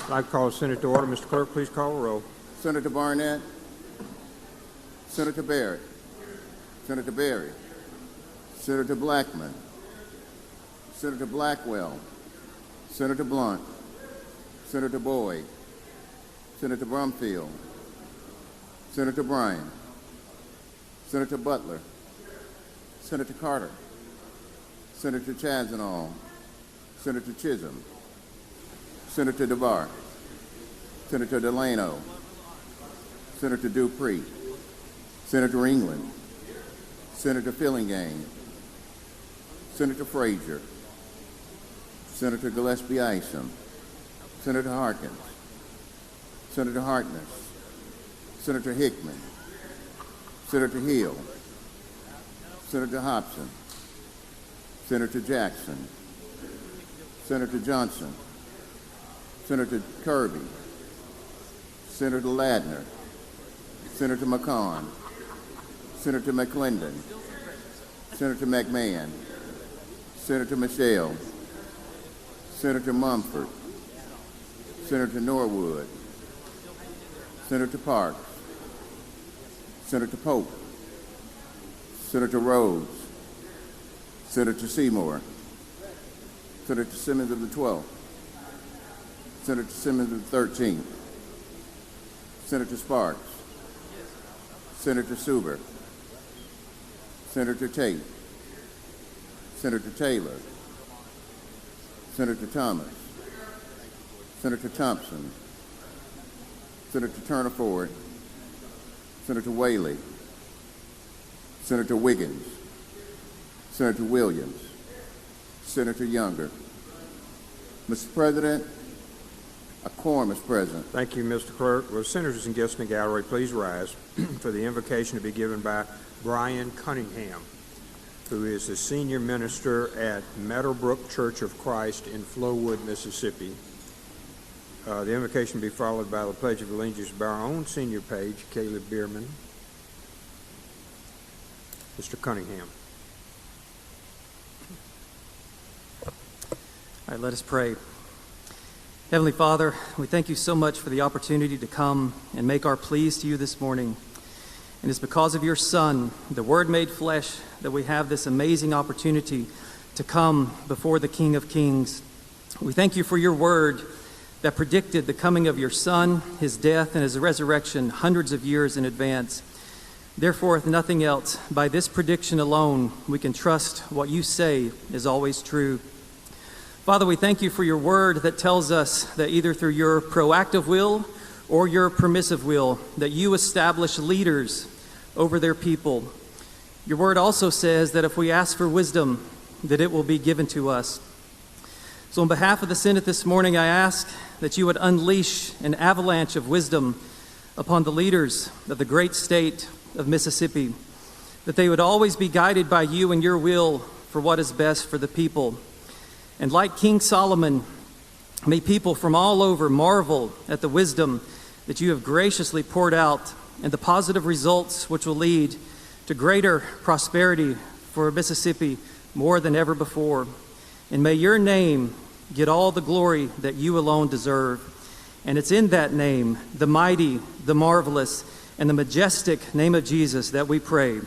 I'd like to call the Senate to order. Mr. Clerk, please call the roll. Senator Barnett, Senator Barrett, Senator Berry, Senator Blackman, Senator Blackwell, Senator Blunt, Senator Boyd, Senator Brumfield, Senator Bryan, Senator Butler, Senator Carter, Senator Chazanall, Senator Chisholm, Senator DeVar, Senator Delano, Senator Dupree, Senator England, Senator Fillingane, Senator Frazier, Senator Gillespie Isom, Senator Harkins, Senator Harkness, Senator Hickman, Senator Hill, Senator Hobson, Senator Jackson, Senator Johnson, Senator Kirby, Senator Ladner, Senator McCon, Senator McClendon, Senator McMahon, Senator Michelle, Senator Mumford, Senator Norwood, Senator Parks, Senator Pope, Senator Rhodes, Senator Seymour, Senator Simmons of the 12th, Senator Simmons of the 13th, Senator Sparks, Senator Suber, Senator Tate, Senator Taylor, Senator Thomas, Senator Thompson, Senator Turner Ford, Senator Whaley, Senator Wiggins, Senator Williams, Senator Younger. Mr. President, a quorum is present. Thank you, Mr. Clerk. Will senators and guests in the gallery please rise for the invocation to be given by Brian Cunningham, who is the senior minister at Meadowbrook Church of Christ in Flowood, Mississippi. The invocation will be followed by the Pledge of Allegiance by our own senior page, Caleb Bierman. Mr. Cunningham. All right, let us pray. Heavenly Father, we thank you so much for the opportunity to come and make our pleas to you this morning. And it's because of your Son, the Word made flesh, that we have this amazing opportunity to come before the King of Kings. We thank you for your Word that predicted the coming of your Son, his death, and his resurrection hundreds of years in advance. Therefore, if nothing else, by this prediction alone, we can trust what you say is always true. Father, we thank you for your word that tells us that either through your proactive will or your permissive will, that you establish leaders over their people. Your word also says that if we ask for wisdom, that it will be given to us. So on behalf of the Senate this morning, I ask that you would unleash an avalanche of wisdom upon the leaders of the great state of Mississippi, that they would always be guided by you and your will for what is best for the people. And like King Solomon, may people from all over marvel at the wisdom that you have graciously poured out and the positive results which will lead to greater prosperity for Mississippi more than ever before. And may your name get all the glory that you alone deserve. And it's in that name, the mighty, the marvelous, and the majestic name of Jesus that we pray.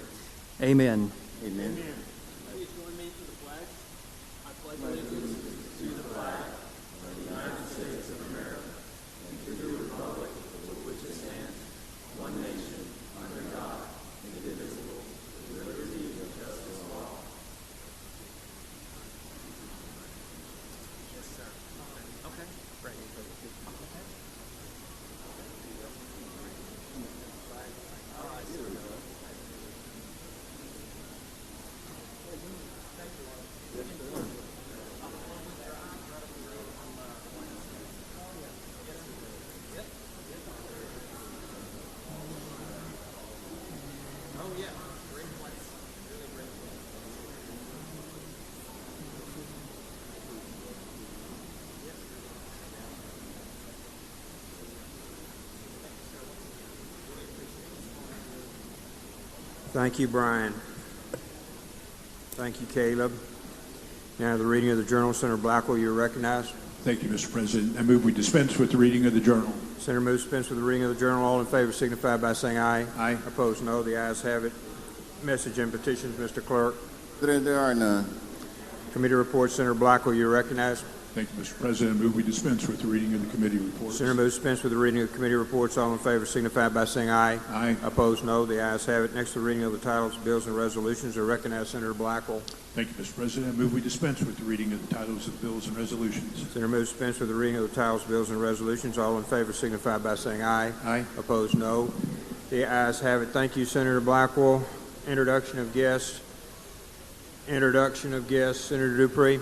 Amen. Amen. Please join me for the flag. I pledge allegiance to the flag of the United States of America and to the republic for which it stands, one nation, under God, indivisible, with liberty and justice for all. Yes, sir. Okay, great. Oh, yeah. Great place. Really great place. Thank you, Brian. Thank you, Caleb. Now the reading of the journal. Senator Blackwell, you're recognized. Thank you, Mr. President. I move we dispense with the reading of the journal. Senator moves dispense with the reading of the journal. All in favor signify by saying aye. Aye. Opposed, no. The ayes have it. Message and petitions, Mr. Clerk. There are none. Committee reports, Senator Blackwell, you recognize. Thank you, Mr. President. I move we dispense with the reading of the committee reports. Senator moves dispense with the reading of the committee reports. All in favor signify by saying aye. Aye. Opposed, no. The ayes have it. Next, the reading of the titles, bills, and resolutions. I recognize Senator Blackwell. Thank you, Mr. President. I move we dispense with the reading of the titles of bills and resolutions. Senator moves dispense with the reading of the titles, bills, and resolutions. All in favor signify by saying aye. Aye. Opposed, no. The ayes have it. Thank you, Senator Blackwell. Introduction of guests. Senator Dupree.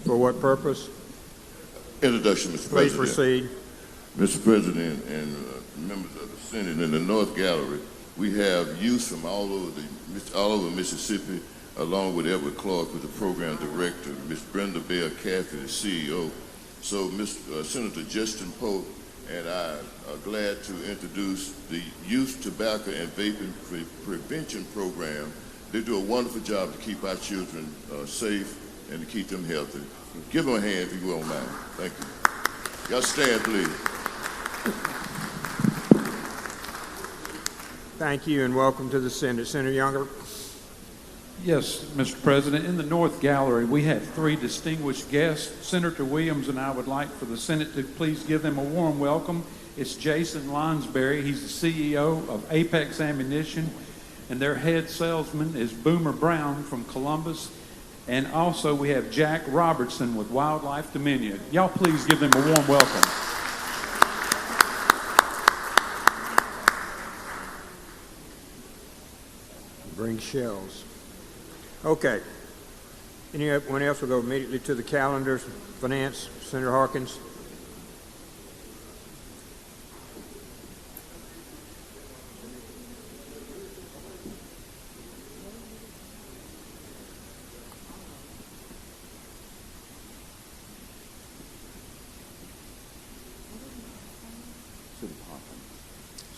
For what purpose? Introduction, Mr. Please President. proceed. Mr. President and members of the Senate, in the North Gallery, we have youth from all over Mississippi, along with Edward Clark, who's the program director, Ms. Brenda Bell Cathy, the CEO. So, Senator Justin Pope and I are glad to introduce the Youth Tobacco and Vaping Prevention Program. They do a wonderful job to keep our children safe and to keep them healthy. Give them a hand if you won't mind. Thank you. Y'all stand, please. Thank you and welcome to the Senate. Senator Younger. Yes, Mr. President. In the North Gallery, we have three distinguished guests. Senator Williams and I would like for the Senate to please give them a warm welcome. It's Jason Lonsberry. He's the CEO of Apex Ammunition, and their head salesman is Boomer Brown from Columbus. And also we have Jack Robertson with Wildlife Dominion. Y'all please give them a warm welcome. Bring shells. Okay. Anyone else will go immediately to the calendars. Finance, Senator Harkins.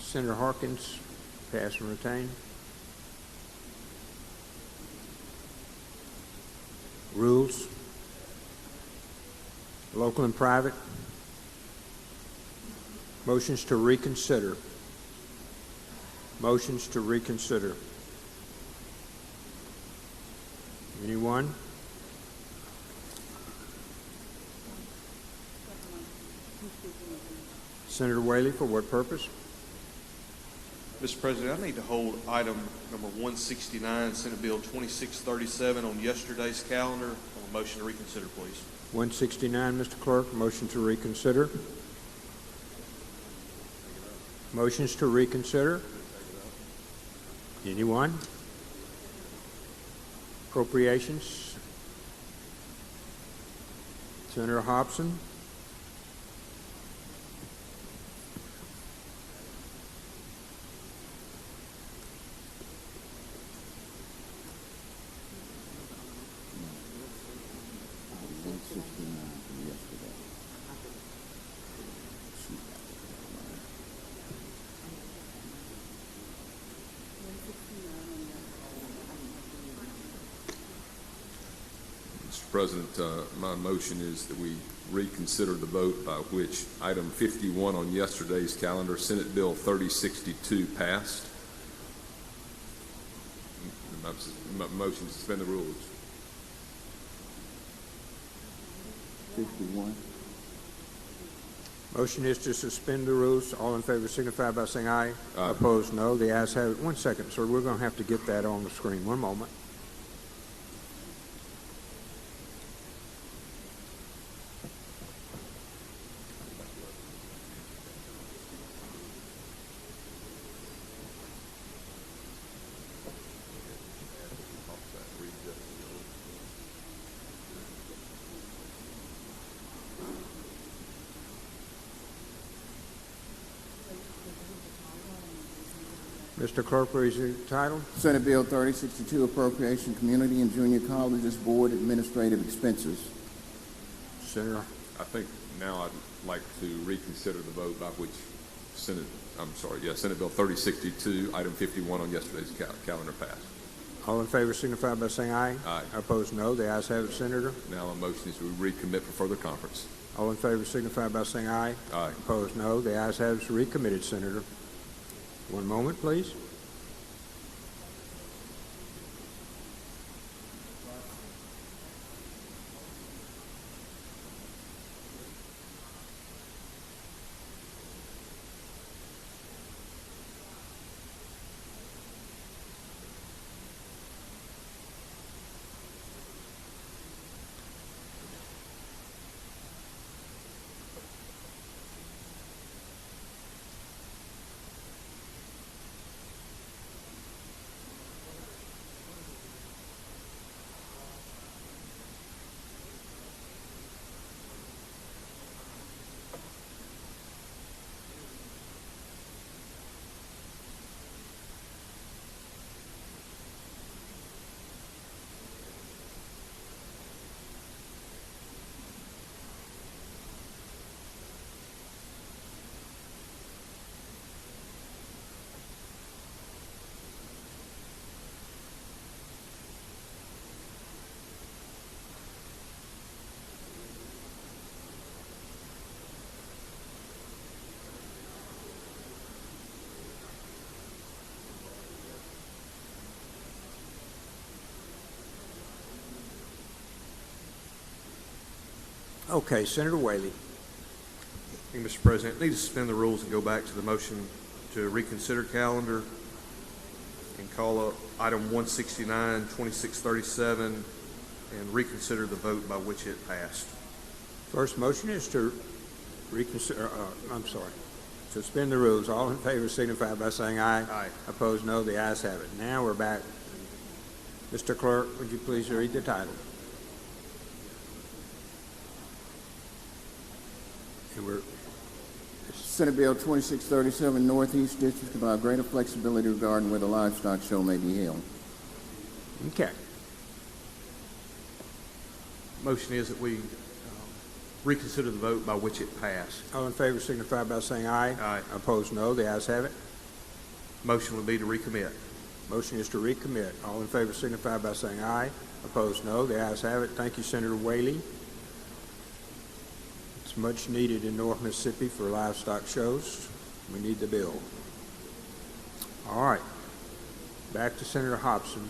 Senator Harkins, pass and retain. Rules. Local and private. Motions to reconsider. Motions to reconsider. Anyone? Senator Whaley, for what purpose? Mr. President, I need to hold item number 169, Senate Bill 2637, on yesterday's calendar. On a motion to reconsider, please. 169, Mr. Clerk, motion to reconsider. Motions to reconsider. Anyone? Appropriations. Senator Hobson. Mr. President, my motion is that we reconsider the vote by which item 51 on yesterday's calendar, Senate Bill 3062, passed. My motion to suspend the rules. 51. Motion is to suspend the rules. All in favor signify by saying aye. Aye. Opposed, no. The ayes have it. 1 second, sir. We're going to have to get that on the screen. One moment. Mr. Clerk, please read the title. Senate Bill 3062, Appropriation Community and Junior Colleges Board Administrative Expenses. Senator. I think now I'd like to reconsider the vote by which Senate Bill 3062, item 51 on yesterday's calendar passed. All in favor signify by saying aye. Aye. Opposed, no. The ayes have it, Senator. Now a motion is we recommit for further conference. All in favor signify by saying aye. Aye. Opposed, no. The ayes have it, recommitted, Senator. One moment, please. Okay, Senator Whaley. Thank you, Mr. President. Need to suspend the rules and go back to the motion to reconsider calendar and call up item 169, 2637, and reconsider the vote by which it passed. First motion is to reconsider, suspend the rules. All in favor signify by saying aye. Aye. Opposed, no. The ayes have it. Now we're back. Mr. Clerk, would you please read the title? And we're Senate Bill 2637, Northeast District, to allow greater flexibility regarding where the livestock show may be held. okay. Motion is that we reconsider the vote by which it passed. All in favor signify by saying aye. Aye. Opposed, no. The ayes have it. Motion would be to recommit. Motion is to recommit. All in favor signify by saying aye. Opposed, no. The ayes have it. Thank you, Senator Whaley. It's much needed in North Mississippi for livestock shows. We need the bill. All right. Back to Senator Hobson.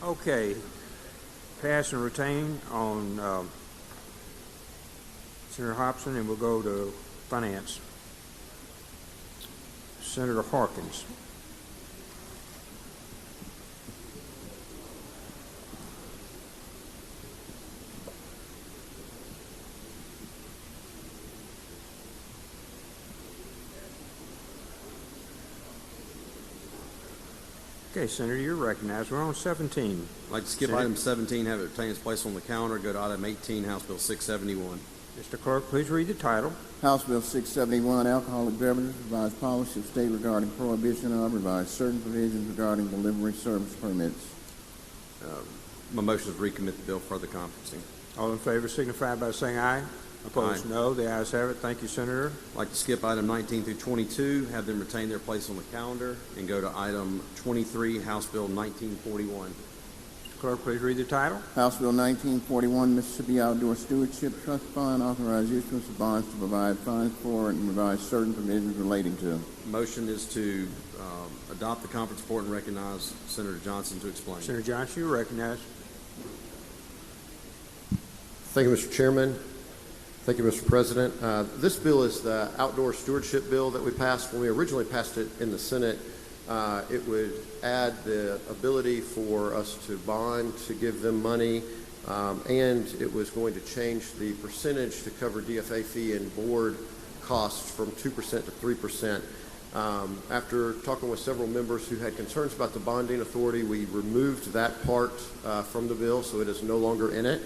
Okay, pass and retain on Senator Hobson, and we'll go to Finance. Senator Harkins. Okay, Senator, you're recognized. We're on 17. I'd like to skip Senate. item 17, have it retain its place on the calendar, go to item 18, House Bill 671. Mr. Clerk, please read the title. House Bill 671, Alcoholic Beverages, Revised Policy of State regarding prohibition of, revised certain provisions regarding delivery service permits. My motion is to recommit the bill for further conferencing. All in favor signify by saying aye. Opposed, Aye. no. The ayes have it. Thank you, Senator. I'd like to skip item 19 through 22, have them retain their place on the calendar, and go to item 23, House Bill 1941. Mr. Clerk, please read the title. House Bill 1941, Mississippi Outdoor Stewardship Trust Fund, authorized issuance of bonds to provide funds for and revise certain provisions relating to. Motion is to adopt the conference report and recognize Senator Johnson to explain. Senator Johnson, you're recognized. Thank you, Mr. Chairman. Thank you, Mr. President. This bill is the outdoor stewardship bill that we passed. When we originally passed it in the Senate, it would add the ability for us to bond to give them money, and it was going to change the percentage to cover DFA fee and board costs from 2% to 3%. After talking with several members who had concerns about the bonding authority, we removed that part from the bill, so it is no longer in it.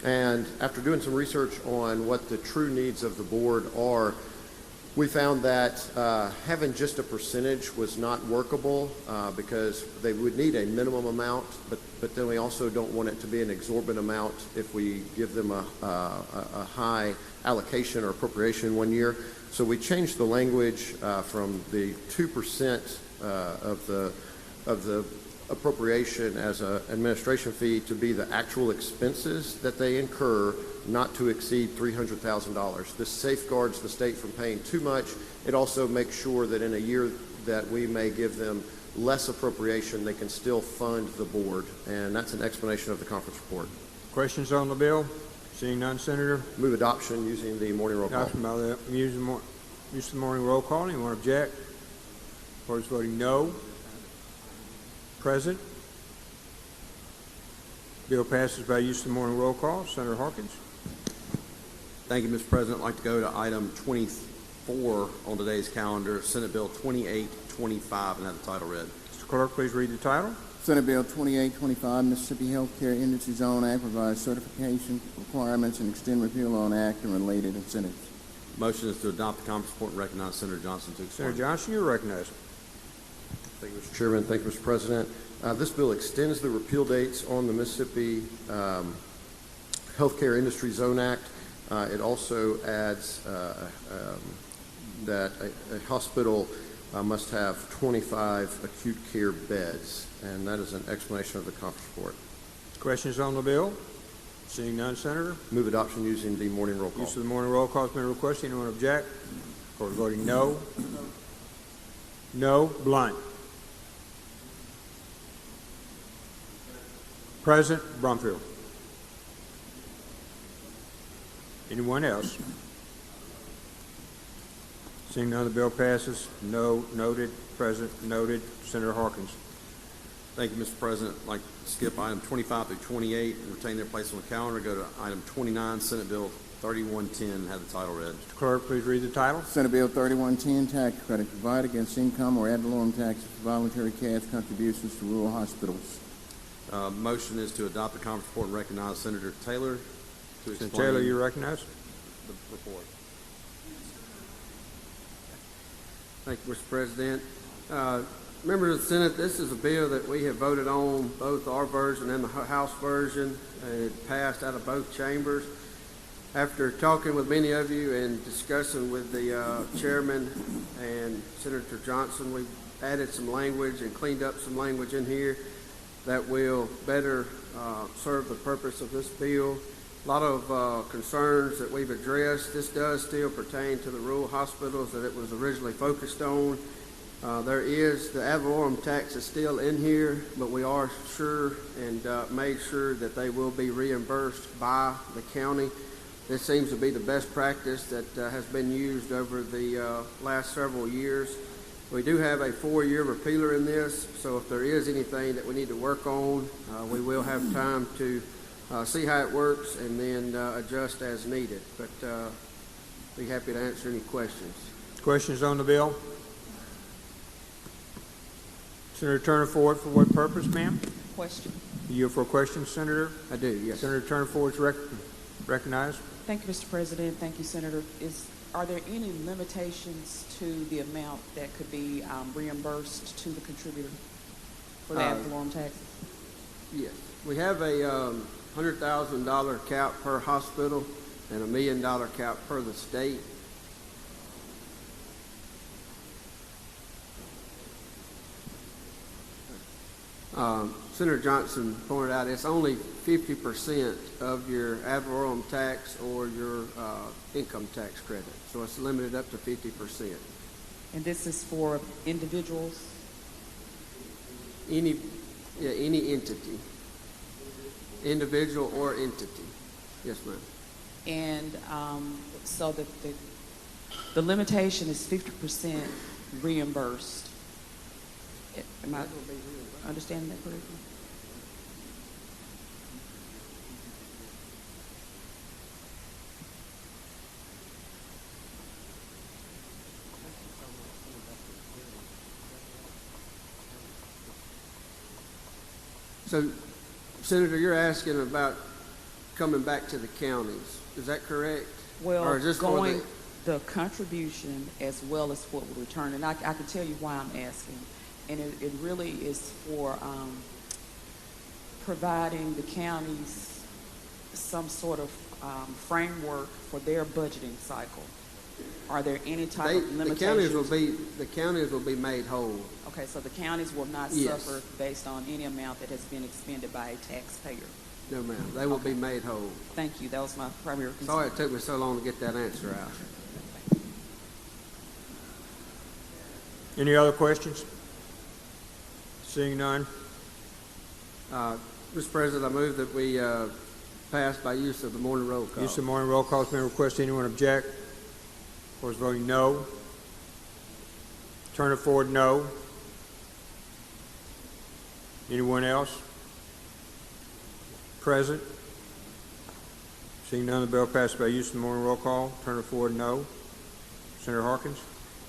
And after doing some research on what the true needs of the board are, we found that having just a percentage was not workable because they would need a minimum amount, but then we also don't want it to be an exorbitant amount if we give them a high allocation or appropriation one year. So we changed the language from the 2% of the appropriation as an administration fee to be the actual expenses that they incur, not to exceed $300,000. This safeguards the state from paying too much. It also makes sure that in a year that we may give them less appropriation, they can still fund the board. And that's an explanation of the conference report. Questions on the bill? Seeing none, Senator. Move adoption using the morning roll call. Adoption by the use of the morning roll call. Anyone object? Opposed, voting no. Present. Bill passes by use of the morning roll call. Senator Harkins. Thank you, Mr. President. I'd like to go to item 24 on today's calendar, Senate Bill 2825, and have the title read. Mr. Clerk, please read the title. Senate Bill 2825, Mississippi Healthcare Industry Zone Act, revised certification requirements and extend repeal on act and related incentives. Motion is to adopt the conference report and recognize Senator Johnson to explain. Senator Johnson, you're recognized. Thank you, Mr. Chairman. Thank you, Mr. President. This bill extends the repeal dates on the Mississippi Healthcare Industry Zone Act. It also adds that a hospital must have 25 acute care beds, and that is an explanation of the conference report. Questions on the bill? Seeing none, Senator. Move adoption using the morning roll call. Use of the morning roll call has been requested. Anyone object? Opposed, voting no. No. Blunt. Present. Brumfield. Anyone else? Seeing none, the bill passes. No. Noted. Present. Noted. Senator Harkins. Thank you, Mr. President. I'd like to skip item 25 through 28 and retain their place on the calendar. Go to item 29, Senate Bill 3110, have the title read. Mr. Clerk, please read the title. Senate Bill 3110, tax credit provide against income or ad valorem taxes for voluntary cash contributions to rural hospitals. Motion is to adopt the conference report and recognize Senator Taylor to explain. Senator Taylor, you recognize. The report. Thank you, Mr. President. Members of the Senate, this is a bill that we have voted on, both our version and the House version, and it passed out of both chambers. After talking with many of you and discussing with the chairman and Senator Johnson, we've added some language and cleaned up some language in here that will better serve the purpose of this bill. A lot of concerns that we've addressed. This does still pertain to the rural hospitals that it was originally focused on, The ad valorem tax is still in here, but we are sure and made sure that they will be reimbursed by the county. This seems to be the best practice that has been used over the last several years. We do have a 4-year repealer in this, so if there is anything that we need to work on, we will have time to see how it works and then adjust as needed. But be happy to answer any questions. Questions on the bill? Senator Turner Ford, for what purpose, ma'am? Question. You for a question, Senator? I do, yes. Senator Turner Ford is recognized. Thank you, Mr. President. Thank you, Senator. Are there any limitations to the amount that could be reimbursed to the contributor for the ad valorem taxes? Yes. We have a $100,000 cap per hospital and a $1 million cap per the state. Senator Johnson pointed out it's only 50% of your ad valorem tax or your income tax credit, so it's limited up to 50%. And this is for individuals? Any entity, individual or entity. Yes, ma'am. And so the limitation is 50% reimbursed. Am I understanding that correctly? So, Senator, you're asking about coming back to the counties. Is that correct? Well, or is this going for the contribution as well as what we return. And I can tell you why I'm asking. And it really is for providing the counties some sort of framework for their budgeting cycle. Are there any type of limitations? The counties will be made whole. Okay, so the counties will not suffer based on any amount that has been expended by a taxpayer. No, ma'am. They will be made whole. Thank you. That was my primary concern. Sorry it took me so long to get that answer out. Any other questions? Seeing none. Mr. President, I move that we pass by use of the morning roll call. Use of morning roll call has been requested. Anyone object? Of course, voting no. Turner Ford, no. Anyone else? Present? Seeing none, the bill passes by use of the morning roll call. Turner Ford, no. Senator Harkins?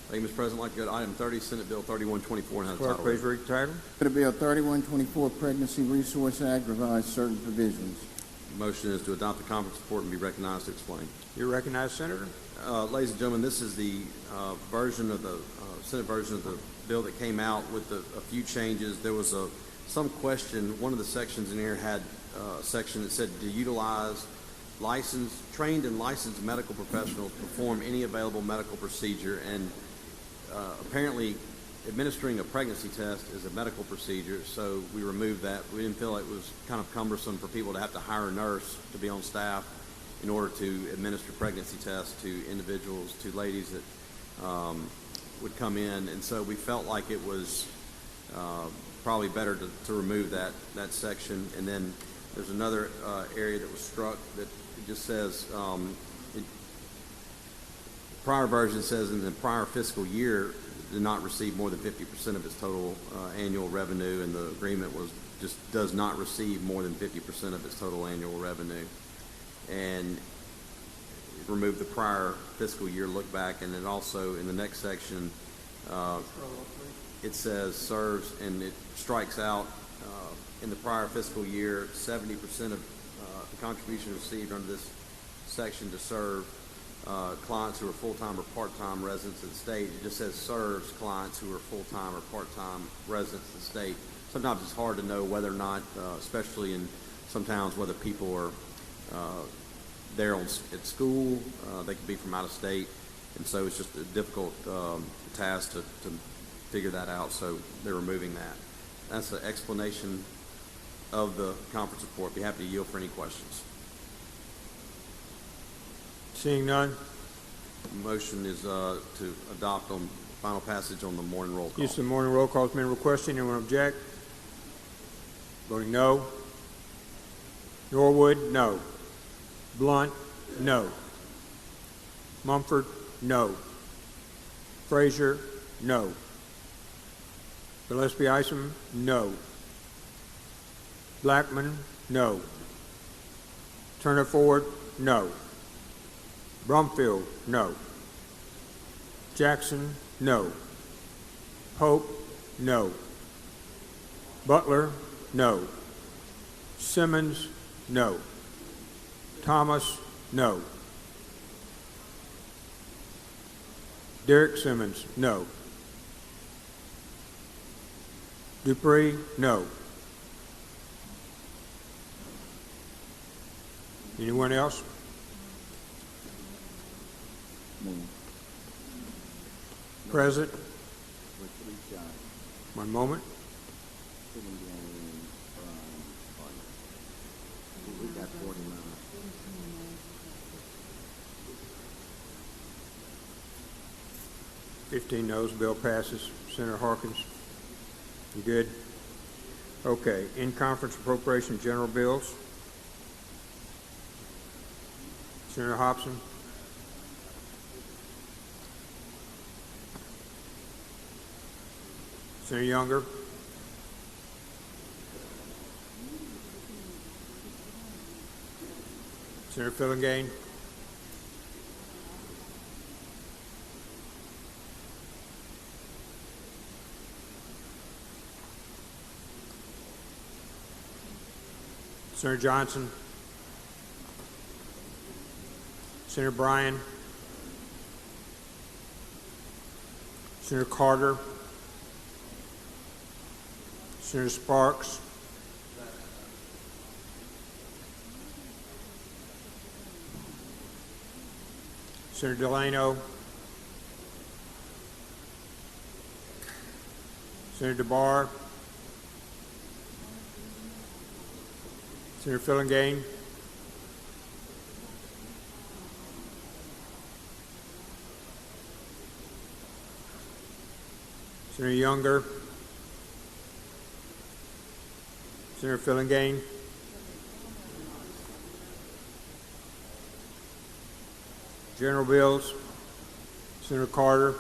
Thank you, Mr. President. I'd like to go to item 30, Senate Bill 3124, and have the Clerk, title please read. read the title. To Bill 3124, Pregnancy Resource Act, revise certain provisions. The motion is to adopt the conference report and be recognized to explain. You're recognized, Senator. Ladies and gentlemen, this is the version of the Senate version of the bill that came out with a few changes. There was some question. One of the sections in here had a section that said to utilize trained and licensed medical professionals to perform any available medical procedure, and apparently administering a pregnancy test is a medical procedure, so we removed that. We didn't feel like it was kind of cumbersome for people to have to hire a nurse to be on staff in order to administer pregnancy tests to individuals, to ladies that would come in, and so we felt like it was probably better to remove that section. And then there's another area that was struck that it just says, prior version says in the prior fiscal year did not receive more than 50% of its total annual revenue, and the agreement just does not receive more than 50% of its total annual revenue. And remove the prior fiscal year look back, and then also in the next section it says serves, and it strikes out in the prior fiscal year 70% of the contribution received under this section to serve clients who are full-time or part-time residents of the state. It just says serves clients who are full-time or part-time residents of the state. Sometimes it's hard to know whether or not, especially in some towns, whether people are there at school. They could be from out of state, and so it's just a difficult task to figure that out, so they're removing that. That's the explanation of the conference report. Be happy to yield for any questions. Seeing none. The motion is to adopt on final passage on the morning roll call. Use of the morning roll call has been requested. Anyone object? Voting no. Norwood, no. Blunt, no. Mumford, no. Frazier, no. Gillespie Isom, no. Blackman, no. Turner Ford, no. Brumfield, no. Jackson, no. Pope, no. Butler, no. Simmons, no. Thomas, no. Derek Simmons, no. Dupree, no. Anyone else? Present. One moment. We got 49. $15 noes. Bill passes. Senator Harkins, you good? Okay. In conference appropriation general bills. Senator Hobson. Senator Younger. Senator Fillingane. Senator Johnson. Senator Bryan. Senator Carter. Senator Sparks. Senator Delano. Senator DeBar. Senator Fillingane. Senator Younger. Senator Fillingane. General bills. Senator Carter.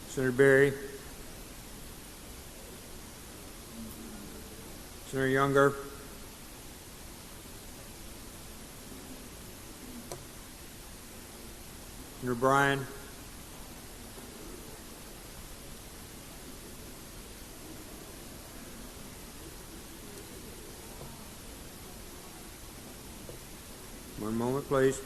Senator Berry. Senator Younger. Senator Bryan. One moment, please.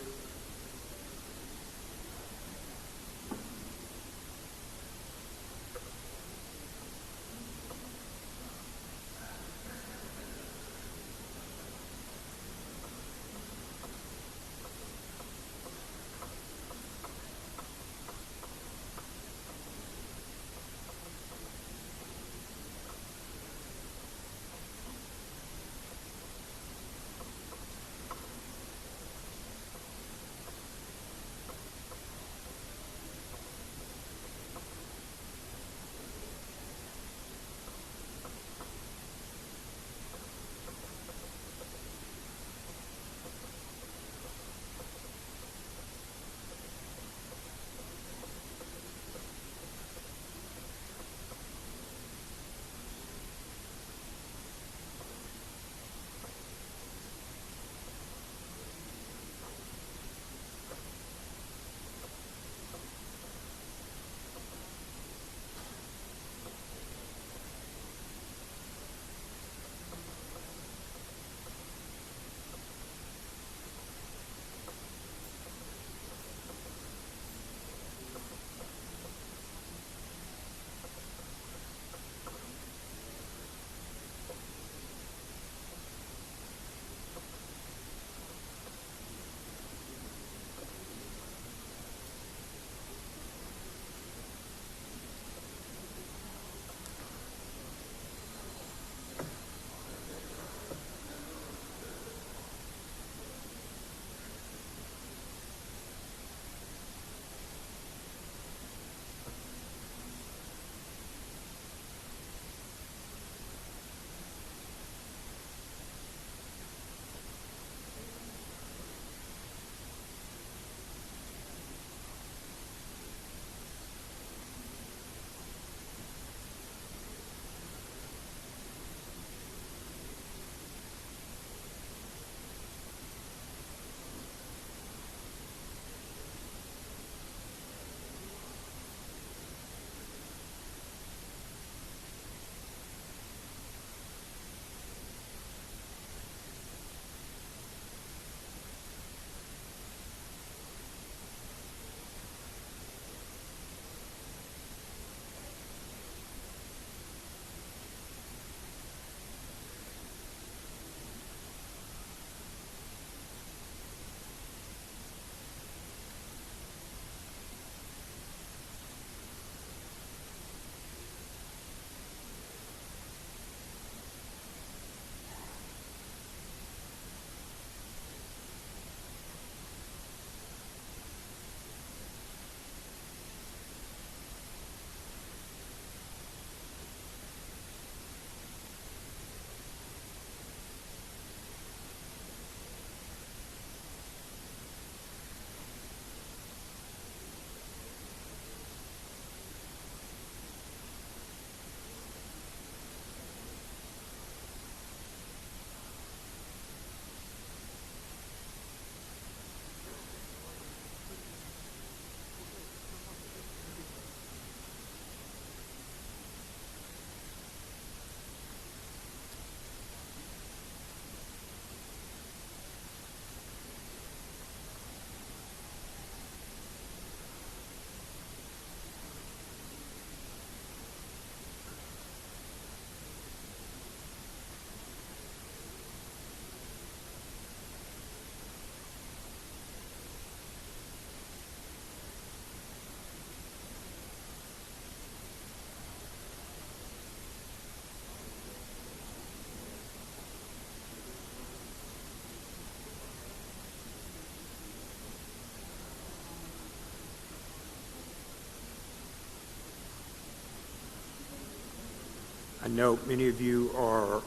I know many of you are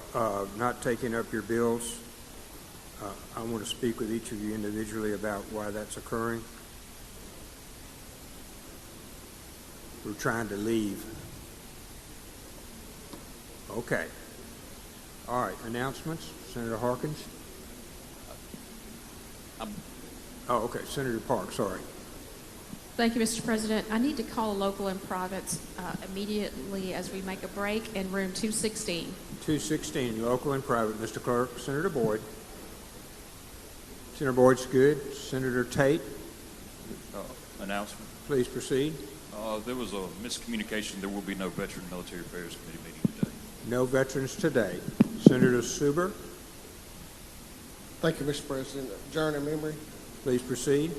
not taking up your bills. I want to speak with each of you individually about why that's occurring. We're trying to leave. Okay. All right, announcements. Senator Harkins? Oh, okay, Senator Park, sorry. Thank you, Mr. President. I need to call local and privates immediately as we make a break in room 216. 216, local and private. Mr. Clerk, Senator Boyd. Senator Boyd's good. Senator Tate, Announcement. please proceed. There was a miscommunication. There will be no Veteran Military Affairs Committee meeting today. No veterans today. Senator Suber, Thank you, Mr. President. Adjourn in memory. please proceed.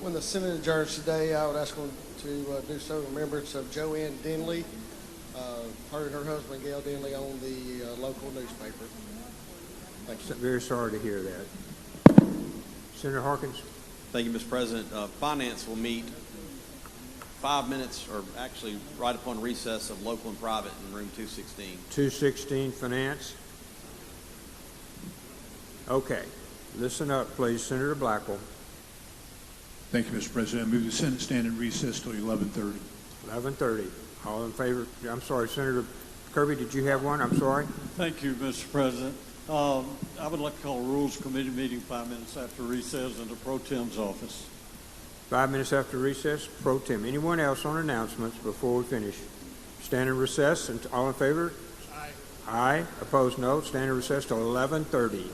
When the Senate adjourns today, I would ask them to do so in remembrance of Joanne Denley, her and her husband, Gail Denley, own the local newspaper. Thank you. Very sorry to hear that. Senator Harkins? Thank you, Mr. President. Finance will meet 5 minutes, or actually right upon recess of local and private in room 216. 216, Finance. Okay. Listen up, please. Senator Blackwell. Thank you, Mr. President. I move the Senate stand in recess till 11:30. 11:30. All in favor? I'm sorry, Senator Kirby, did you have one? I'm sorry. Thank you, Mr. President. I would like to call a Rules Committee meeting 5 minutes after recess in the Pro Tem's office. 5 minutes after recess, Pro Tem. Anyone else on announcements before we finish? Stand in recess, and all in favor? Aye. Aye. Opposed, no. Stand in recess till 11:30.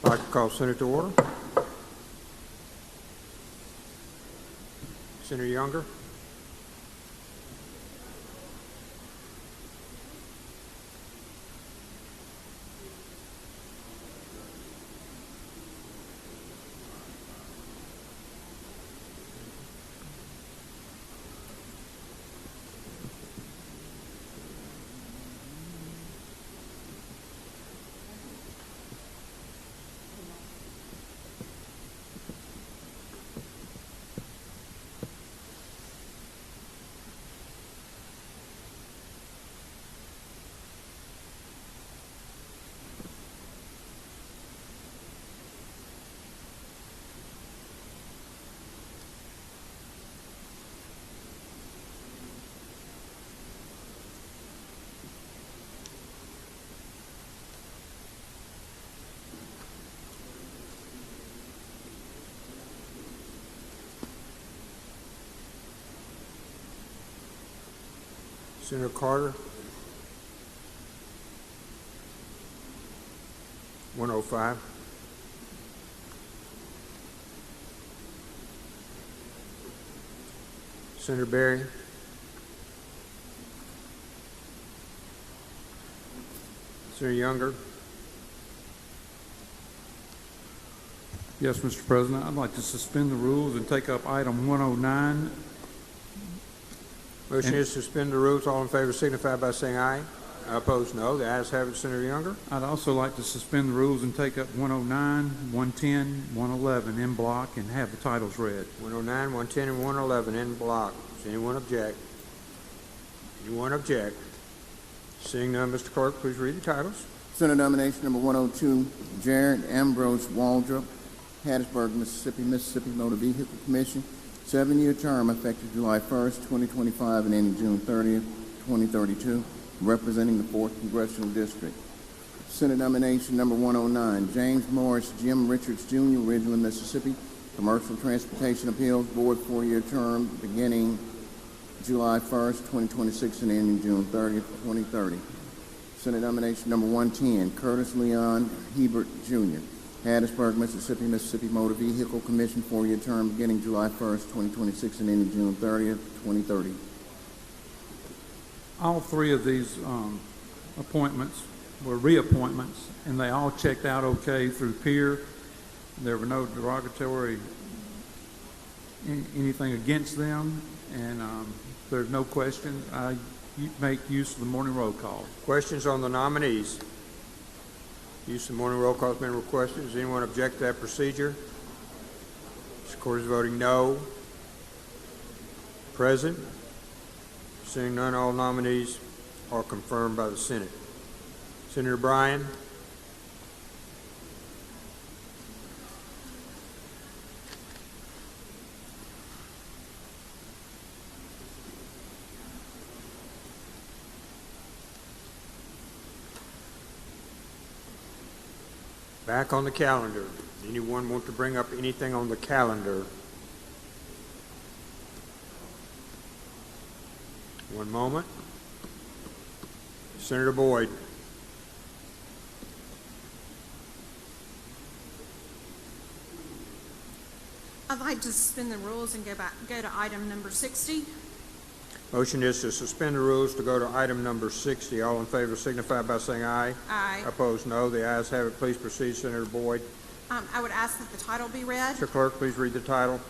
I'd like to call Senate to order. Senator Younger. Senator Carter. 105. Senator Berry. Senator Younger. Yes, Mr. President, I'd like to suspend the rules and take up item 109. Motion is to suspend the rules. All in favor signify by saying aye. Opposed, no. The ayes have it. Senator Younger. I'd also like to suspend the rules and take up 109, 110, 111 in block and have the titles read. 109, 110, and 111 in block. Does anyone object? Anyone object? Seeing none, Mr. Clerk, please read the titles. Senate nomination number 102, Jared Ambrose Waldrop, Hattiesburg, Mississippi Motor Vehicle Commission, 7-year term effective July 1st, 2025 and ending June 30th, 2032, representing the 4th Congressional District. Senate nomination number 109, James Morris Jim Richards Jr., Ridgeland, Mississippi, Commercial Transportation Appeals Board, 4-year term beginning July 1st, 2026 and ending June 30th, 2030. Senate nomination number 110, Curtis Leon Hebert Jr., Hattiesburg, Mississippi Motor Vehicle Commission, 4-year term beginning July 1st, 2026 and ending June 30th, 2030. All three of these appointments were reappointments, and they all checked out okay through peer. There were no derogatory anything against them, and there's no question. I make use of the morning roll call. Questions on the nominees? Use of the morning roll call has been requested. Does anyone object to that procedure? This court is voting no. Present? Seeing none, all nominees are confirmed by the Senate. Senator Bryan? Back on the calendar. Anyone want to bring up anything on the calendar? One moment. Senator Boyd. I'd like to suspend the rules and go to item number 60. Motion is to suspend the rules to go to item number 60. All in favor signify by saying aye. Aye. Opposed, no. The ayes have it. Please proceed, Senator Boyd. I would ask that the title be read. Mr. Clerk, please read the title.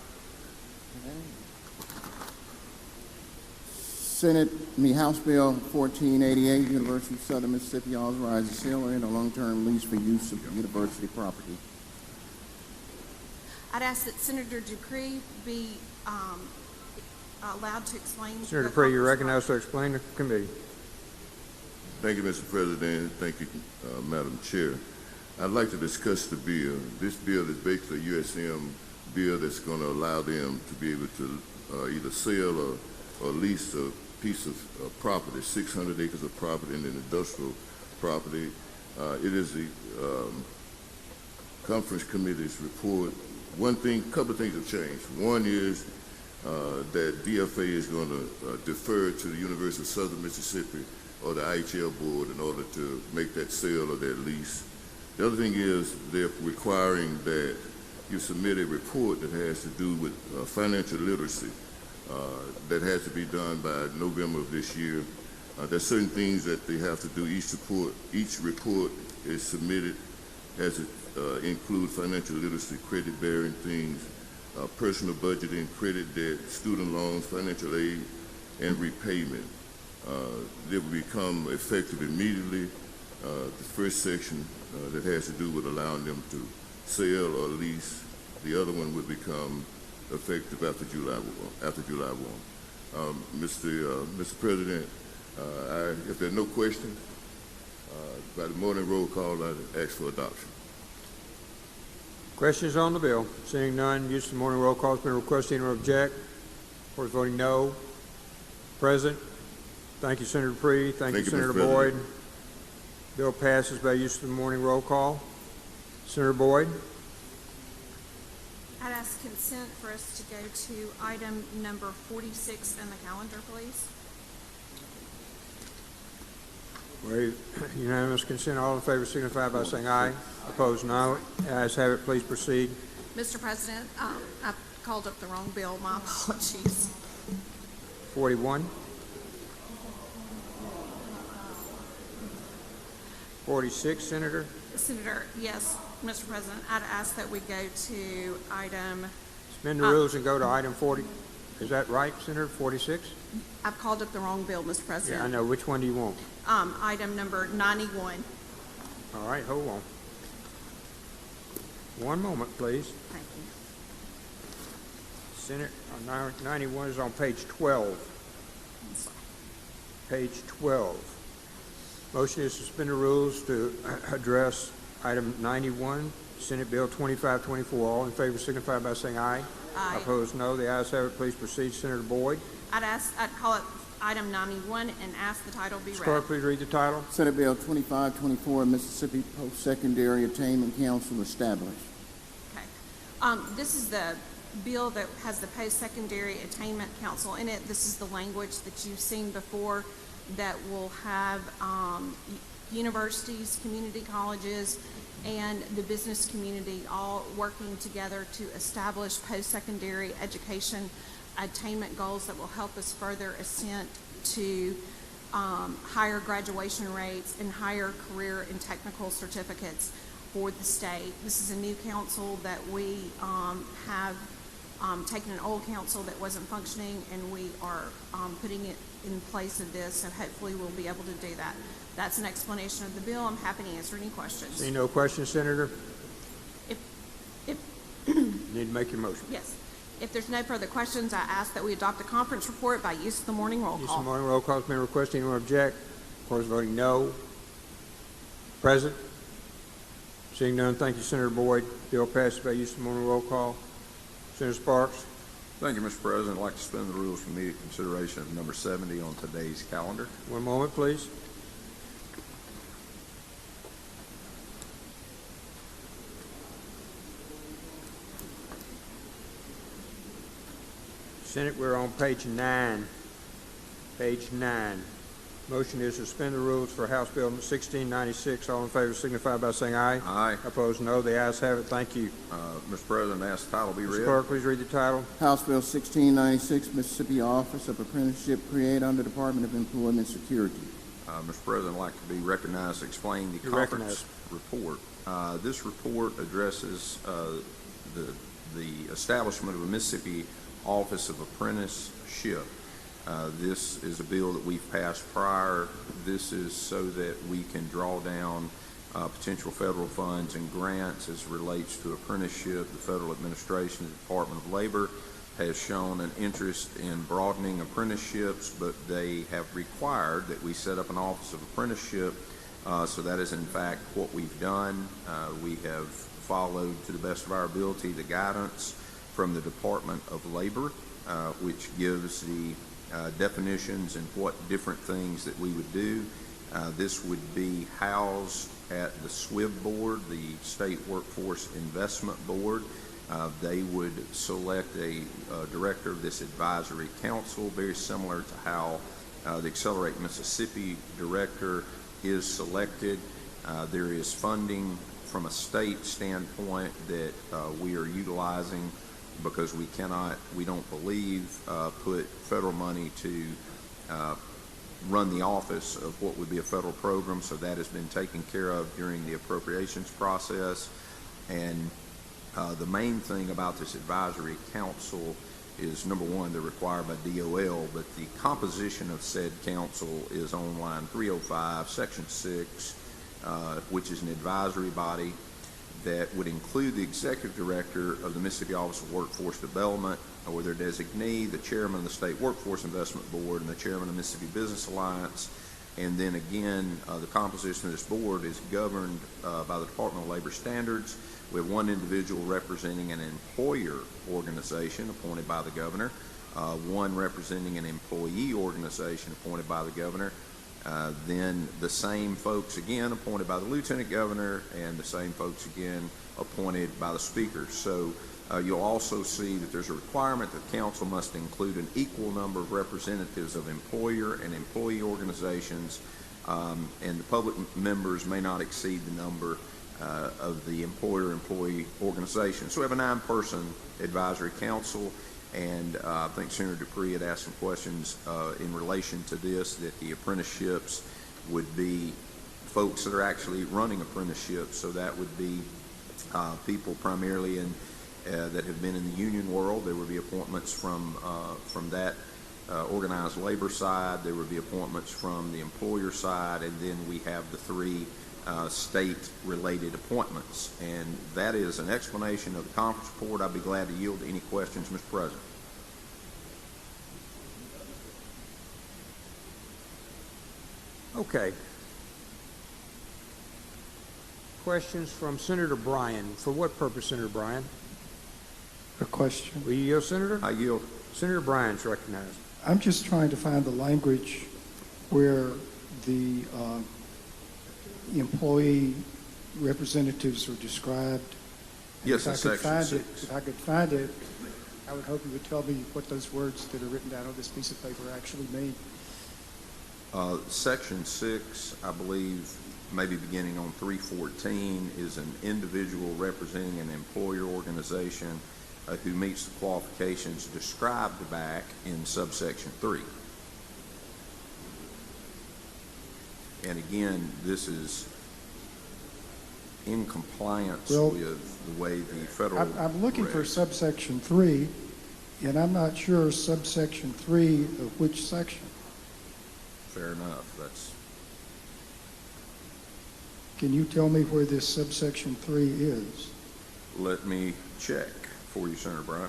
House Bill 1488, University of Southern Mississippi authorizes sale and a long-term lease for use of university property. I'd ask that Senator Dupree be allowed to explain. Senator Dupree, you're recognized to explain the committee. Thank you, Mr. President. Thank you, Madam Chair. I'd like to discuss the bill. This bill is basically a USM bill that's going to allow them to be able to either sell or lease a piece of property, 600 acres of property in an industrial property. It is the conference committee's report. Couple of things have changed. One is that DFA is going to defer to the University of Southern Mississippi or the IHL board in order to make that sale or that lease. The other thing is they're requiring that you submit a report that has to do with financial literacy. That has to be done by November of this year. There's certain things that they have to do. Each report is submitted, has to include financial literacy, credit-bearing things, personal budgeting, credit debt, student loans, financial aid, and repayment. They will become effective immediately. The first section that has to do with allowing them to sell or lease. The other one would become effective after July 1. Mr. President, if there are no questions, by the morning roll call, I ask for adoption. Questions on the bill? Seeing none, use of the morning roll call has been requested. Anyone object? Court is voting no. Present. Thank you, Senator Dupree. Thank you, Senator Boyd. Bill passes by use of the morning roll call. Senator Boyd. I'd ask consent for us to go to item number 46 in the calendar, please. Waive unanimous consent. All in favor signify by saying aye. Opposed, no. Ayes have it. Please proceed. Mr. President, I called up the wrong bill. My apologies. 41. 46, Senator. Senator, yes, Mr. President, I'd ask that we go to item... Suspend the rules and go to item 40. Is that right, Senator? 46? I've called up the wrong bill, Mr. President. Yeah, I know. Which one do you want? Item number 91. All right, hold on. One moment, please. Thank you. Senator, 91 is on page 12. Page 12. Motion is to suspend the rules to address item 91, Senate Bill 2524. All in favor signify by saying aye. Aye. Opposed, no. The ayes have it. Please proceed. Senator Boyd. I'd call it item 91 and ask the title be read. Clerk, please read the title. Senate Bill 2524, Mississippi Post-Secondary Attainment Council established. Okay. This is the bill that has the Post-Secondary Attainment Council in it. This is the language that you've seen before that will have universities, community colleges, and the business community all working together to establish post-secondary education attainment goals that will help us further ascent to higher graduation rates and higher career and technical certificates for the state. This is a new council that we have taken an old council that wasn't functioning, and we are putting it in place of this, so hopefully we'll be able to do that. That's an explanation of the bill. I'm happy to answer any questions. See no questions, Senator? If You need to make your motion. yes. If there's no further questions, I ask that we adopt the conference report by use of the morning roll Use call. of the morning roll call has been requested. Anyone object? Court is voting no. Present. Seeing none, thank you, Senator Boyd. Bill passes by use of the morning roll call. Senator Sparks. Thank you, Mr. President. I'd like to suspend the rules for immediate consideration of number 70 on today's calendar. One moment, please. Senate, we're on page 9. Page 9. Motion is to suspend the rules for House Bill 1696. All in favor signify by saying aye. Aye. Opposed, no. The ayes have it. Thank you. Mr. President, I ask the title be read. Mr. Clerk, please read the title. House Bill 1696, Mississippi Office of Apprenticeship created under Department of Employment Security. Mr. President, I'd like to be recognized to explain the conference report. This report addresses the establishment of a Mississippi Office of Apprenticeship. This is a bill that we've passed prior. This is so that we can draw down potential federal funds and grants as it relates to apprenticeship. The federal administration, the Department of Labor, has shown an interest in broadening apprenticeships, but they have required that we set up an Office of Apprenticeship. So that is in fact what we've done. We have followed to the best of our ability the guidance from the Department of Labor, which gives the definitions and what different things that we would do. This would be housed at the SWIB Board, the State Workforce Investment Board. They would select a director of this advisory council, very similar to how the Accelerate Mississippi director is selected. There is funding from a state standpoint that we are utilizing because we don't believe, put federal money to run the office of what would be a federal program, so that has been taken care of during the appropriations process. And the main thing about this advisory council is, number one, they're required by DOL, but the composition of said council is on line 305, section 6, which is an advisory body that would include the executive director of the Mississippi Office of Workforce Development or their designee, the chairman of the State Workforce Investment Board, and the chairman of Mississippi Business Alliance. And then again, the composition of this board is governed by the Department of Labor Standards. We have one individual representing an employer organization appointed by the governor, one representing an employee organization appointed by the governor, then the same folks again appointed by the lieutenant governor, and the same folks again appointed by the speaker. So you'll also see that there's a requirement that the council must include an equal number of representatives of employer and employee organizations, and the public members may not exceed the number of the employer-employee organization. So we have a 9-person advisory council, and I think Senator Dupree had asked some questions in relation to this, that the apprenticeships would be folks that are actually running apprenticeships. So that would be people primarily that have been in the union world. There would be appointments from that organized labor side. There would be appointments from the employer side, and then we have the 3 state-related appointments. And that is an explanation of the conference report. I'd be glad to yield to any questions, Mr. President. Okay. Questions from Senator Bryan. For what purpose, Senator Bryan? A question. Will you yield, Senator? I yield. Senator Bryan's recognized. I'm just trying to find the language where the employee representatives are described. Yes, in section 6. If I could find it, I would hope you would tell me what those words that are written down on this piece of paper actually mean. Section 6, I believe, maybe beginning on 314, is an individual representing an employer organization who meets the qualifications described back in subsection 3. And again, this is in compliance with the way the federal... I'm looking for subsection 3, and I'm not sure subsection 3 of which section. Fair enough. Can you tell me where this subsection 3 is? Let me check for you, Senator Bryan.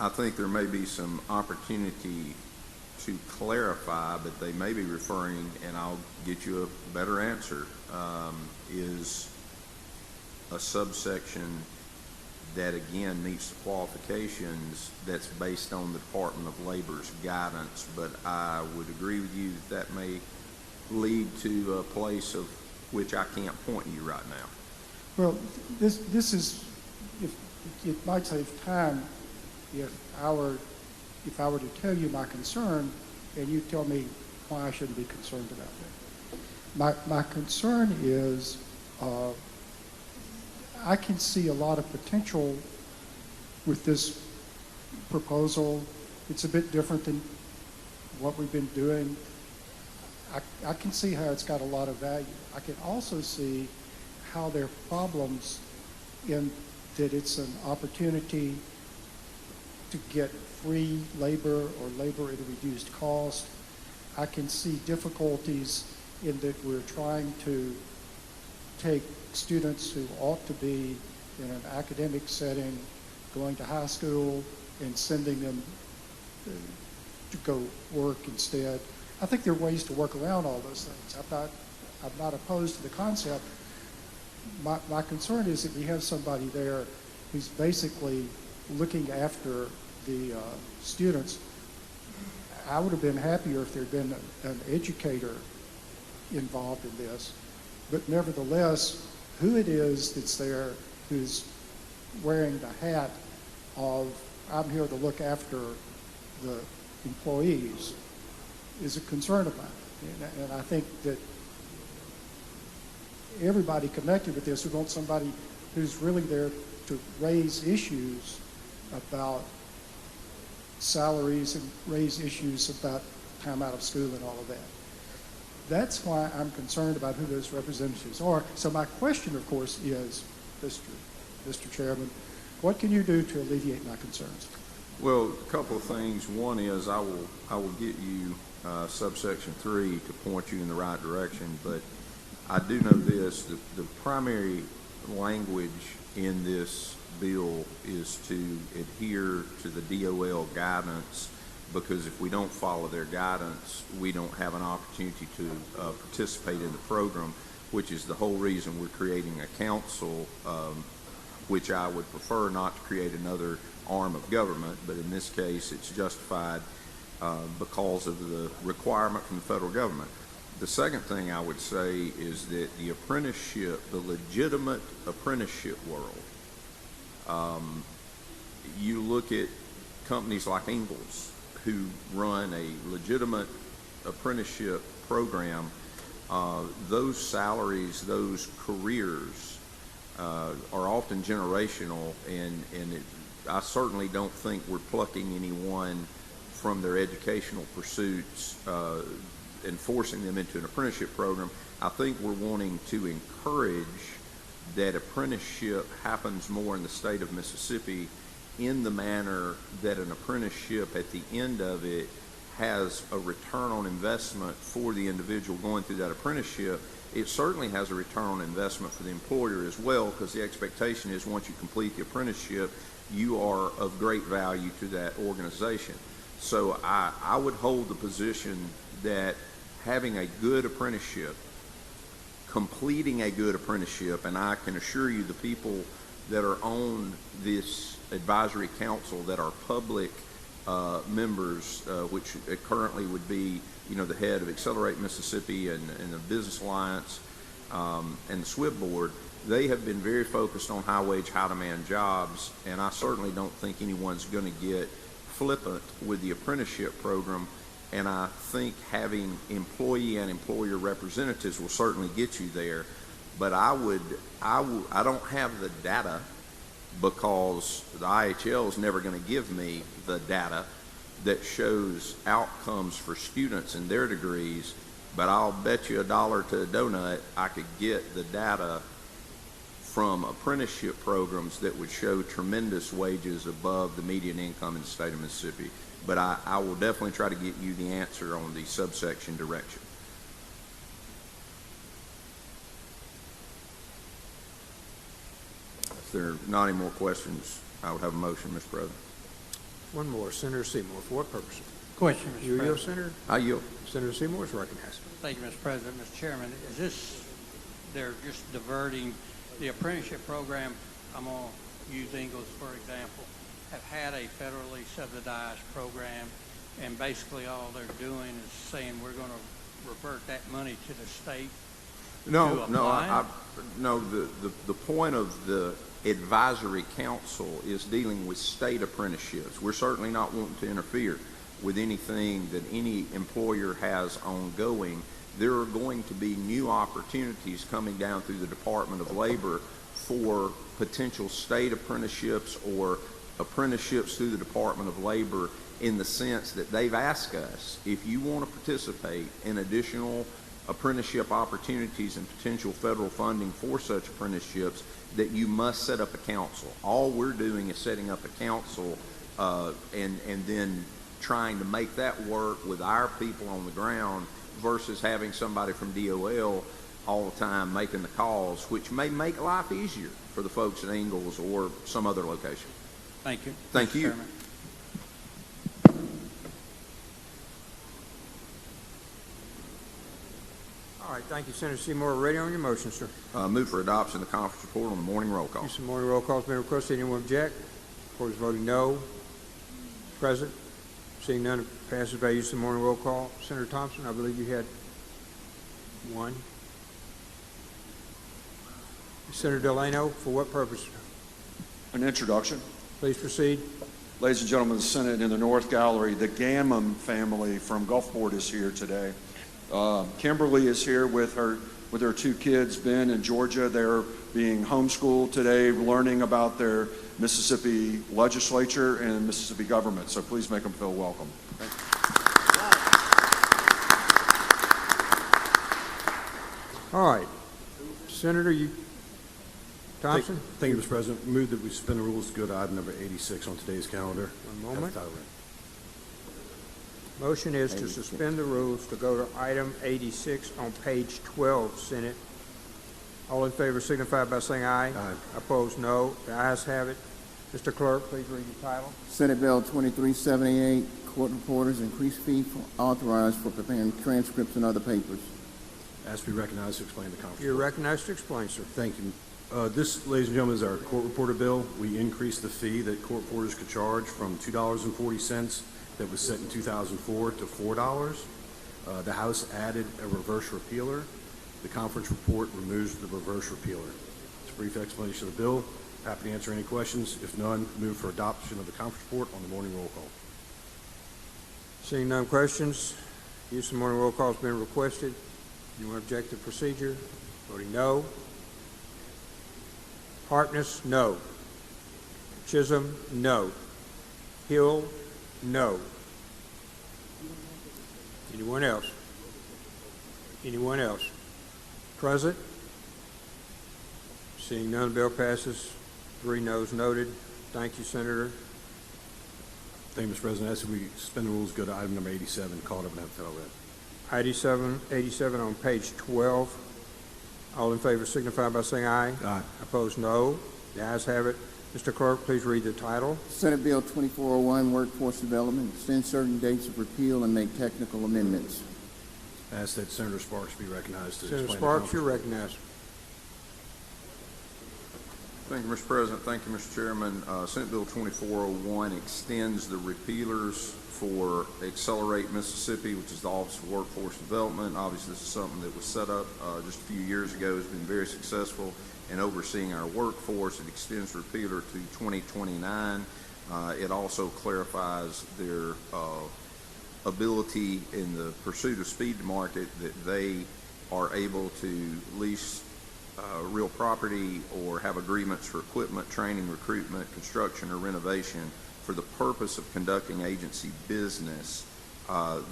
I think there may be some opportunity to clarify, but they may be referring, and I'll get you a better answer, is a subsection that again meets the qualifications that's based on the Department of Labor's guidance, but I would agree with you that may lead to a place of which I can't point you right now. Well, this is, if it might save time if I were to tell you my concern and you tell me why I shouldn't be concerned about that. My concern is I can see a lot of potential with this proposal. It's a bit different than what we've been doing. I can see how it's got a lot of value. I can also see how there are problems in that it's an opportunity to get free labor or labor at a reduced cost. I can see difficulties in that we're trying to take students who ought to be in an academic setting, going to high school, and sending them to go work instead. I think there are ways to work around all those things. I'm not opposed to the concept. My concern is that we have somebody there who's basically looking after the students. I would have been happier if there had been an educator involved in this, but nevertheless, who it is that's there who's wearing the hat of, I'm here to look after the employees is a concern of mine. And I think that everybody connected with this would want somebody who's really there to raise issues about salaries and raise issues about time out of school and all of that. That's why I'm concerned about who those representatives are. So my question, of course, is, Mr. Chairman, what can you do to alleviate my concerns? Well, a couple of things. One is I will get you subsection 3 to point you in the right direction, but I do know this, the primary language in this bill is to adhere to the DOL guidance, because if we don't follow their guidance, we don't have an opportunity to participate in the program, which is the whole reason we're creating a council, which I would prefer not to create another arm of government, but in this case it's justified because of the requirement from the federal government. The second thing I would say is that the apprenticeship, the legitimate apprenticeship world, you look at companies like Ingalls who run a legitimate apprenticeship program, those salaries, those careers are often generational, and I certainly don't think we're plucking anyone from their educational pursuits and forcing them into an apprenticeship program. I think we're wanting to encourage that apprenticeship happens more in the state of Mississippi in the manner that an apprenticeship at the end of it has a return on investment for the individual going through that apprenticeship. It certainly has a return on investment for the employer as well, because the expectation is once you complete the apprenticeship, you are of great value to that organization. So I would hold the position that having a good apprenticeship, completing a good apprenticeship, and I can assure you the people that are on this advisory council that are public members, which currently would be, the head of Accelerate Mississippi and the Business Alliance and the SWIB board, they have been very focused on high wage, high demand jobs, and I certainly don't think anyone's going to get flippant with the apprenticeship program. And I think having employee and employer representatives will certainly get you there. But I don't have the data, because the IHL is never going to give me the data that shows outcomes for students and their degrees. But I'll bet you $1 to a donut I could get the data from apprenticeship programs that would show tremendous wages above the median income in the state of Mississippi. But I will definitely try to get you the answer on the subsection direction. If there are not any more questions, I would have a motion, Mr. President. One more. Senator Seymour. For what purpose? Question, Mr. You yield, President. Senator? I yield. Senator Seymour is recognized. Thank you, Mr. President. Mr. Chairman, is this, they're just diverting the apprenticeship program? I'm going to use Ingalls, for example, have had a federally subsidized program, and basically all they're doing is saying we're going to revert that money to the state. No. The point of the advisory council is dealing with state apprenticeships. We're certainly not wanting to interfere with anything that any employer has ongoing. There are going to be new opportunities coming down through the Department of Labor for potential state apprenticeships or apprenticeships through the Department of Labor, in the sense that they've asked us, if you want to participate in additional apprenticeship opportunities and potential federal funding for such apprenticeships, that you must set up a council. All we're doing is setting up a council and then trying to make that work with our people on the ground, versus having somebody from DOL all the time making the calls, which may make life easier for the folks at Ingalls or some other location. Thank you. Thank Mr. you. Chairman. All right. Thank you, Senator Seymour. Ready on your motion, sir. Move for adoption of the conference report on the morning roll call. Use of morning roll call has been requested. Anyone object? Court is voting no. Present. Seeing none, it passes by use of morning roll call. Senator Thompson, I believe you had one. Senator Delano, for what purpose? An introduction. Please proceed. Ladies and gentlemen of the Senate, in the North Gallery, the Gammon family from Gulfport is here today. Kimberly is here with her two kids, Ben and Georgia. They're being homeschooled today, learning about their Mississippi legislature and Mississippi government. So please make them feel welcome. Thank you. All right. Senator, Thompson? Thank you, Mr. President. Move that we suspend the rules to go to item number 86 on today's calendar. One moment. Motion is to suspend the rules to go to item 86 on page 12, Senate. All in favor signify by saying aye. Aye. Opposed, no. The ayes have it. Mr. Clerk, please read the title. Senate Bill 2378, Court Reporters, increased fee authorized for preparing transcripts and other papers. Ask to be recognized to explain the conference. You're recognized to explain, sir. Thank you. This, ladies and gentlemen, is our court reporter bill. We increased the fee that court reporters could charge from $2.40 that was set in 2004 to $4. The House added a reverse repealer. The conference report removes the reverse repealer. It's a brief explanation of the bill. Happy to answer any questions. If none, move for adoption of the conference report on the morning roll call. Seeing none questions, use of morning roll call has been requested. Anyone object to procedure? Voting no. Harkness, no. Chisholm, no. Hill, no. Anyone else? Anyone else? Present? Seeing none, bill passes. 3 noes noted. Thank you, Senator. Thank you, Mr. President. As we suspend the rules, go to item number 87, call it up and have it fell read. 87 on page 12. All in favor signify by saying aye. Aye. Opposed, no. The ayes have it. Mr. Clerk, please read the title. Senate Bill 2401, Workforce Development, extend certain dates of repeal and make technical amendments. I ask that Senator Sparks be recognized to Senator explain Sparks, the you're recognized. Thank you, Mr. President. Thank you, Mr. Chairman. Senate Bill 2401 extends the repealers for Accelerate Mississippi, which is the Office of Workforce Development. Obviously, this is something that was set up just a few years ago. It's been very successful in overseeing our workforce. It extends the repealer to 2029. It also clarifies their ability in the pursuit of speed to market that they are able to lease real property or have agreements for equipment, training, recruitment, construction, or renovation for the purpose of conducting agency business.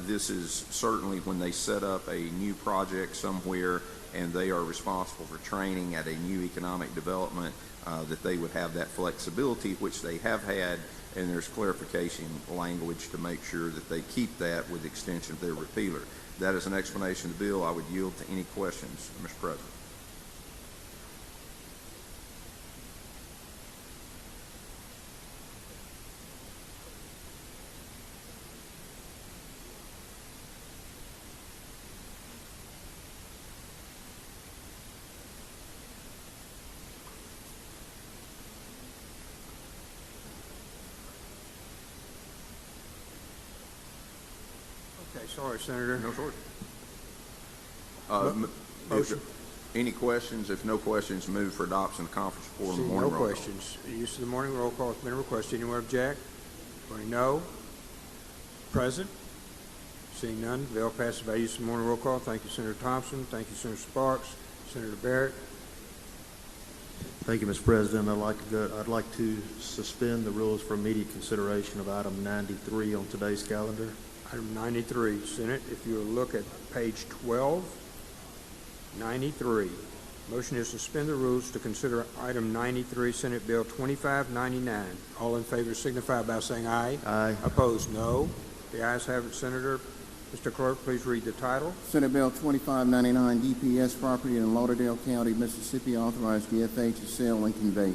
This is certainly when they set up a new project somewhere and they are responsible for training at a new economic development, that they would have that flexibility, which they have had, and there's clarification language to make sure that they keep that with the extension of their repealer. That is an explanation of the bill. I would yield to any questions, Mr. President. Okay, sorry, Senator. No, sorry. Motion. Any questions? If no questions, move for adoption of the conference report on the Seeing morning no roll call. questions. The use of the morning roll call has been requested. Anyone object? Voting no. Present? Seeing none, the bill passes by use of the morning roll call. Thank you, Senator Thompson. Thank you, Senator Sparks. Senator Barrett. Thank you, Mr. President. I'd like to suspend the rules for immediate consideration of item 93 on today's calendar. Item 93, Senate, if you will look at page 12, 93. Motion is to suspend the rules to consider item 93, Senate Bill 2599. All in favor signify by saying aye. Aye. Opposed, no. The ayes have it, Senator. Mr. Clerk, please read the title. Senate Bill 2599, DPS property in Lauderdale County, Mississippi, authorized DFA to sell and convey.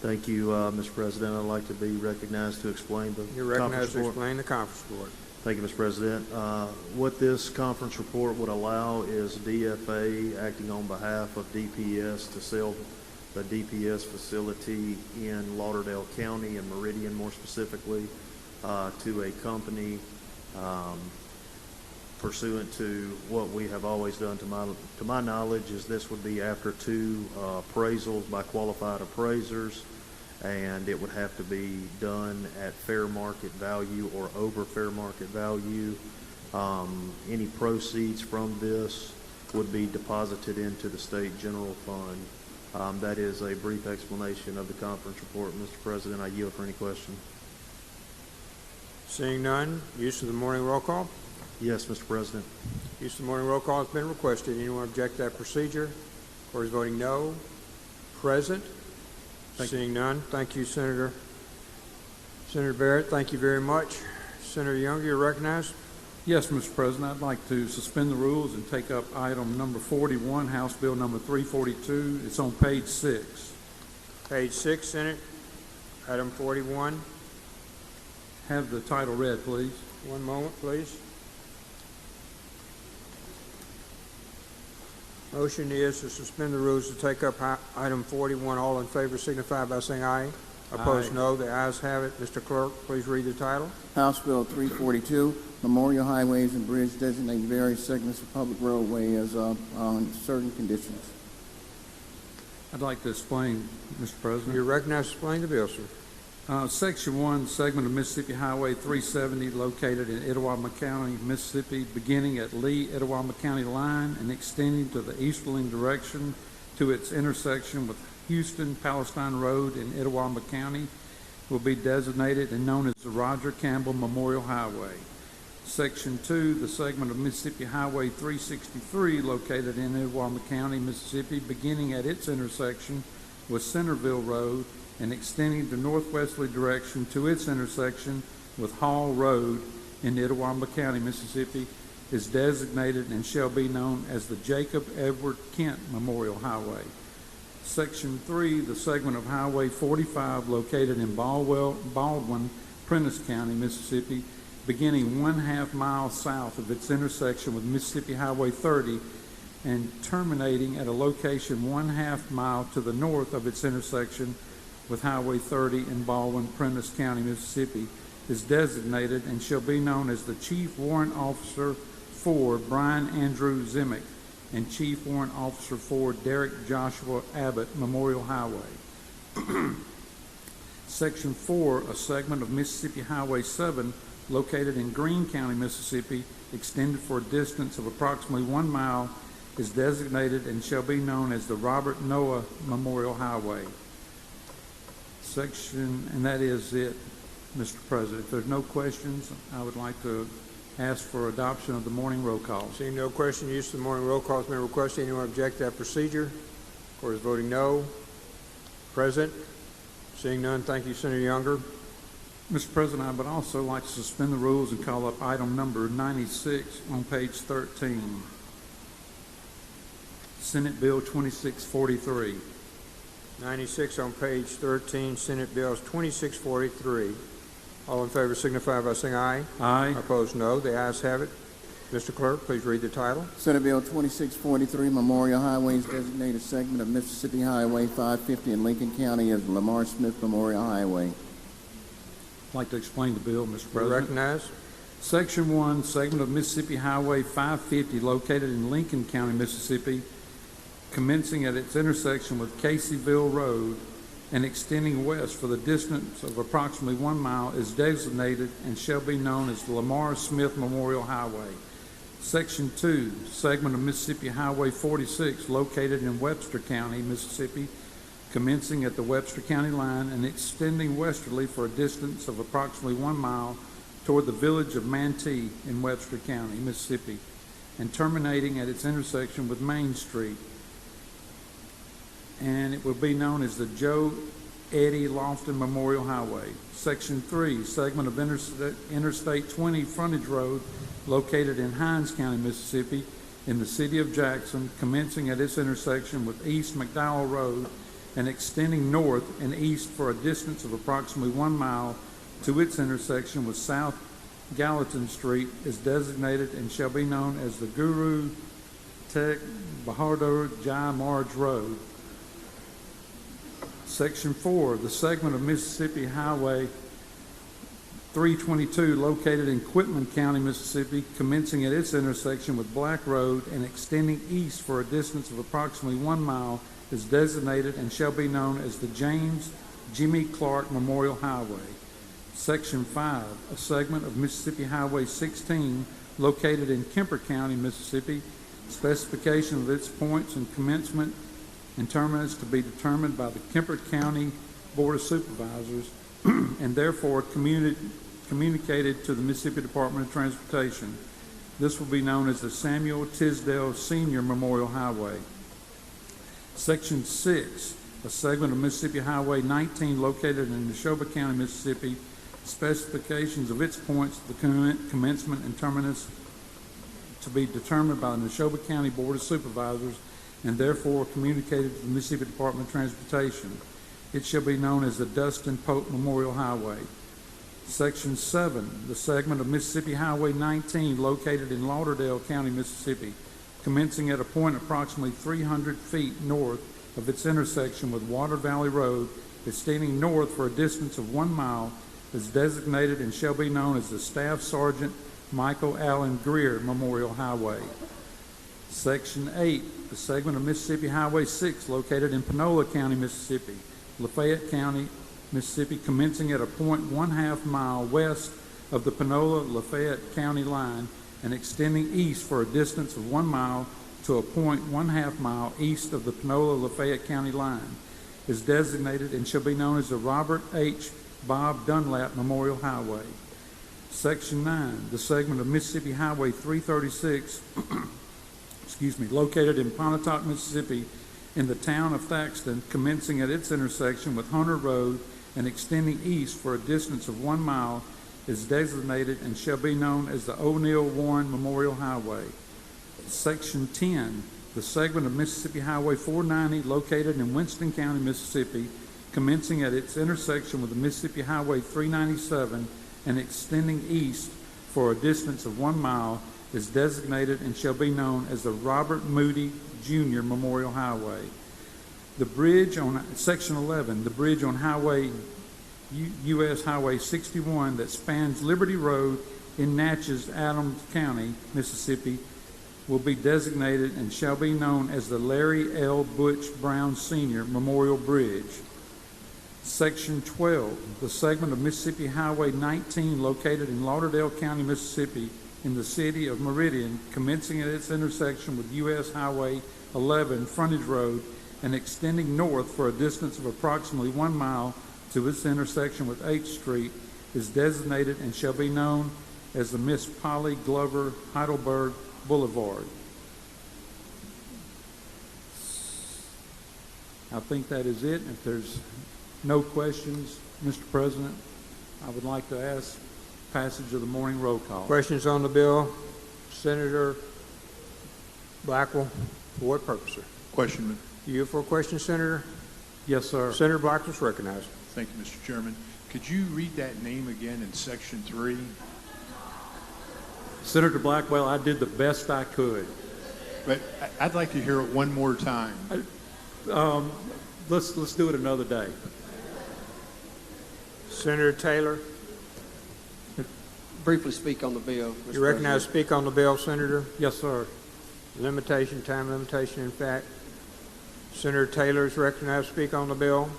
Thank you, Mr. President. I'd like to be recognized to explain the You're recognized conference to report. explain the conference report. Thank you, Mr. President. What this conference report would allow is DFA acting on behalf of DPS to sell the DPS facility in Lauderdale County and Meridian more specifically to a company pursuant to what we have always done. To my knowledge is this would be after 2 appraisals by qualified appraisers and it would have to be done at fair market value or over fair market value. Any proceeds from this would be deposited into the state general fund. That is a brief explanation of the conference report, Mr. President. I yield for any question. Seeing none, use of the morning roll call. Yes, Mr. President. Use of the morning roll call has been requested. Anyone object to that procedure? Or is voting no? Present? Seeing none, thank you, Senator. Senator Barrett, thank you very much. Senator Younger, you're recognized. Yes, Mr. President, I'd like to suspend the rules and take up item number 41, House Bill number 342. It's on page 6. Page 6, Senate, item 41. Have the title read, please. One moment, please. Motion is to suspend the rules to take up item 41. All in favor signify by saying aye. Opposed, Aye. no. The ayes have it. Mr. Clerk, please read the title. House Bill 342, Memorial Highways and Bridge designating various segments of public roadway as on certain conditions. I'd like to explain, Mr. President. You're recognized to explain the bill, sir. Section 1, segment of Mississippi Highway 370 located in Itawamba County, Mississippi, beginning at Lee-Itawamba County line and extending to the easterly direction to its intersection with Houston-Palestine Road in Itawamba County will be designated and known as the Roger Campbell Memorial Highway. Section 2, the segment of Mississippi Highway 363 located in Itawamba County, Mississippi, beginning at its intersection with Centerville Road and extending to northwesterly direction to its intersection with Hall Road in Itawamba County, Mississippi, is designated and shall be known as the Jacob Edward Kent Memorial Highway. Section 3, the segment of Highway 45 located in Baldwin, Prentiss County, Mississippi, beginning 1/2 mile south of its intersection with Mississippi Highway 30 and terminating at a location 1/2 mile to the north of its intersection with Highway 30 in Baldwin, Prentiss County, Mississippi, is designated and shall be known as the Chief Warrant Officer for Brian Andrew Zimick and Chief Warrant Officer for Derek Joshua Abbott Memorial Highway. Section 4, a segment of Mississippi Highway 7 located in Greene County, Mississippi, extended for a distance of approximately 1 mile, is designated and shall be known as the Robert Noah Memorial Highway. And that is it, Mr. President. If there's no questions, I would like to ask for adoption of the morning roll call. Seeing no question, use of the morning roll call has been requested. Anyone object to that procedure? Court is voting no. Present? Seeing none, thank you, Senator Younger. Mr. President, I would also like to suspend the rules and call up item number 96 on page 13. Senate Bill 2643. 96 on page 13, Senate Bills 2643. All in favor signify by saying aye. Aye. Opposed, no. The ayes have it. Mr. Clerk, please read the title. Senate Bill 2643, Memorial Highways designated segment of Mississippi Highway 550 in Lincoln County as Lamar Smith Memorial Highway. I'd like to explain the bill, Mr. President. Recognized. Section 1, segment of Mississippi Highway 550 located in Lincoln County, Mississippi, commencing at its intersection with Caseyville Road and extending west for the distance of approximately 1 mile, is designated and shall be known as the Lamar Smith Memorial Highway. Section 2, segment of Mississippi Highway 46 located in Webster County, Mississippi, commencing at the Webster County line and extending westerly for a distance of approximately 1 mile toward the village of Mantee in Webster County, Mississippi, and terminating at its intersection with Main Street. And it will be known as the Joe Eddie Lofton Memorial Highway. Section 3, segment of Interstate 20 frontage road located in Hinds County, Mississippi, in the city of Jackson, commencing at its intersection with East McDowell Road and extending north and east for a distance of approximately 1 mile to its intersection with South Gallatin Street, is designated and shall be known as the Guru Tech Bahadur Jai Marj Road. Section 4, the segment of Mississippi Highway 322 located in Quitman County, Mississippi, commencing at its intersection with Black Road and extending east for a distance of approximately 1 mile, is designated and shall be known as the James Jimmy Clark Memorial Highway. Section 5, a segment of Mississippi Highway 16 located in Kemper County, Mississippi, specification of its points and commencement and terminus to be determined by the Kemper County Board of Supervisors and therefore communicated to the Mississippi Department of Transportation. This will be known as the Samuel Tisdale Senior Memorial Highway. Section 6, a segment of Mississippi Highway 19 located in Neshoba County, Mississippi, specifications of its points, the commencement and terminus to be determined by the Neshoba County Board of Supervisors and therefore communicated to the Mississippi Department of Transportation. It shall be known as the Dustin Pope Memorial Highway. Section 7, the segment of Mississippi Highway 19 located in Lauderdale County, Mississippi, commencing at a point approximately 300 feet north of its intersection with Water Valley Road, extending north for a distance of 1 mile, is designated and shall be known as the Staff Sergeant Michael Allen Greer Memorial Highway. Section 8, the segment of Mississippi Highway 6 located in Panola County, Mississippi, Lafayette County, Mississippi, commencing at a point 1/2 mile west of the Panola-Lafayette County line and extending east for a distance of 1 mile to a point 1/2 mile east of the Panola-Lafayette County line, is designated and shall be known as the Robert H. Bob Dunlap Memorial Highway. Section 9, the segment of Mississippi Highway 336, located in Pontotoc, Mississippi, in the town of Thaxton, commencing at its intersection with Hunter Road and extending east for a distance of 1 mile, is designated and shall be known as the O'Neill Warren Memorial Highway. Section 10, the segment of Mississippi Highway 490 located in Winston County, Mississippi, commencing at its intersection with the Mississippi Highway 397 and extending east for a distance of 1 mile, is designated and shall be known as the Robert Moody Jr. Memorial Highway. The bridge on Section 11, the bridge on U.S. Highway 61 that spans Liberty Road in Natchez, Adams County, Mississippi, will be designated and shall be known as the Larry L. Butch Brown Sr. Memorial Bridge. Section 12, the segment of Mississippi Highway 19 located in Lauderdale County, Mississippi, in the city of Meridian, commencing at its intersection with U.S. Highway 11 Frontage Road and extending north for a distance of approximately 1 mile to its intersection with H Street, is designated and shall be known as the Miss Polly Glover Heidelberg Boulevard. I think that is it. If there's no questions, Mr. President, I would like to ask passage of the morning roll call. Questions on the bill? Senator Blackwell, for what purpose, sir? Question. You for a question, Senator? Yes, sir. Senator Blackwell is recognized. Thank you, Mr. Chairman. Could you read that name again in Section 3? Senator Blackwell, I did the best I could. But I'd like to hear it one more time. Let's do it another day. Senator Taylor? Briefly speak on the bill. You recognize to speak on the bill, Senator? Yes, sir. Time limitation, in fact. Senator Taylor is recognized to speak on the bill.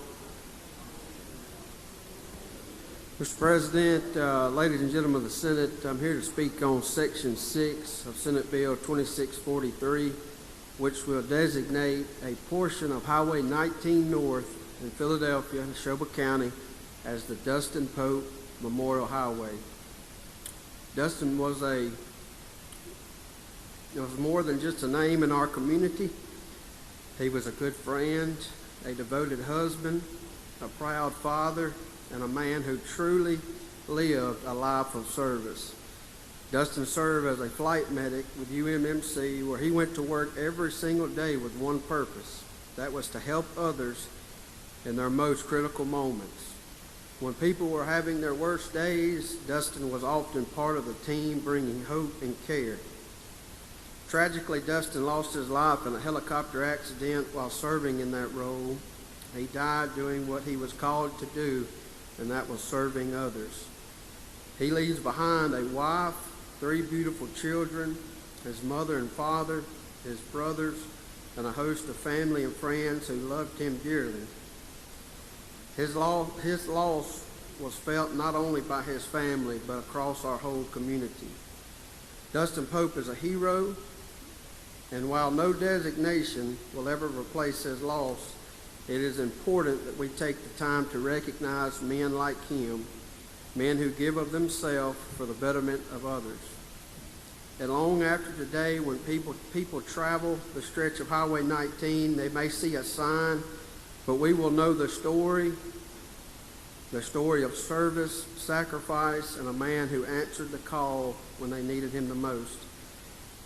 Mr. President, ladies and gentlemen of the Senate, I'm here to speak on Section 6 of Senate Bill 2643, which will designate a portion of Highway 19 North in Philadelphia, Neshoba County, as the Dustin Pope Memorial Highway. Dustin was more than just a name in our community. He was a good friend, a devoted husband, a proud father, and a man who truly lived a life of service. Dustin served as a flight medic with UMMC, where he went to work every single day with one purpose. That was to help others in their most critical moments. When people were having their worst days, Dustin was often part of the team bringing hope and care. Tragically, Dustin lost his life in a helicopter accident while serving in that role. He died doing what he was called to do, and that was serving others. He leaves behind a wife, 3 beautiful children, his mother and father, his brothers, and a host of family and friends who loved him dearly. His loss was felt not only by his family, but across our whole community. Dustin Pope is a hero, and while no designation will ever replace his loss, it is important that we take the time to recognize men like him, men who give of themselves for the betterment of others. And long after today, when people travel the stretch of Highway 19, they may see a sign, but we will know the story of service, sacrifice, and a man who answered the call when they needed him the most.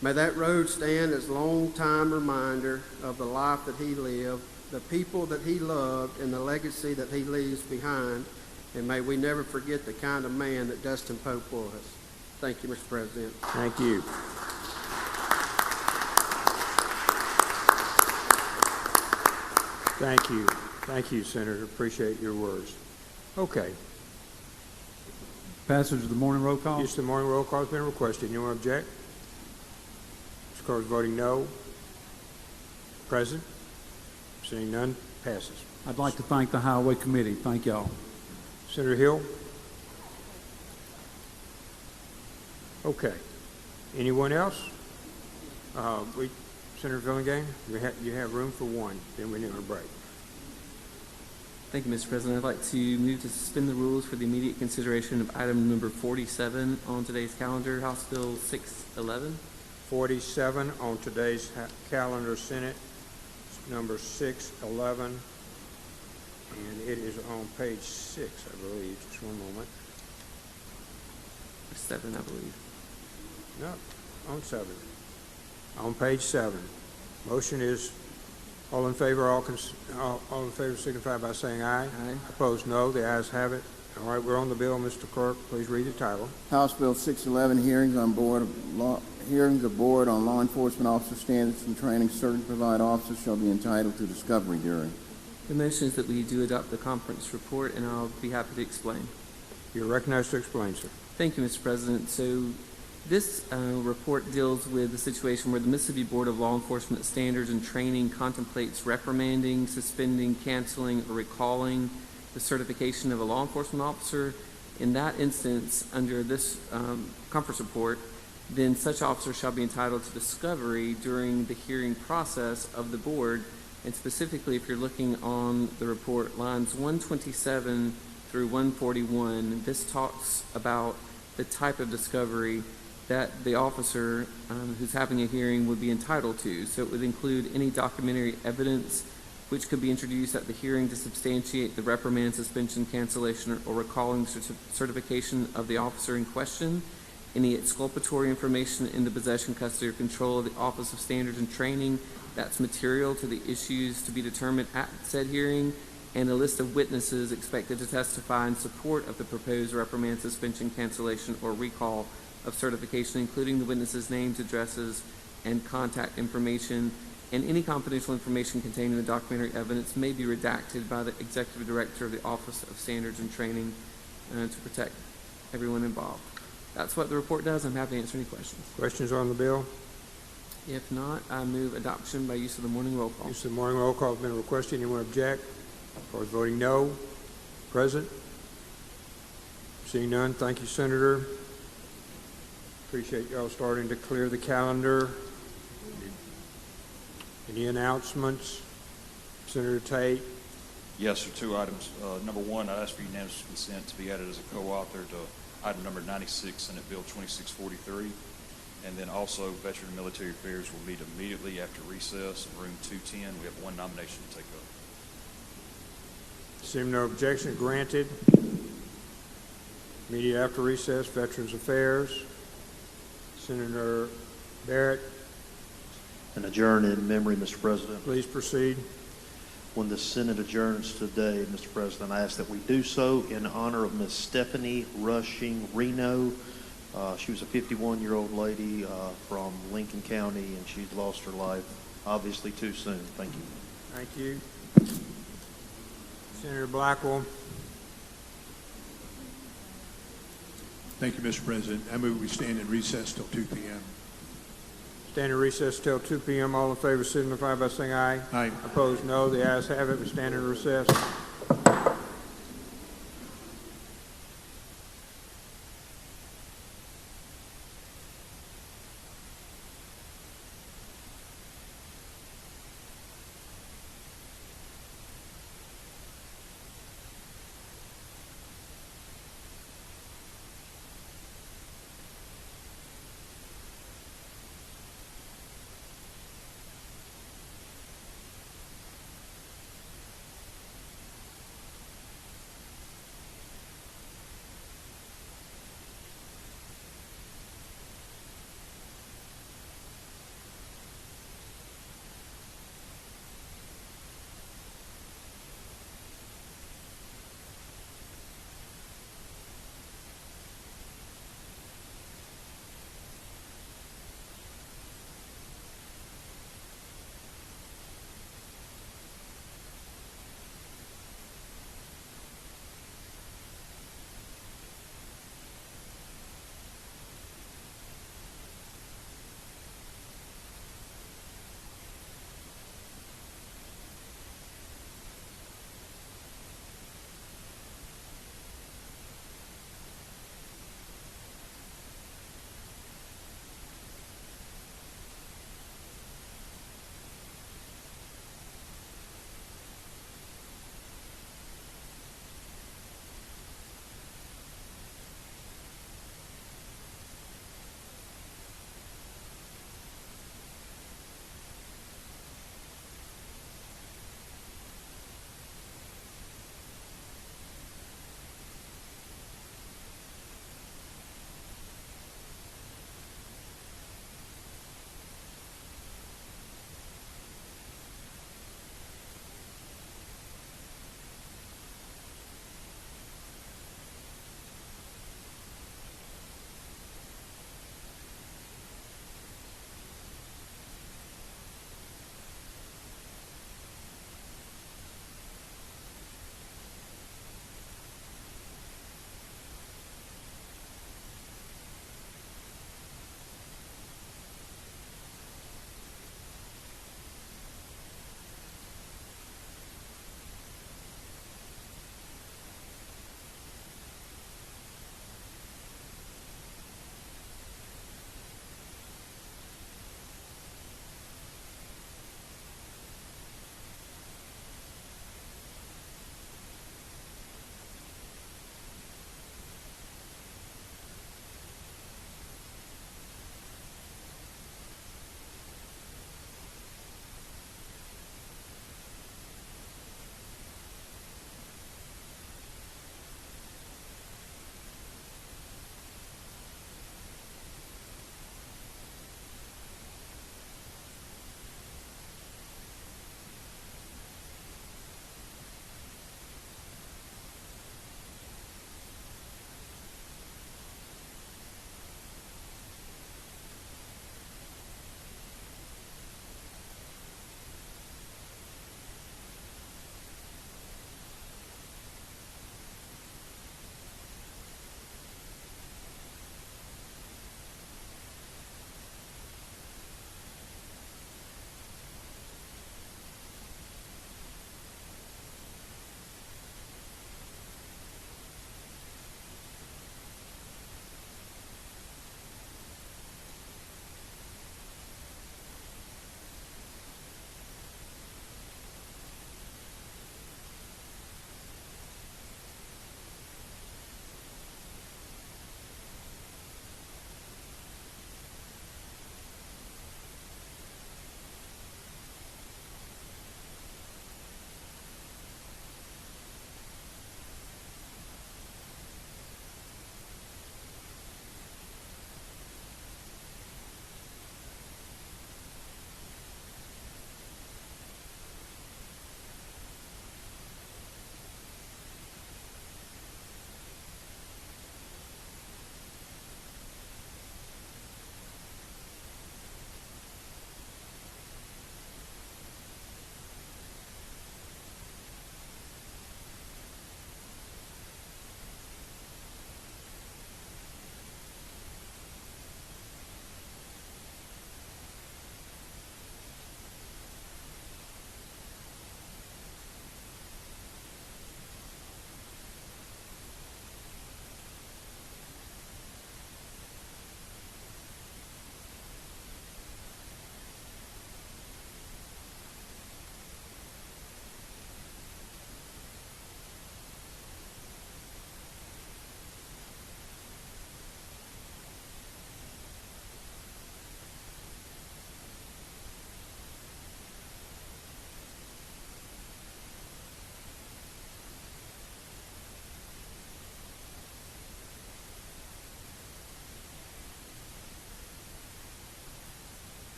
May that road stand as a long-time reminder of the life that he lived, the people that he loved, and the legacy that he leaves behind. And may we never forget the kind of man that Dustin Pope was. Thank you, Mr. President. Thank you. Thank you. Thank you, Senator. Appreciate your words. Okay. Passage of the morning roll call. Yes, the morning roll call has been requested. Anyone object? Mr. Carter's voting no. Present? Seeing none, passes. I'd like to thank the Highway Committee. Thank y'all. Senator Hill? Okay. Anyone else? Senator Fillingham, you have room for one. Then we need a break. Thank you, Mr. President. I'd like to move to suspend the rules for the immediate consideration of item number 47 on today's calendar, House Bill 611. 47 on today's calendar, Senate, number 611, and it is on page 6, I believe. Just one moment. 7, I believe. No, on 7. On page 7. Motion is all in favor. All in favor signify by saying aye. Aye. Opposed, no. The ayes have it. All right, we're on the bill. Mr. Clerk, please read the title. House Bill 611, hearings of Board on Law Enforcement Officer Standards and Training. Certain provide officers shall be entitled to discovery hearing. The motion is that we do adopt the conference report, and I'll be happy to explain. You're recognized to explain, sir. Thank you, Mr. President. So this report deals with the situation where the Mississippi Board of Law Enforcement Standards and Training contemplates reprimanding, suspending, canceling, or recalling the certification of a law enforcement officer. In that instance, under this conference report, then such officer shall be entitled to discovery during the hearing process of the board. And specifically, if you're looking on the report, lines 127 through 141, this talks about the type of discovery that the officer who's having a hearing would be entitled to. So it would include any documentary evidence which could be introduced at the hearing to substantiate the reprimand, suspension, cancellation, or recalling certification of the officer in question, any exculpatory information in the possession, custody, or control of the Office of Standards and Training that's material to the issues to be determined at said hearing, and a list of witnesses expected to testify in support of the proposed reprimand, suspension, cancellation, or recall of certification, including the witnesses' names, addresses, and contact information, and any confidential information contained in the documentary evidence may be redacted by the Executive Director of the Office of Standards and Training to protect everyone involved. That's what the report does. I'm happy to answer any questions. Questions on the bill? If not, I move adoption by use of the morning roll call. Use of the morning roll call has been requested. Anyone object? Opposed, voting no. Present? Seeing none, thank you, Senator. Appreciate y'all starting to clear the calendar. Any announcements? Senator Tate? Yes, sir. 2 items. Number 1, I ask for unanimous consent to be added as a co-author to item number 96, Senate Bill 2643. And then also, Veteran and Military Affairs will meet immediately after recess in room 210. We have 1 nomination to take up. Seeing no objection, granted. Immediate after recess, Veterans Affairs. Senator Barrett. And adjourn in memory, Mr. President. Please proceed. When the Senate adjourns today, Mr. President, I ask that we do so in honor of Miss Stephanie Rushing Reno. She was a 51-year-old lady from Lincoln County, and she's lost her life, obviously, too soon. Thank you. Thank you. Senator Blackwell. Thank you, Mr. President. I move we stand in recess till 2 p.m. Stand in recess till 2 p.m. All in favor signify by saying aye. Aye. Opposed, no. The ayes have it. We stand in recess.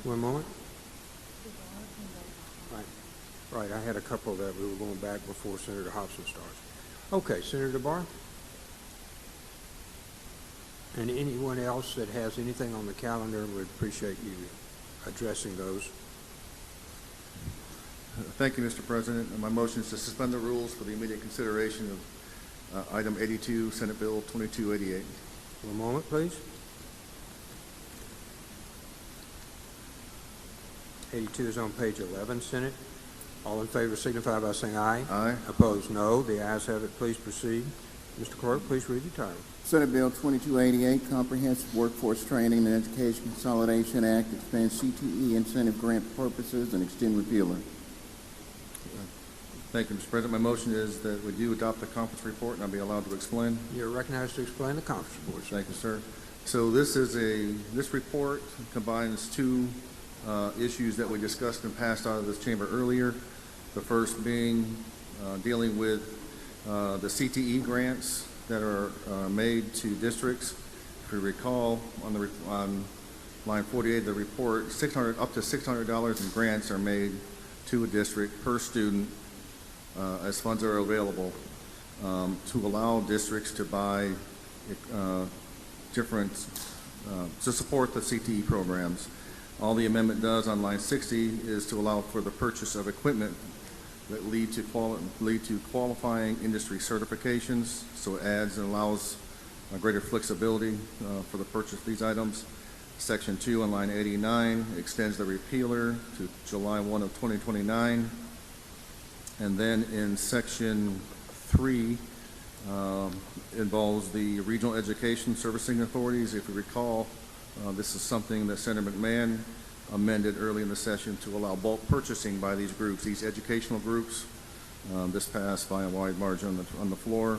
One moment. Right, I had a couple that we were going back before Senator Hobson starts. Okay, Senator DeBar? And anyone else that has anything on the calendar, we'd appreciate you addressing those. Thank you, Mr. President. My motion is to suspend the rules for the immediate consideration of item 82, Senate Bill 2288. One moment, please. 82 is on page 11, Senate. All in favor signify by saying aye. Aye. Opposed, no. The ayes have it. Please proceed. Mr. Clerk, please read the title. Senate Bill 2288, Comprehensive Workforce Training and Education Consolidation Act, expands CTE incentive grant purposes and extend repealer. Thank you, Mr. President. My motion is that we do adopt the conference report, and I'll be allowed to explain. You're recognized to explain the conference report. Thank you, sir. So this report combines two issues that we discussed and passed out of this chamber earlier. The first being dealing with the CTE grants that are made to districts. If you recall, on line 48 of the report, up to $600 in grants are made to a district per student as funds are available to allow districts to buy to support the CTE programs. All the amendment does on line 60 is to allow for the purchase of equipment that lead to qualifying industry certifications, so it adds and allows greater flexibility for the purchase of these items. Section 2 on line 89 extends the repealer to July 1 of 2029. And then in Section 3 involves the regional education servicing authorities. If you recall, this is something that Senator McMahon amended early in the session to allow bulk purchasing by these groups, these educational groups. This passed by a wide margin on the floor.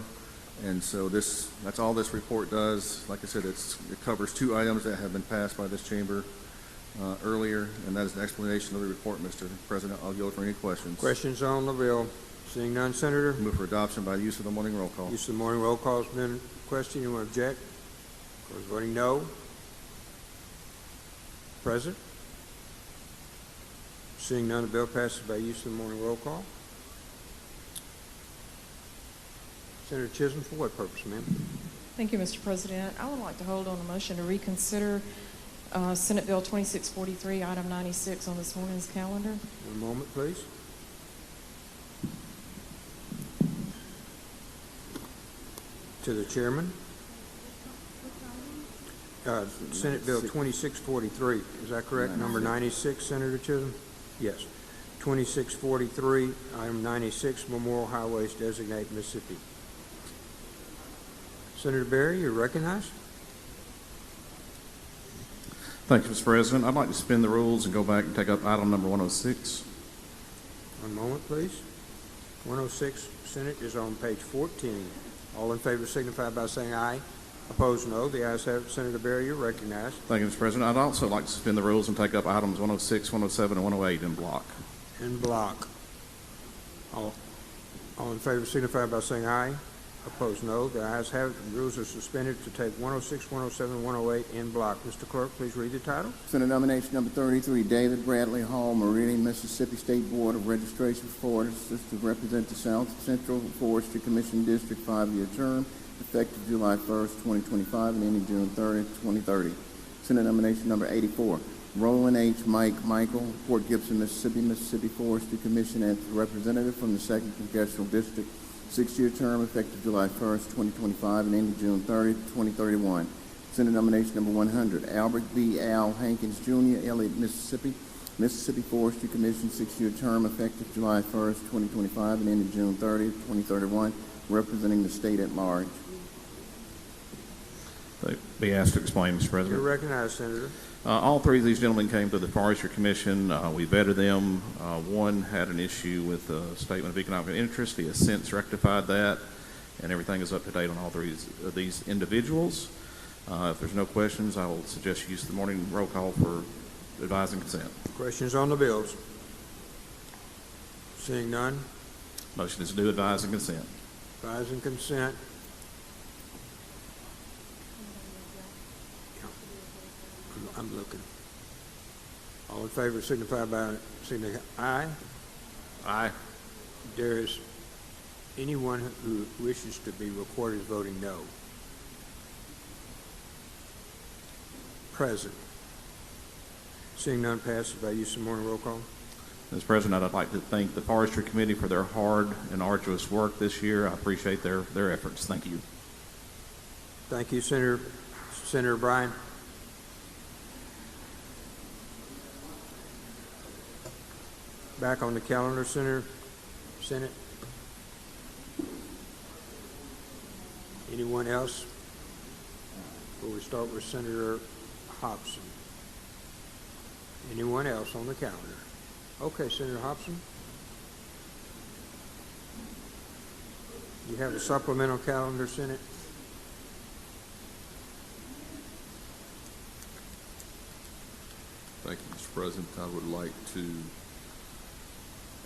And so that's all this report does. Like I said, it covers two items that have been passed by this chamber earlier, and that is an explanation of the report, Mr. President. I'll yield for any questions. Questions on the bill? Seeing none, Senator? Move for adoption by the use of the morning roll call. Use of the morning roll call has been questioned. You want to object? Of course, voting no. President? Seeing none, the bill passes by use of the morning roll call. Senator Chisholm, for what purpose, ma'am? Thank you, Mr. President. I would like to hold on a motion to reconsider Senate Bill 2643, item 96 on this morning's calendar. One moment, please. To the chairman. Senate Bill 2643, is that correct? 96. Number 96, Senator Chisholm? Yes. 2643, item 96, Memorial Highways designate Mississippi. Senator Berry, you're recognized. Thank you, Mr. President. I'd like to suspend the rules and go back and take up item number 106. One moment, please. 106, Senate, is on page 14. All in favor signify by saying aye. Opposed, no. The ayes have it. Senator Berry, you're recognized. Thank you, Mr. President. I'd also like to suspend the rules and take up items 106, 107, and 108 in block. In block. All in favor signify by saying aye. Opposed, no. The ayes have it. The rules are suspended to take 106, 107, 108 in block. Mr. Clerk, please read the title. Senate nomination number 33, David Bradley Hall, Meridian, Mississippi State Board of Registration Forests to represent the South Central Forestry Commission District 5-year term, effective July 1st, 2025, and ending June 30th, 2030. Senate nomination number 84, Roland H. Michael, Port Gibson, Mississippi, Mississippi Forestry Commission as representative from the 2nd Congressional District, 6-year term, effective July 1st, 2025, and ending June 30th, 2031. Senate nomination number 100, Albert B. Al Hankins, Jr., Elliott, Mississippi, Mississippi Forestry Commission, 6-year term, effective July 1st, 2025, and ending June 30th, 2031, representing the state at large. Be asked to explain, Mr. President. You're recognized, Senator. All three of these gentlemen came to the Forestry Commission. We vetted them. One had an issue with the Statement of Economic Interest. He has since rectified that, and everything is up to date on all three of these individuals. If there's no questions, I will suggest you use the morning roll call for advise and consent. Questions on the bills? Seeing none. Motion is to do advise and consent. Advise and consent. I'm looking. All in favor signify by saying aye. Aye. There is anyone who wishes to be recorded as voting no. Present. Seeing none, passes by use of morning roll call. Mr. President, I'd like to thank the Forestry Committee for their hard and arduous work this year. I appreciate their efforts. Thank you. Thank you, Senator Bryan. Back on the calendar, Senate. Anyone else? Before we start with Senator Hobson. Anyone else on the calendar? Okay, Senator Hobson. You have a supplemental calendar, Senate? Thank you, Mr. President. I would like to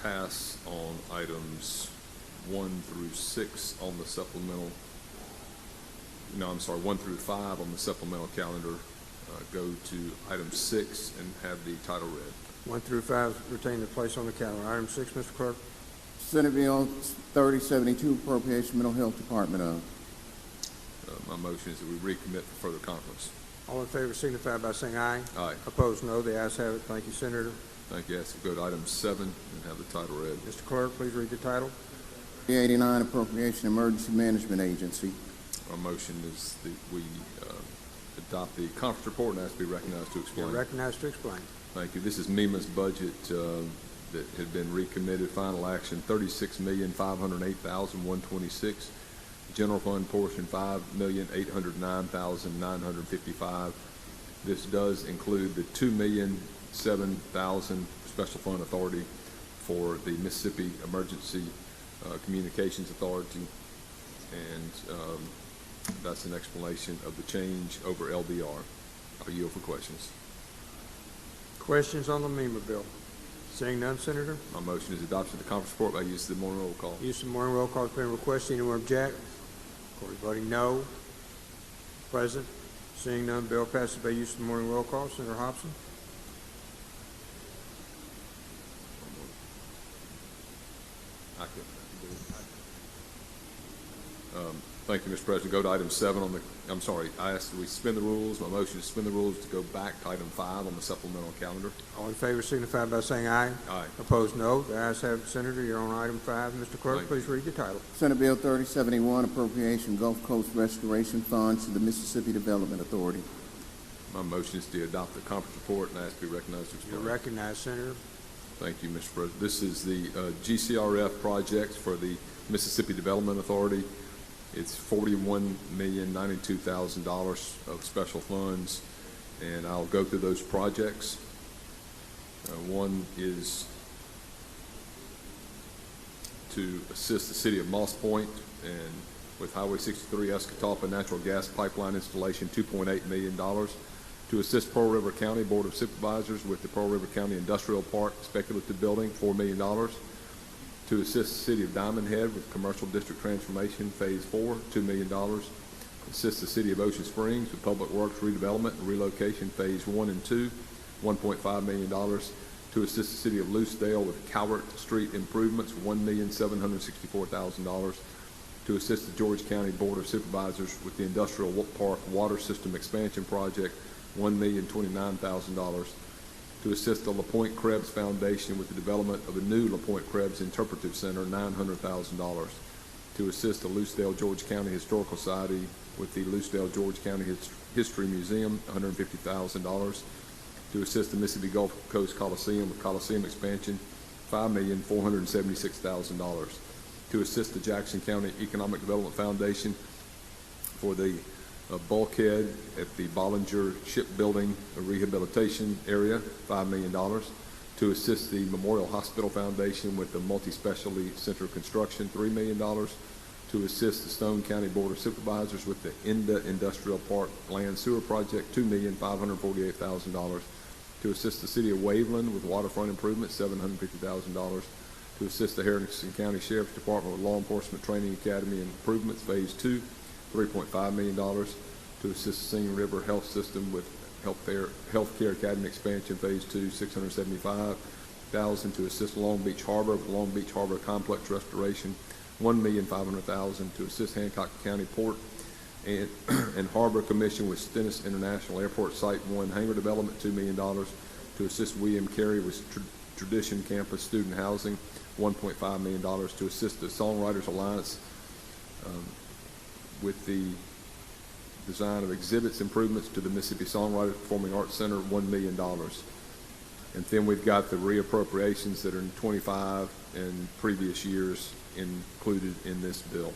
pass on items 1 through 6 on the supplemental. No, I'm sorry, 1 through 5 on the supplemental calendar. Go to item 6 and have the title read. 1 through 5 retain their place on the calendar. Item 6, Mr. Clerk. Senate Bill 3072, Appropriation Mental Health Department. My motion is that we recommit for further conference. All in favor signify by saying aye. Aye. Opposed, no. The ayes have it. Thank you, Senator. Thank you. I ask to go to item 7 and have the title read. Mr. Clerk, please read the title. 389, Appropriation Emergency Management Agency. Our motion is that we adopt the conference report and ask to be recognized to explain. You're recognized to explain. Thank you. This is MEMA's budget that had been recommitted. Final action, $36,508,126. General fund portion, $5,809,955. This does include the $2,007,000 special fund authority for the Mississippi Emergency Communications Authority, and that's an explanation of the change over LDR. I'll yield for questions. Questions on the MEMA bill? Seeing none, Senator. My motion is adoption of the conference report by use of the morning roll call. Use of morning roll call has been requested. Anyone object? Court is voting no. Present. Seeing none, bill passes by use of the morning roll call. Senator Hobson. Thank you, Mr. President. Go to item 7 on the, I'm sorry, I asked that we suspend the rules. My motion is suspend the rules to go back to item 5 on the supplemental calendar. All in favor signify by saying aye. Aye. Opposed, no. The ayes have it, Senator. You're on item 5. Mr. Clerk, please read the title. Senate Bill 3071, Appropriation Gulf Coast Restoration Funds to the Mississippi Development Authority. My motion is to adopt the conference report and ask to be recognized to explain. You're recognized, Senator. Thank you, Mr. President. This is the GCRF project for the Mississippi Development Authority. It's $41,092,000 of special funds, and I'll go through those projects. One is to assist the city of Moss Point and with Highway 63 Escatawpa natural gas pipeline installation, $2.8 million. To assist Pearl River County Board of Supervisors with the Pearl River County Industrial Park speculative building, $4 million. To assist the city of Diamond Head with Commercial District Transformation Phase 4, $2 million. Assist the city of Ocean Springs with Public Works Redevelopment and Relocation Phase 1 and 2, $1.5 million. To assist the city of Lucedale with Calvert Street improvements, $1,764,000. To assist the George County Board of Supervisors with the Industrial Park Water System Expansion Project, $1,029,000. To assist the LaPointe Krebs Foundation with the development of a new LaPointe Krebs Interpretive Center, $900,000. To assist the Lucedale George County Historical Society with the Lucedale George County History Museum, $150,000. To assist the Mississippi Gulf Coast Coliseum with Coliseum expansion, $5,476,000. To assist the Jackson County Economic Development Foundation for the bulkhead at the Bollinger Shipbuilding Rehabilitation Area, $5 million. To assist the Memorial Hospital Foundation with the Multi-Specialty Center Construction, $3 million. To assist the Stone County Board of Supervisors with the INDA Industrial Park Land Sewer Project, $2,548,000. To assist the City of Waveland with waterfront improvements, $750,000. To assist the Harrison County Sheriff's Department with Law Enforcement Training Academy and Improvements, Phase 2, $3.5 million. To assist the Singing River Health System with Healthcare Academy expansion phase 2, $675,000 to assist Long Beach Harbor with Long Beach Harbor complex restoration, $1,500,000 to assist Hancock County Port and Harbor Commission with Stennis International Airport Site 1 hangar development, $2 million to assist William Carey with Tradition Campus student housing, $1.5 million to assist the Songwriters Alliance with the design of exhibits improvements to the Mississippi Songwriters Performing Arts Center, $1 million. And then we've got the reappropriations that are in 25 and previous years included in this bill.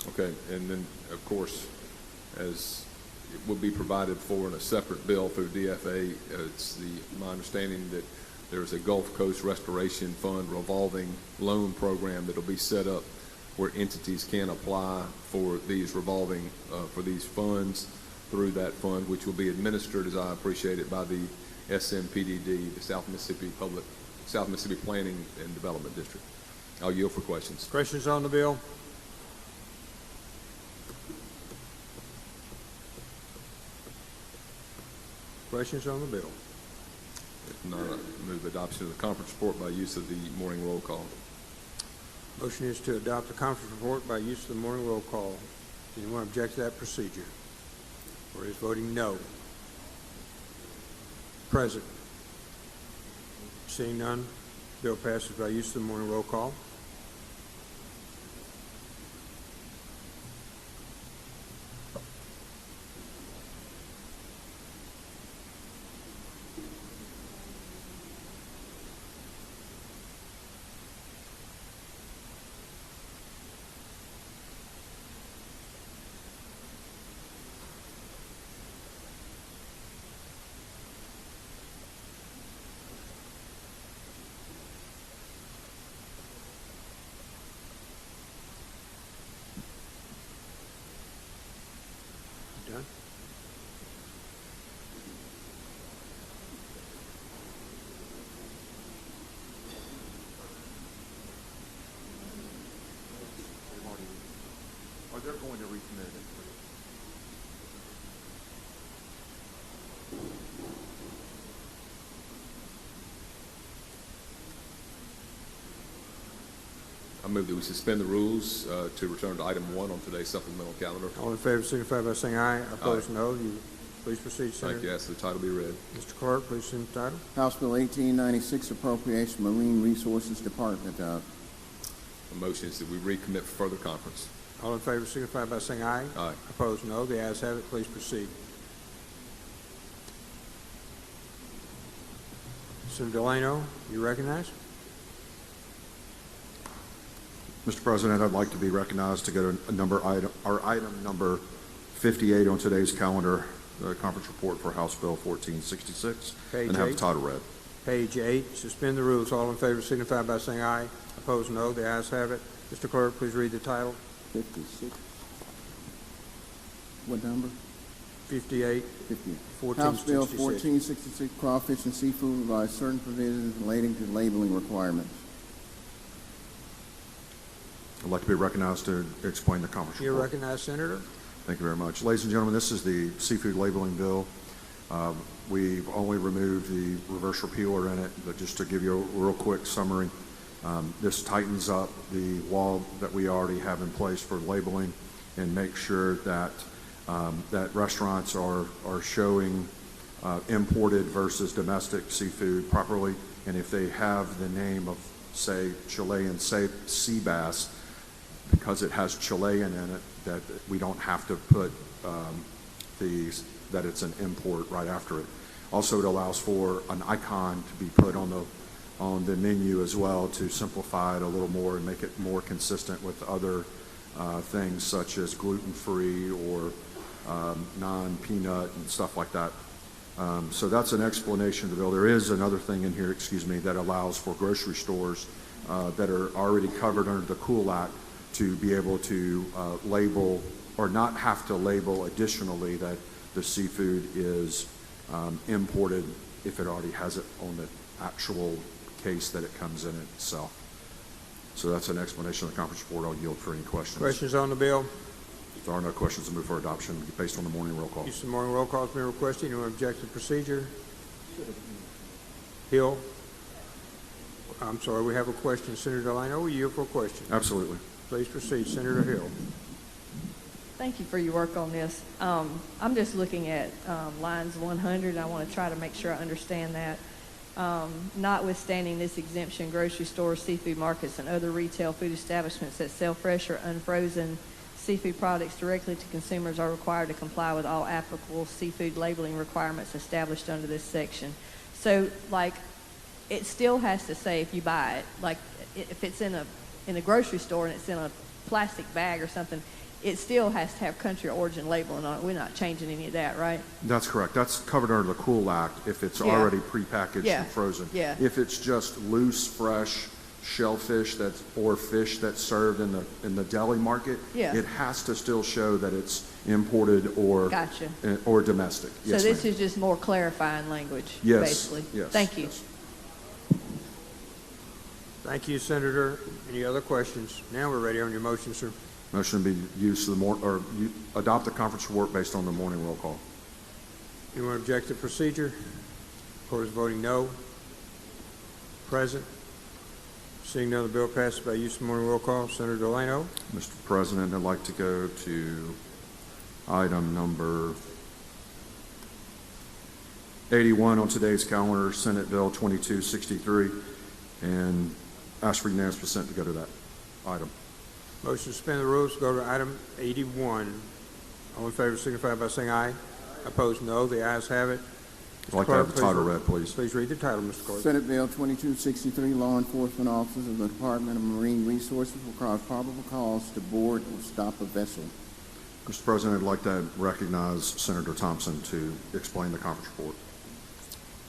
Okay, and then, of course, as it will be provided for in a separate bill through DFA, it's my understanding that there's a Gulf Coast Restoration Fund revolving loan program that will be set up where entities can apply for these revolving, for these funds through that fund, which will be administered, as I appreciate it, by the SMPDD, the South Mississippi Planning and Development District. I'll yield for questions. Questions on the bill? Questions on the bill? If not, I move adoption of the conference report by use of the morning roll call. Motion is to adopt the conference report by use of the morning roll call. Does anyone object to that procedure? Or is voting no? Present. Seeing none, bill passes by use of the morning roll call. Done? Or they're going to recommit it. I move that we suspend the rules to return to item 1 on today's supplemental calendar. All in favor signify by saying aye. Opposed, no. You please proceed, Senator. Thank you. Ask the title be read. Mr. Clerk, please send the title. House Bill 1896, Appropriation Marine Resources Department. The motion is that we recommit for further conference. All in favor signify by saying aye. Aye. Opposed, no. The ayes have it. Please proceed. Senator Delano, you recognize? Mr. President, I'd like to be recognized to get our item number 58 on today's calendar, the conference report for House Bill 1466, and have the title read. Page 8, suspend the rules. All in favor signify by saying aye. Opposed, no. The ayes have it. Mr. Clerk, please read the title. 56. What number? 58. 58. 1466. House Bill 1466, Crawfish and Seafood, revised certain provisions relating to labeling requirements. I'd like to be recognized to explain the conference report. You're recognized, Senator. Thank you very much. Ladies and gentlemen, this is the seafood labeling bill. We've only removed the reverse repealer in it, but just to give you a real quick summary, this tightens up the wall that we already have in place for labeling and make sure that that restaurants are showing imported versus domestic seafood properly. And if they have the name of, say, Chilean sea bass, because it has Chilean in it, that we don't have to put that it's an import right after it. Also, it allows for an icon to be put on the menu as well to simplify it a little more and make it more consistent with other things such as gluten-free or non-peanut and stuff like that. So that's an explanation of the bill. There is another thing in here, that allows for grocery stores that are already covered under the COOL Act to be able to label or not have to label additionally that the seafood is imported if it already has it on the actual case that it comes in itself. So that's an explanation of the conference report. I'll yield for any questions. Questions on the bill? If there are no questions, I'll move for adoption based on the morning roll call. Use of the morning roll call has been requested. Anyone object to the procedure? Hill? I'm sorry, we have a question. Senator Delano, will you yield for a question? Absolutely. Please proceed, Senator Hill. Thank you for your work on this. I'm just looking at lines 100. I want to try to make sure I understand that. Notwithstanding this exemption, grocery stores, seafood markets, and other retail food establishments that sell fresh or unfrozen seafood products directly to consumers are required to comply with all applicable seafood labeling requirements established under this section. So, like, it still has to say if you buy it, like if it's in a grocery store and it's in a plastic bag or something, it still has to have country of origin labeling on it. We're not changing any of that, right? That's correct. That's covered under the Cool Act if it's already prepackaged and frozen. Yeah. If it's just loose, fresh shellfish or fish that's served in the deli market, it has to still show that it's imported or or domestic. So Yes, this ma'am. is just more clarifying language, Yes. basically. Yes. Thank you. Yes. Thank you, Senator. Any other questions? Now we're ready on your motion, sir. Motion to be used to adopt the conference report based on the morning roll call. Anyone object to procedure? Court is voting no. Present. Seeing none, the bill passes by use of the morning roll call. Senator Delano. Mr. President, I'd like to go to item number 81 on today's calendar, Senate Bill 2263, and ask for unanimous consent to go to that item. Motion to suspend the rules, go to item 81. All in favor signify by saying aye. Opposed, no. The ayes have it. I'd like to have the title read, please. Please read the title, Mr. Clerk. Senate Bill 2263, law enforcement officers of the Department of Marine Resources will cause probable cause to board or stop a vessel. Mr. President, I'd like to recognize Senator Thompson to explain the conference report.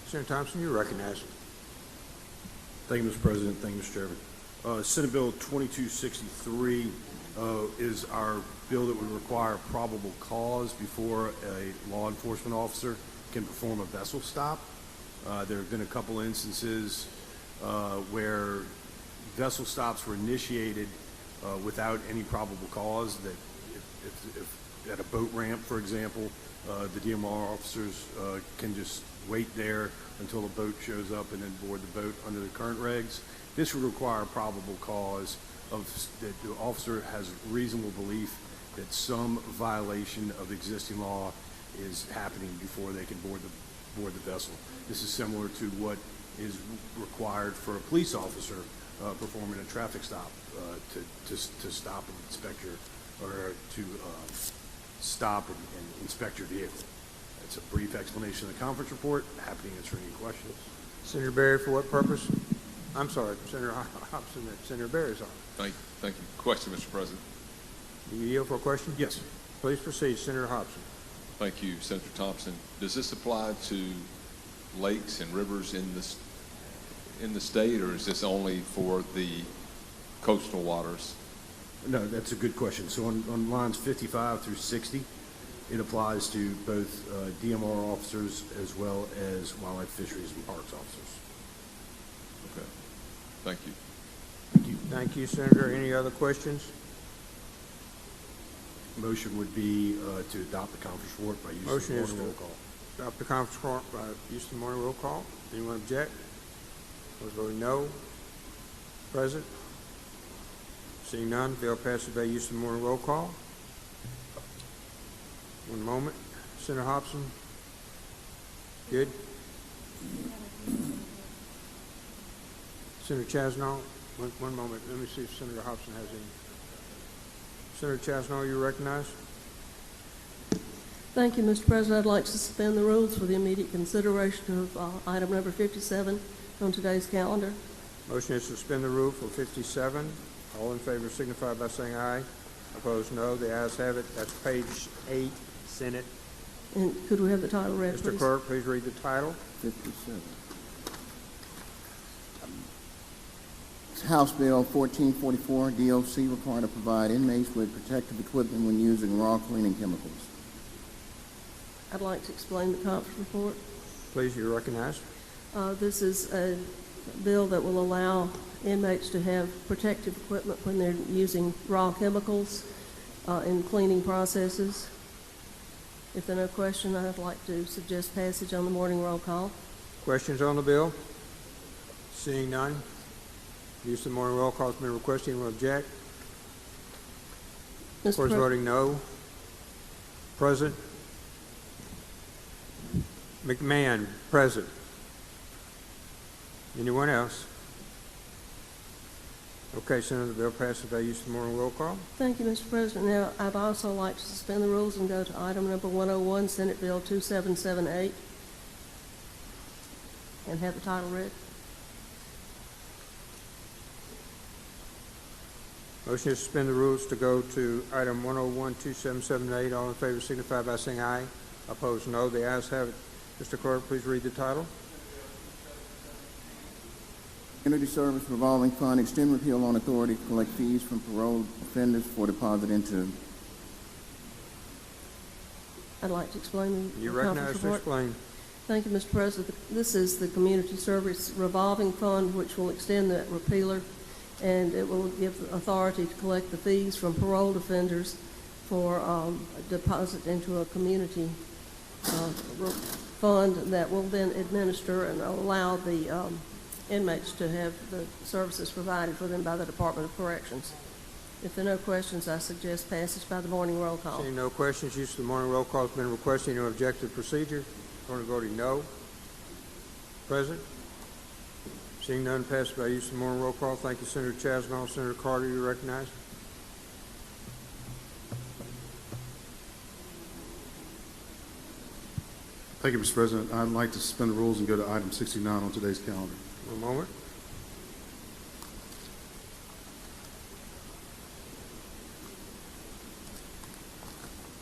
Senator Thompson, you're recognized. Thank you, Mr. President. Thank you, Mr. Chairman. Senate Bill 2263 is our bill that would require probable cause before a law enforcement officer can perform a vessel stop. There have been a couple instances where vessel stops were initiated without any probable cause. That if at a boat ramp, for example, the DMR officers can just wait there until the boat shows up and then board the boat under the current regs. This would require probable cause that the officer has reasonable belief that some violation of existing law is happening before they can board the vessel. This is similar to what is required for a police officer performing a traffic stop to stop and inspect your, or to stop and inspect your vehicle. It's a brief explanation of the conference report. Happy to answer any questions. Senator Berry, for what purpose? I'm sorry, Senator Hobson, that Senator Berry is on. Thank you. Question, Mr. President. Do you yield for a question? Yes. Please proceed, Senator Hobson. Thank you, Senator Thompson. Does this apply to lakes and rivers in the state, or is this only for the coastal waters? No, that's a good question. So on lines 55 through 60, it applies to both DMR officers as well as wildlife fisheries and parks officers. Okay. Thank you. Thank you. Thank you, Senator. Any other questions? Motion would be to adopt the conference report by use of the morning roll call. Adopt the conference report by use of the morning roll call. Anyone object? Those voting no. Present. Seeing none, bill passes by use of the morning roll call. One moment. Senator Hobson. Good. Senator Chasnow. One moment. Let me see if Senator Hobson has any. Senator Chasnow, you recognized. Thank you, Mr. President. I'd like to suspend the rules for the immediate consideration of item number 57 on today's calendar. Motion is to suspend the rule for 57. All in favor signify by saying aye. Opposed, no. The ayes have it. That's page 8, Senate. And could we have the title read, please? Mr. Clerk, please read the title. 57. House Bill 1444, DOC required to provide inmates with protective equipment when using raw cleaning chemicals. I'd like to explain the conference report. Please, you're recognized. This is a bill that will allow inmates to have protective equipment when they're using raw chemicals in cleaning processes. If there are no questions, I'd like to suggest passage on the morning roll call. Questions on the bill? Seeing none. Use of the morning roll call has been requested. Anyone object? Of course, voting no. Present. McMahon, present. Anyone else? Okay, Senator, the bill passes by use of the morning roll call. Thank you, Mr. President. Now, I'd also like to suspend the rules and go to item number 101, Senate Bill 2778, and have the title read. Motion to suspend the rules to go to item 101, 2778. All in favor signify by saying aye. Opposed, no. The ayes have it. Mr. Clerk, please read the title. Community Service Revolving Fund, extend repeal on authority to collect fees from parole offenders for deposit into. I'd like to explain the You conference recognize to report. explain. Thank you, Mr. President. This is the Community Service Revolving Fund, which will extend that repealer, and it will give authority to collect the fees from paroled offenders for deposit into a community fund that will then administer and allow the inmates to have the services provided for them by the Department of Corrections. If there are no questions, I suggest passage by the morning roll call. Seeing no questions, use of the morning roll call has been requested. No objective procedure. According to voting no. Present. Seeing none, passed by use of the morning roll call. Thank you, Senator Chasnall. Senator Carter, you recognize. Thank you, Mr. President. I'd like to suspend the rules and go to item 69 on today's calendar. One moment.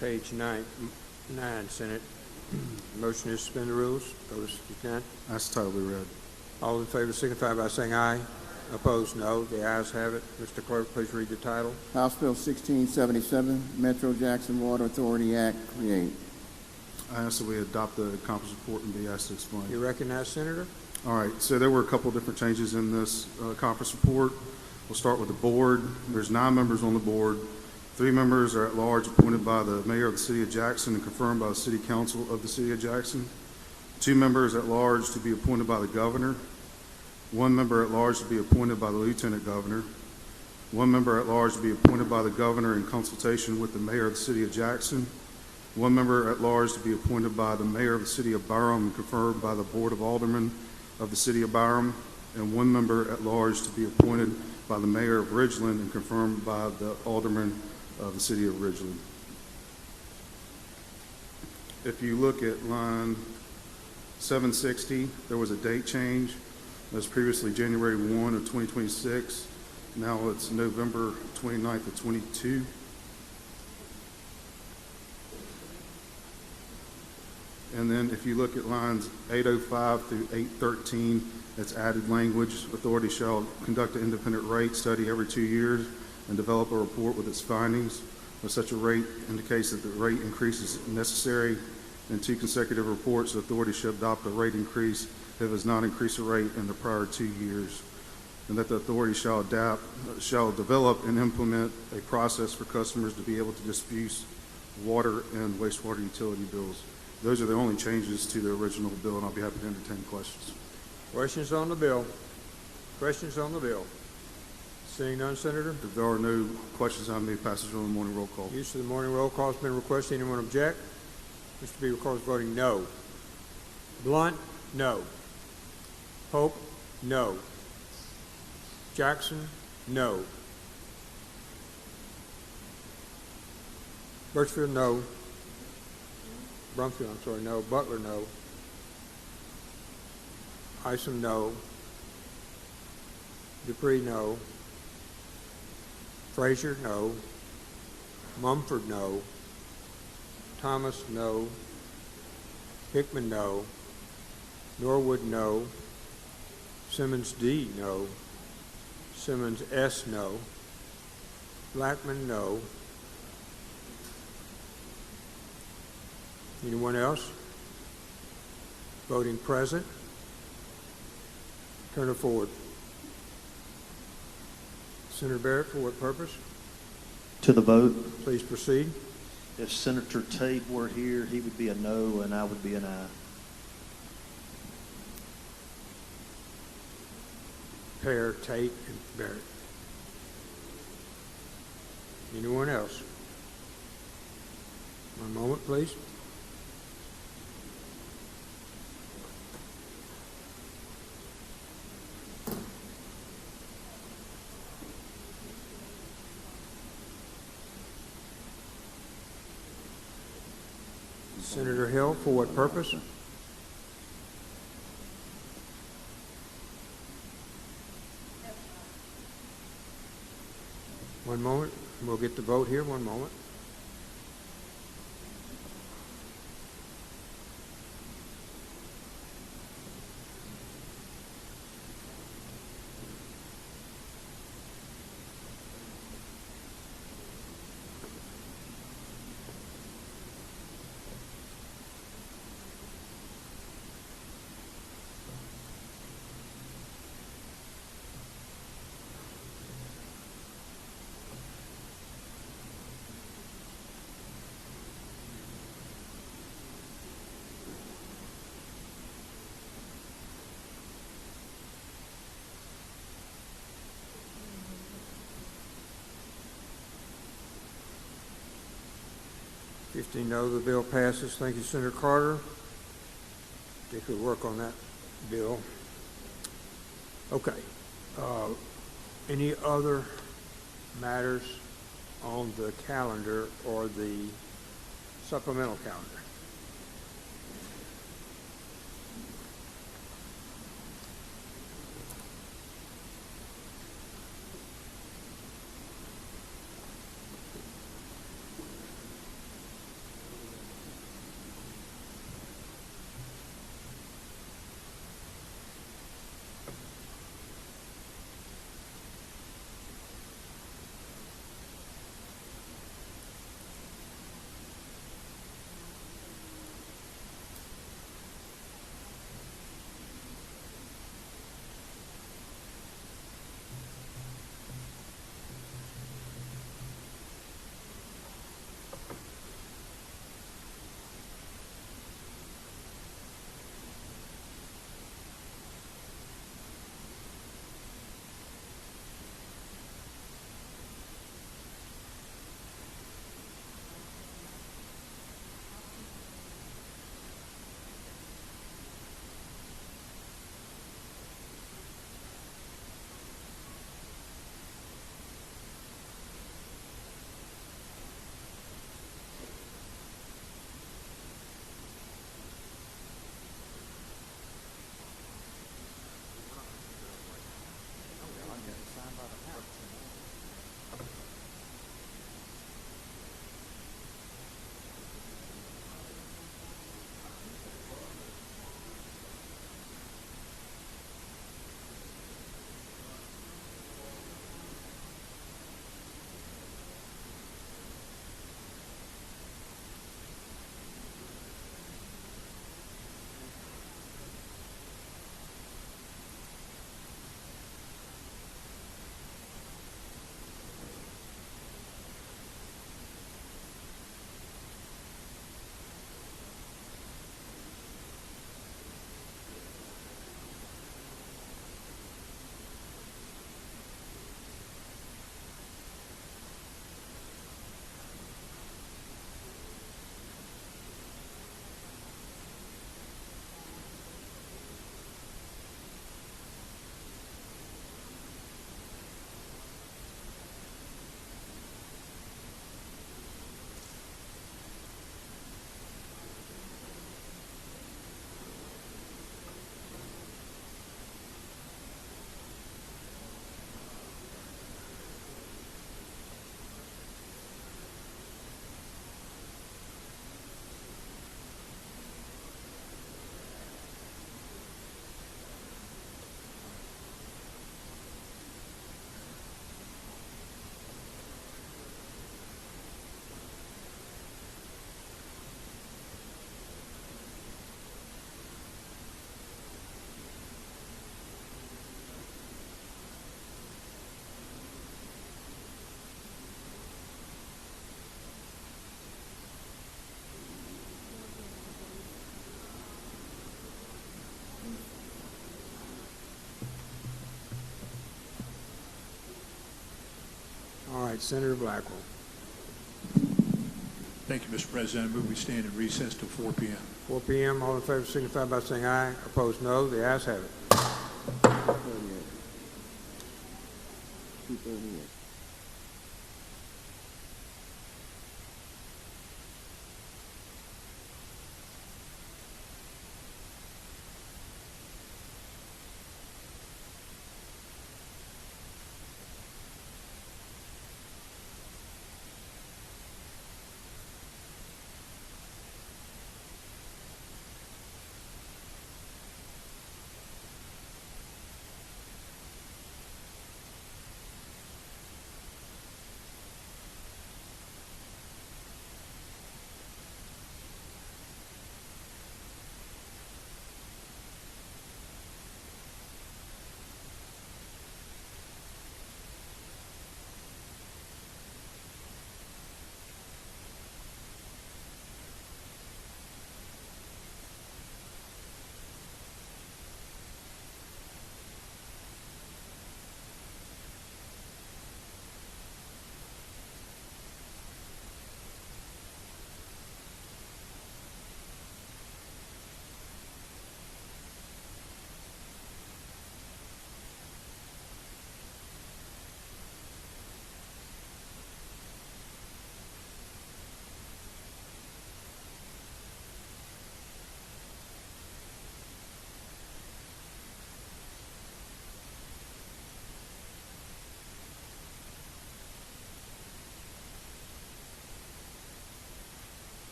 Page 9, Senate. Motion to suspend the rules. Go to 69. That's the title we read. All in favor signify by saying aye. Opposed, no. The ayes have it. Mr. Clerk, please read the title. House Bill 1677, Metro Jackson Water Authority Act, create. I ask that we adopt the conference report and be asked to explain. You recognize, Senator? All right, so there were a couple of different changes in this conference report. We'll start with the board. There's 9 members on the board. 3 members are at large appointed by the mayor of the city of Jackson and confirmed by the city council of the city of Jackson. 2 members at large to be appointed by the governor. 1 member at large to be appointed by the lieutenant governor. 1 member at large to be appointed by the governor in consultation with the mayor of the city of Jackson. 1 member at large to be appointed by the mayor of the city of Byram and confirmed by the board of aldermen of the city of Byram, and 1 member at large to be appointed by the mayor of Ridgeland and confirmed by the aldermen of the city of Ridgeland. If you look at line 760, there was a date change. It was previously January 1 of 2026. Now it's November 29th of 22. And then if you look at lines 805 through 813, it's added language. Authority shall conduct an independent rate study every 2 years and develop a report with its findings. If such a rate indicates that the rate increase is necessary in 2 consecutive reports, the authority shall adopt a rate increase if it has not increased the rate in the prior 2 years. And that the authority shall develop and implement a process for customers to be able to dispute water and wastewater utility bills. Those are the only changes to the original bill, and I'll be happy to entertain questions. Questions on the bill? Questions on the bill? Seeing none, Senator? If there are no questions, I move passage on the morning roll call. Use of the morning roll call has been requested. Anyone object? Mr. B records voting no. Blunt, no. Pope, no. Jackson, no. Birchfield, no. Brumfield, I'm sorry, no. Butler, no. Isom, no. Dupree, no. Frazier, no. Mumford, no. Thomas, no. Hickman, no. Norwood, no. Simmons, D, no. Simmons, S, no. Blackman, no. Anyone else? Voting present. Turn it forward. Senator Barrett, for what purpose? To the vote. Please proceed. If Senator Tate were here, he would be a no, and I would be an aye. Pear, Tate, and Barrett. Anyone else? One moment, please. Senator Hill, for what purpose? One moment. We'll get the vote here. One moment. No, the bill passes. Thank you, Senator Carter. Dick will work on that bill. Okay. Any other matters on the calendar or the supplemental calendar? Senator Blackwell. Thank you, Mr. President. I move we stand in recess till 4 p.m. 4 p.m. All in favor signify by saying aye. Opposed, no. The ayes have it. 2:38.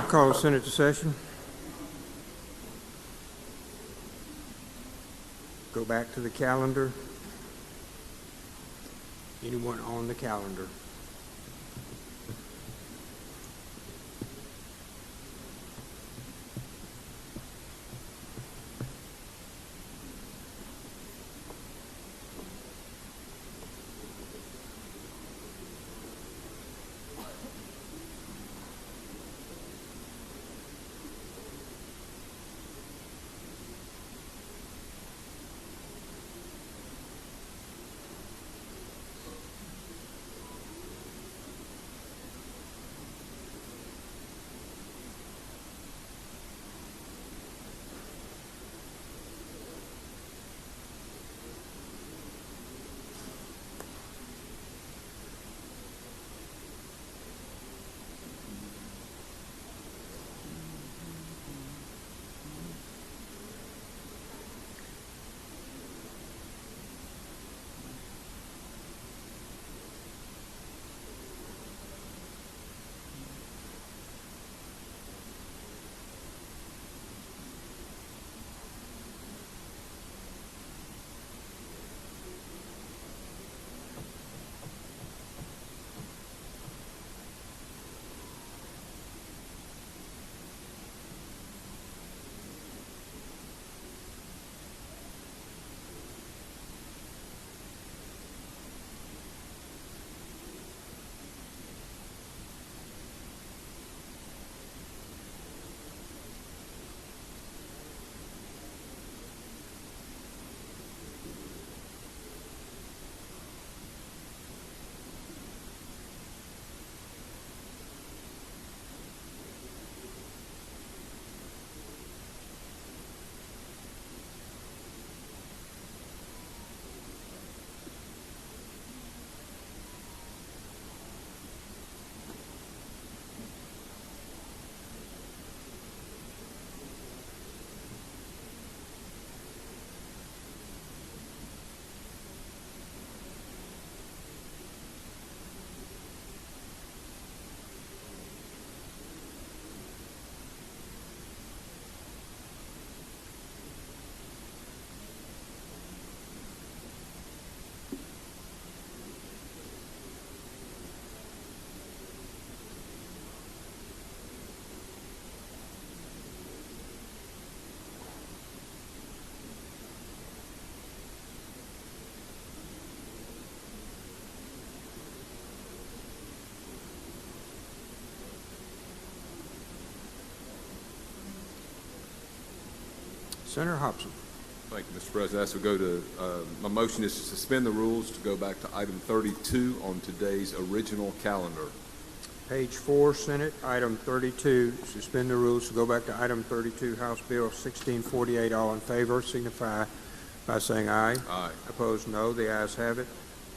Call the Senate to session. Go back to the calendar. Anyone on the calendar? Senator Hobson. Thank you, Mr. President. As we go to, my motion is to suspend the rules to go back to item 32 on today's original calendar. Page 4, Senate, item 32, suspend the rules to go back to item 32, House Bill 1648. All in favor signify by saying aye. Aye. Opposed, no. The ayes have it.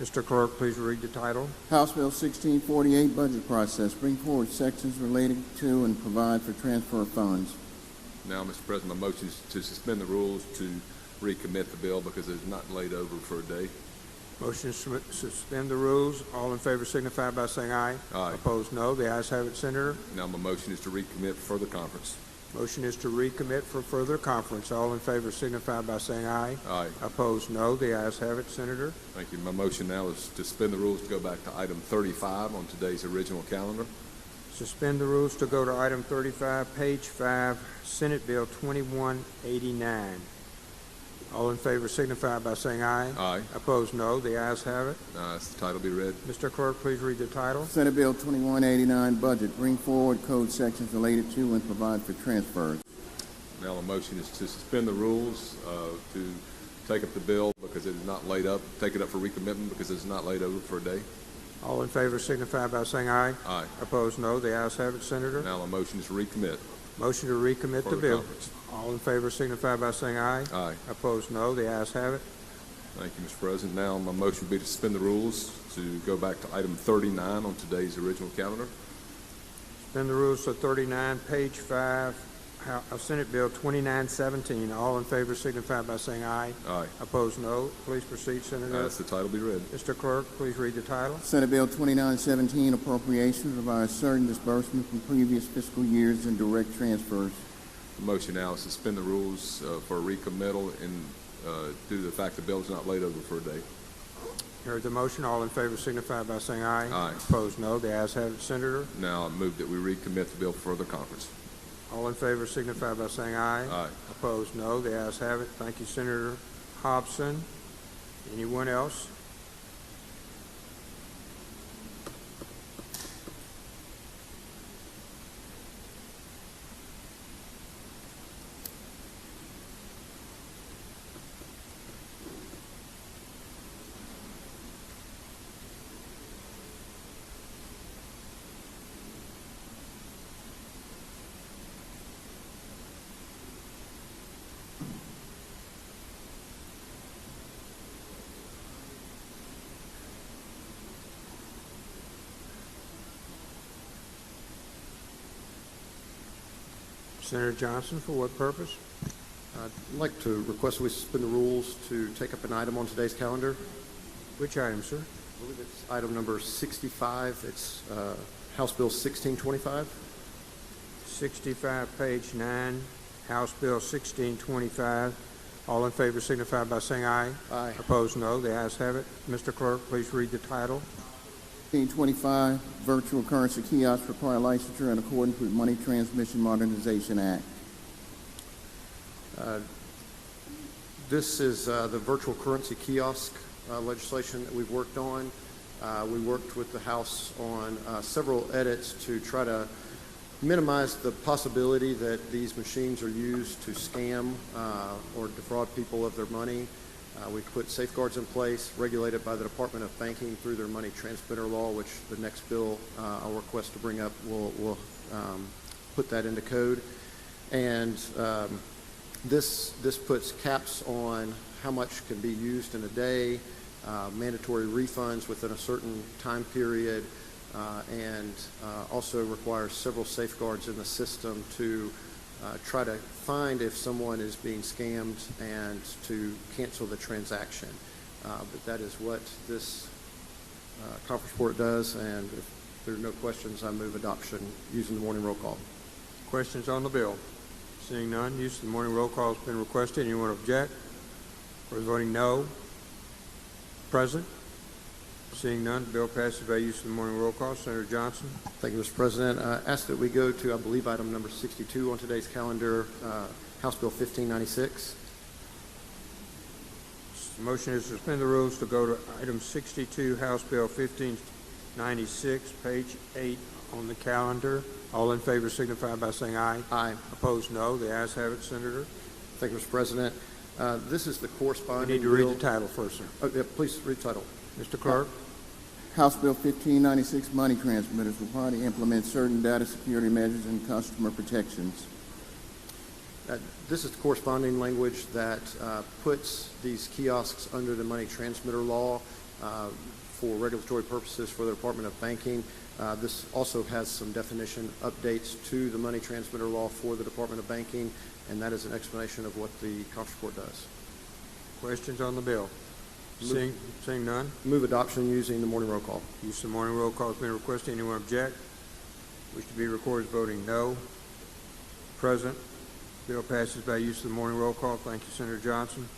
Mr. Clerk, please read the title. House Bill 1648, budget process. Bring forward sections relating to and provide for transfer of funds. Now, Mr. President, my motion is to suspend the rules to recommit the bill because it's not laid over for a day. Motion is to suspend the rules. All in favor signify by saying aye. Aye. Opposed, no. The ayes have it, Senator. Now, my motion is to recommit for further conference. Motion is to recommit for further conference. All in favor signify by saying aye. Aye. Opposed, no. The ayes have it, Senator. Thank you. My motion now is to suspend the rules to go back to item 35 on today's original calendar. Suspend the rules to go to item 35, page 5, Senate Bill 2189. All in favor signify by saying aye. Aye. Opposed, no. The ayes have it. Ask the title be read. Mr. Clerk, please read the title. Senate Bill 2189, budget. Bring forward code sections related to and provide for transfers. Now, the motion is to suspend the rules to take up the bill because it is not laid up, take it up for recommitment because it is not laid over for a day. All in favor signify by saying aye. Aye. Opposed, no. The ayes have it, Senator. Now, the motion is to recommit. Motion to recommit the Further bill. conference. All in favor signify by saying aye. Aye. Opposed, no. The ayes have it. Thank you, Mr. President. Now, my motion would be to suspend the rules to go back to item 39 on today's original calendar. Suspend the rules to 39, page 5, Senate Bill 2917. All in favor signify by saying aye. Aye. Opposed, no. Please proceed, Senator. Ask the title be read. Mr. Clerk, please read the title. Senate Bill 2917, Appropriations, revise certain disbursements from previous fiscal years and direct transfers. The motion now is suspend the rules for recommittal and due to the fact the bill is not laid over for a day. Heard the motion. All in favor signify by saying aye. Aye. Opposed, no. The ayes have it, Senator. Now I move that we recommit the bill for further conference. All in favor signify by saying aye. Aye. Opposed, no. The ayes have it. Thank you, Senator Hobson. Anyone else? Senator Johnson, for what purpose? I'd like to request we suspend the rules to take up an item on today's calendar. Which item, sir? I believe it's item number 65. It's House Bill 1625. 65, page 9, House Bill 1625. All in favor signify by saying aye. Aye. Opposed, no. The ayes have it. Mr. Clerk, please read the title. 1625, virtual currency kiosks require licensure in accordance with Money Transmission Modernization Act. This is the virtual currency kiosk legislation that we've worked on. We worked with the House on several edits to try to minimize the possibility that these machines are used to scam or defraud people of their money. We've put safeguards in place regulated by the Department of Banking through their money transmitter law, which the next bill I'll request to bring up will put that into code. And this puts caps on how much can be used in a day, mandatory refunds within a certain time period, and also requires several safeguards in the system to try to find if someone is being scammed and to cancel the transaction. But that is what this conference report does, and if there are no questions, I move adoption using the morning roll call. Questions on the bill? Seeing none, use of the morning roll call has been requested. Anyone object? Or voting no? Present? Seeing none, the bill passes by use of the morning roll call. Senator Johnson. Thank you, Mr. President. I ask that we go to, I believe, item number 62 on today's calendar, House Bill 1596. The motion is to suspend the rules to go to item 62, House Bill 1596, page 8 on the calendar. All in favor signify by saying aye. Aye. Opposed, no. The ayes have it, Senator. Thank you, Mr. President. This is the corresponding You need to read the title first, sir. Oh, yeah, please read the title. Mr. Clerk. House Bill 1596, money transmitters require to implement certain data security measures and customer protections. This is the corresponding language that puts these kiosks under the money transmitter law for regulatory purposes for the Department of Banking. This also has some definition updates to the money transmitter law for the Department of Banking, and that is an explanation of what the conference report does. Questions on the bill? Seeing none? Move adoption using the morning roll call. Use of the morning roll call has been requested. Anyone object? Wish to be recorded as voting no. Present. Bill passes by use of the morning roll call. Thank you, Senator Johnson.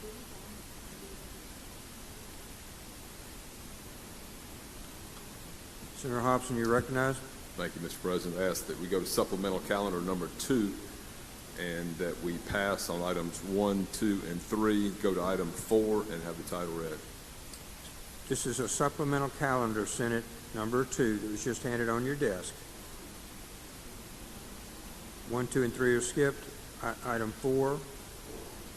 Senator Hobson, you recognized. Thank you, Mr. President. I ask that we go to supplemental calendar number 2 and that we pass on items 1, 2, and 3, go to item 4, and have the title read. This is a supplemental calendar, Senate number 2, that was just handed on your desk. 1, 2, and 3 are skipped. Item 4.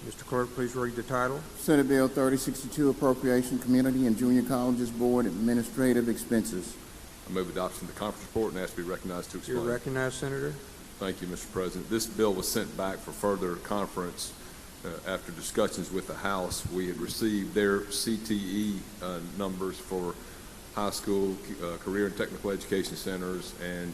Mr. Clerk, please read the title. Senate Bill 3062, Appropriation Community and Junior Colleges Board Administrative Expenses. I move adoption of the conference report and ask to be recognized to explain. You're recognized, Senator. Thank you, Mr. President. This bill was sent back for further conference after discussions with the House. We had received their CTE numbers for high school, career and technical education centers, and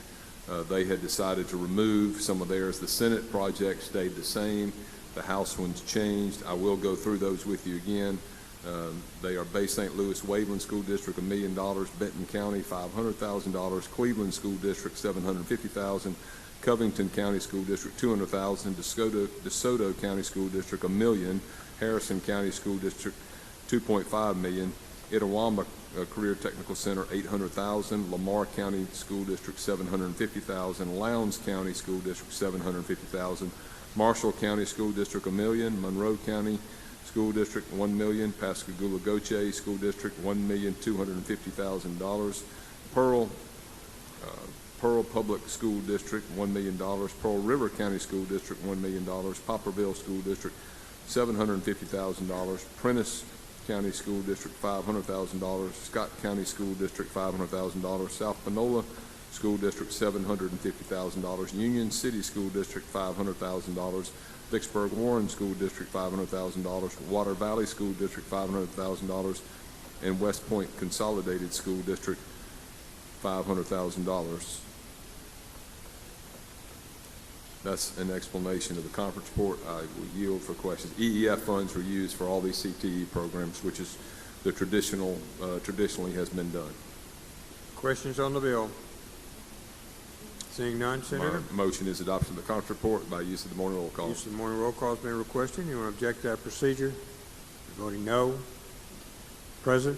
They had decided to remove some of theirs. The Senate project stayed the same. The House ones changed. I will go through those with you again. They are Bay St. Louis Waveland School District, $1 million. Benton County, $500,000. Cleveland School District, $750,000. Covington County School District, $200,000. DeSoto County School District, $1 million. Harrison County School District, $2.5 million. Itawamba Career Technical Center, $800,000. Lamar County School District, $750,000. Lowndes County School District, $750,000. Marshall County School District, $1 million. Monroe County School District, $1 million. Pascagoula Goche School District, $1,250,000. Pearl Public School District, $1 million. Pearl River County School District, $1 million. Poplarville School District, $750,000. Prentice County School District, $500,000. Scott County School District, $500,000. South Panola School District, $750,000. Union City School District, $500,000. Vicksburg Warren School District, $500,000. Water Valley School District, $500,000. And West Point Consolidated School District, $500,000. That's an explanation of the conference report. I will yield for questions. EEF funds were used for all these CTE programs, which is the traditionally has been done. Questions on the bill? Seeing none, Senator. My motion is adoption of the conference report by use of the morning roll call. Use of the morning roll call has been requested. Anyone object to that procedure? You're voting no. Present?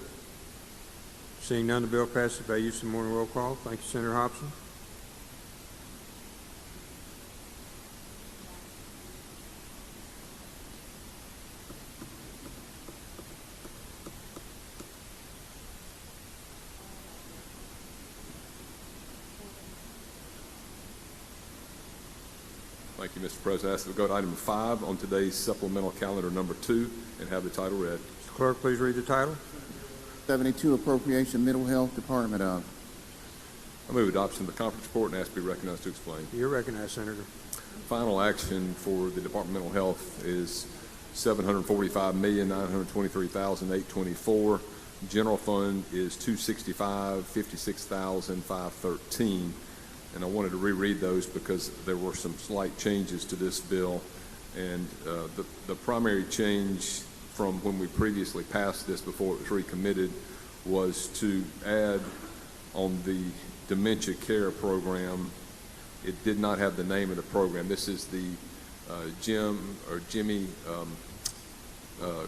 Seeing none, the bill passes by use of the morning roll call. Thank you, Senator Hobson. Thank you, Mr. President. I ask that we go to item 5 on today's supplemental calendar number 2 and have the title read. Mr. Clerk, please read the title. 72, Appropriation, Mental Health Department of. I move adoption of the conference report and ask to be recognized to explain. You're recognized, Senator. Final action for the Department of Mental Health is $745,923,824. General fund is $265,56,513. And I wanted to reread those because there were some slight changes to this bill. And the primary change from when we previously passed this before it was recommitted was to add on the dementia care program. It did not have the name of the program. This is the Jimmy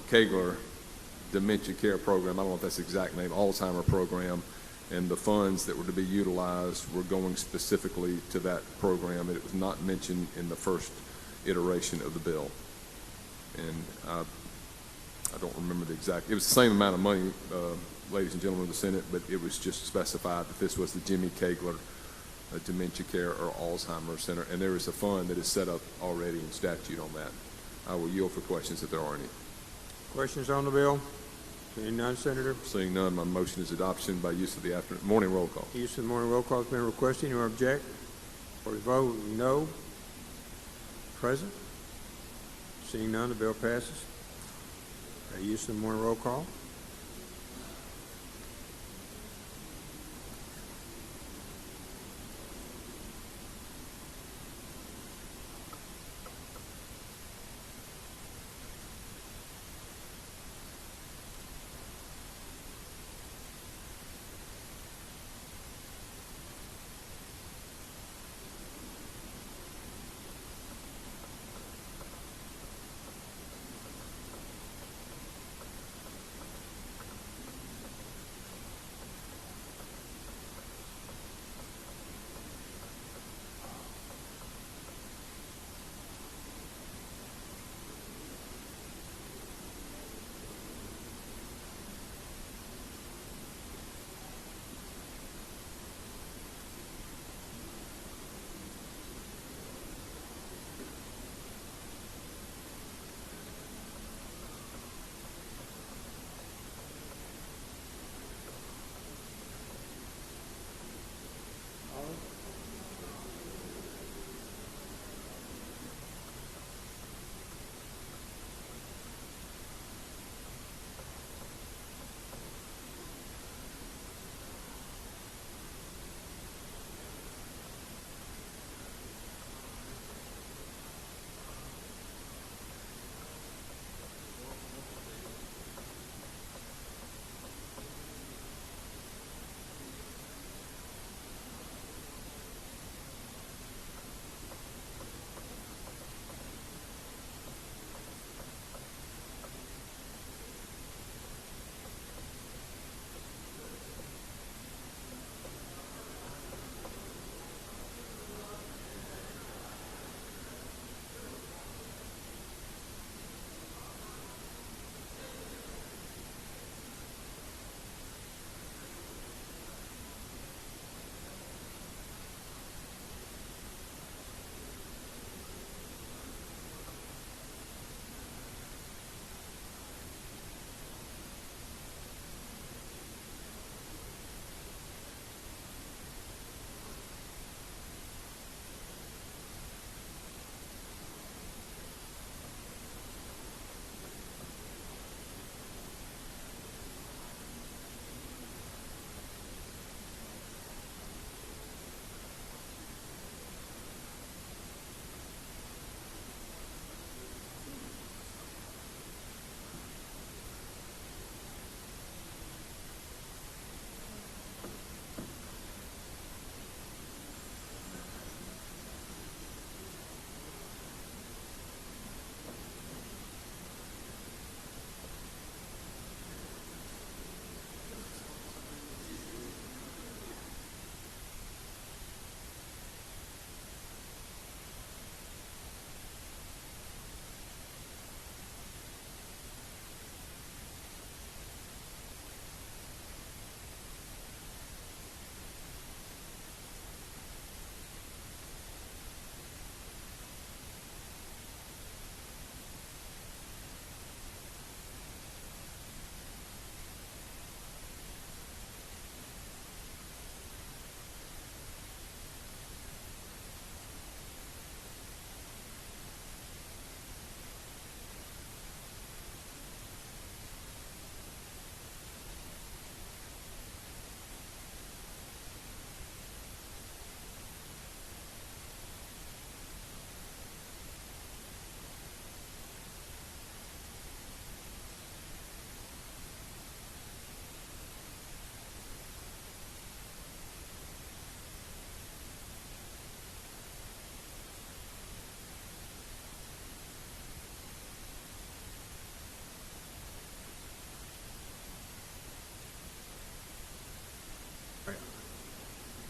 Kegler Dementia Care Program. I don't know if that's the exact name, Alzheimer program. And the funds that were to be utilized were going specifically to that program. It was not mentioned in the first iteration of the bill. And I don't remember the exact, it was the same amount of money, ladies and gentlemen of the Senate, but it was just specified that this was the Jimmy Kegler Dementia Care or Alzheimer's Center. And there is a fund that is set up already in statute on that. I will yield for questions if there are any. Questions on the bill? Seeing none, Senator. Seeing none, my motion is adoption by use of the morning roll call. Use of the morning roll call has been requested. Anyone object? For the vote, no. Present? Seeing none, the bill passes. Use of the morning roll call.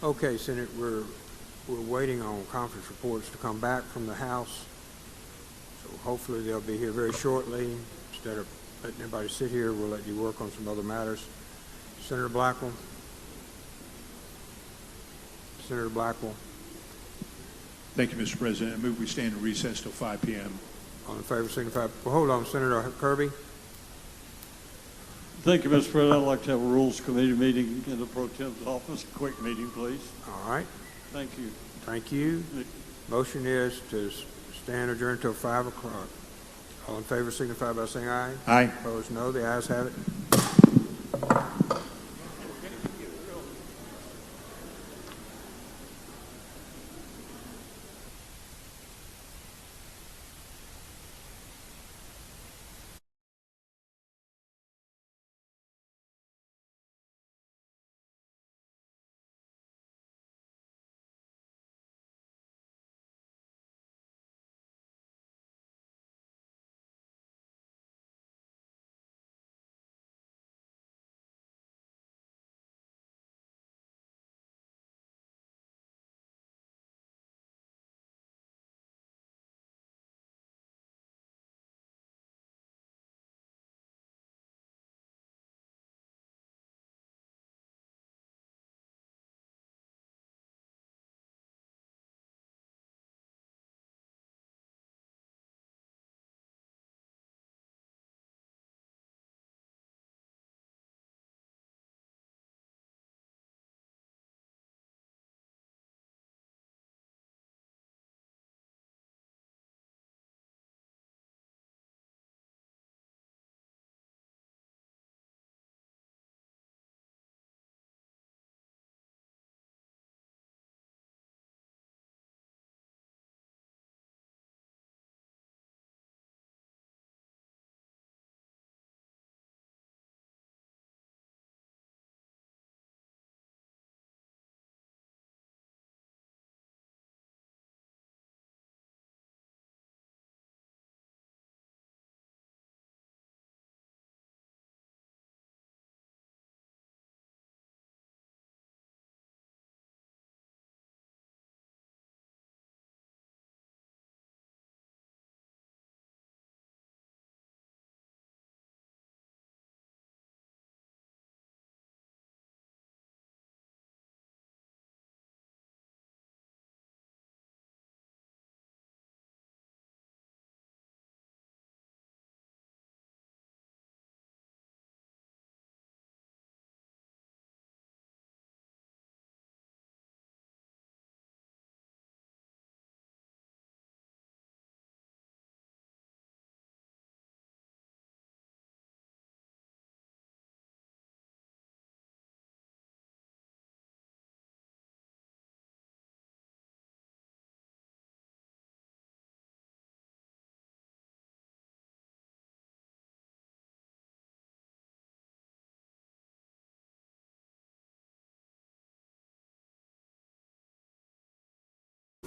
Okay, Senate, we're waiting on conference reports to come back from the House. So hopefully they'll be here very shortly. Instead of letting everybody sit here, we'll let you work on some other matters. Senator Blackwell. Senator Blackwell. Thank you, Mr. President. I move we stand in recess till 5 p.m. All in favor, signify. Well, hold on, Senator Kirby. Thank you, Mr. President. I'd like to have a Rules Committee meeting in the Pro Tem's office. A quick meeting, please. All right. Thank you. Thank you. Motion is to stand adjourned until 5 o'clock. All in favor signify by saying aye. Aye. Opposed, no. The ayes have it.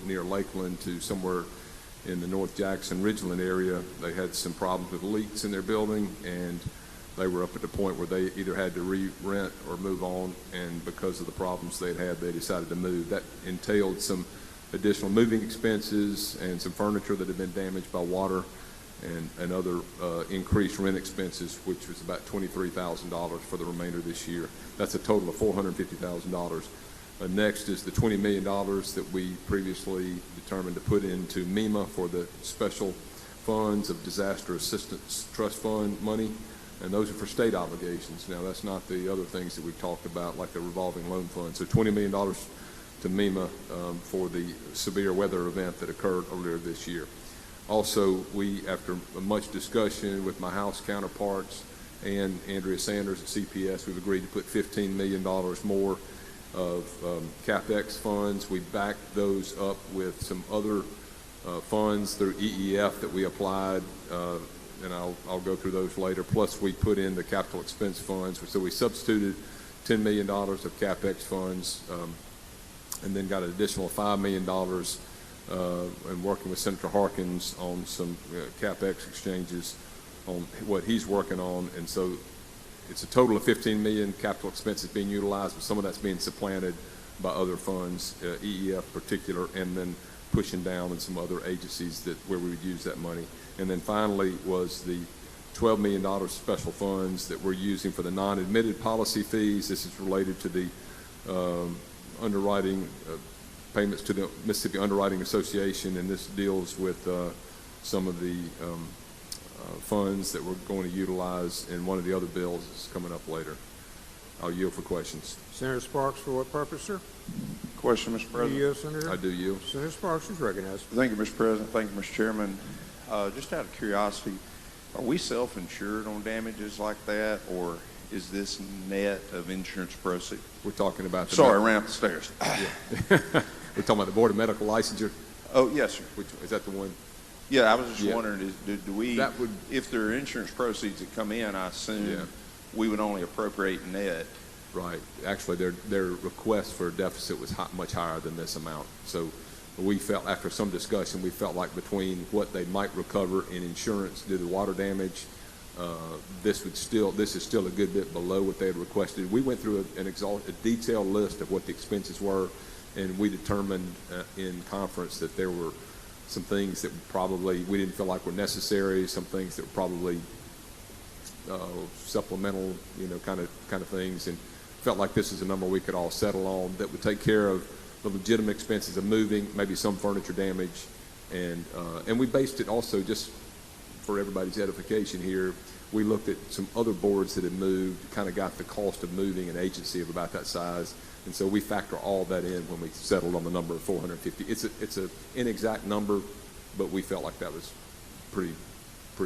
Near Lakeland to somewhere in the North Jackson, Ridgeland area. They had some problems with leaks in their building, and they were up at the point where they either had to re-rent or move on, and because of the problems they'd had, they decided to move. That entailed some additional moving expenses and some furniture that had been damaged by water and other increased rent expenses, which was about $23,000 for the remainder of this year. That's a total of $450,000. Next is the $20 million that we previously determined to put into MEMA for the special funds of disaster assistance trust fund money, and those are for state obligations. Now, that's not the other things that we've talked about, like the revolving loan fund. So $20 million to MEMA for the severe weather event that occurred earlier this year. Also, we, after much discussion with my House counterparts and Andrea Sanders at CPS, we've agreed to put $15 million more of CapEx funds. We backed those up with some other funds through EEF that we applied, and I'll go through those later. Plus, we put in the capital expense funds. So we substituted $10 million of CapEx funds and then got an additional $5 million and working with Senator Harkins on some CapEx exchanges on what he's working on. And so it's a total of $15 million capital expenses being utilized, but some of that's being supplanted by other funds, EEF particular, and then pushing down in some other agencies where we would use that money. And then finally was the $12 million special funds that we're using for the non-admitted policy fees. This is related to the underwriting payments to the Mississippi Underwriting Association, and this deals with some of the funds that we're going to utilize in one of the other bills that's coming up later. I'll yield for questions. Senator Sparks, for what purpose, sir? Question, Mr. President. Do you yield, Senator? I do yield. Senator Sparks is recognized. Thank you, Mr. President. Thank you, Mr. Chairman. Just out of curiosity, are we self-insured on damages like that, or is this net of insurance proceeds? We're talking about the... Sorry, ran up the stairs. Yeah. We're talking about the Board of Medical Licensure? Oh, yes, sir. Is that the one? Yeah, I was just wondering, do we, that would, if there are insurance proceeds that come in, I assume we would only appropriate net. Right. Actually, their request for a deficit was much higher than this amount. So we felt, after some discussion, we felt like between what they might recover in insurance due to water damage, this is still a good bit below what they had requested. We went through a detailed list of what the expenses were, and we determined in conference that there were some things that probably we didn't feel like were necessary, some things that were probably supplemental, kind of things, and felt like this is a number we could all settle on that would take care of the legitimate expenses of moving, maybe some furniture damage, and we based it also, just for everybody's edification here, we looked at some other boards that had moved, kind of got the cost of moving an agency of about that size, and so we factor all that in when we settled on the number of 450. It's an inexact number, but we felt like that was pretty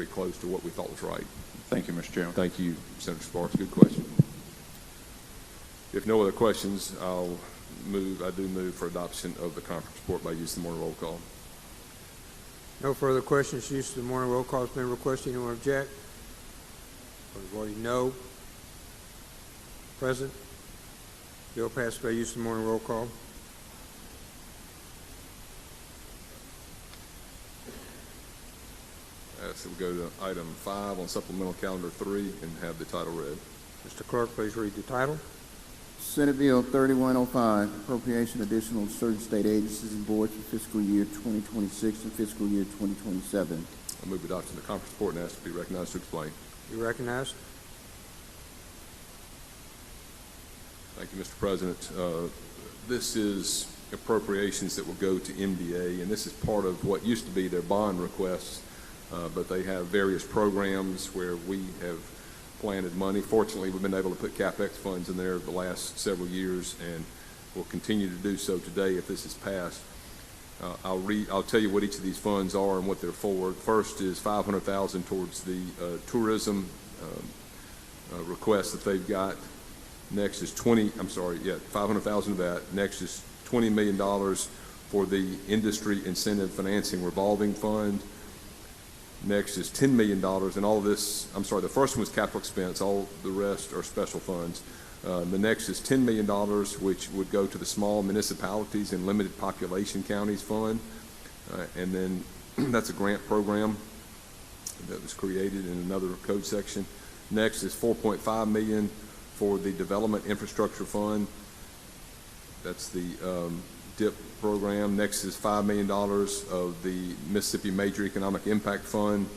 close to what we thought was right. Thank you, Mr. Chairman. Thank you, Senator Sparks. Good question. If no other questions, I do move for adoption of the conference report by use of the morning roll call. No further questions. Use of the morning roll call has been requested. Anyone object? Voting no. Present. Bill passed by use of the morning roll call. So we'll go to item 5 on supplemental calendar 3 and have the title read. Mr. Clerk, please read the title. Senate Bill 3105, appropriation additional to certain state agencies and boards for fiscal year 2026 and fiscal year 2027. I move adoption of the conference report and ask to be recognized to explain. You recognized. Thank you, Mr. President. This is appropriations that will go to MDA, and this is part of what used to be their bond requests, but they have various programs where we have planted money. Fortunately, we've been able to put CapEx funds in there the last several years, and we'll continue to do so today if this is passed. I'll tell you what each of these funds are and what they're for. First is $500,000 towards the tourism request that they've got. Next is $500,000 of that. Next is $20 million for the industry incentive financing revolving fund. Next is $10 million, and all of this, the first one was capital expense, all the rest are special funds. The next is $10 million, which would go to the small municipalities and limited population counties fund. And then that's a grant program that was created in another code section. Next is $4.5 million for the development infrastructure fund. That's the DIP program. Next is $5 million of the Mississippi Major Economic Impact Fund.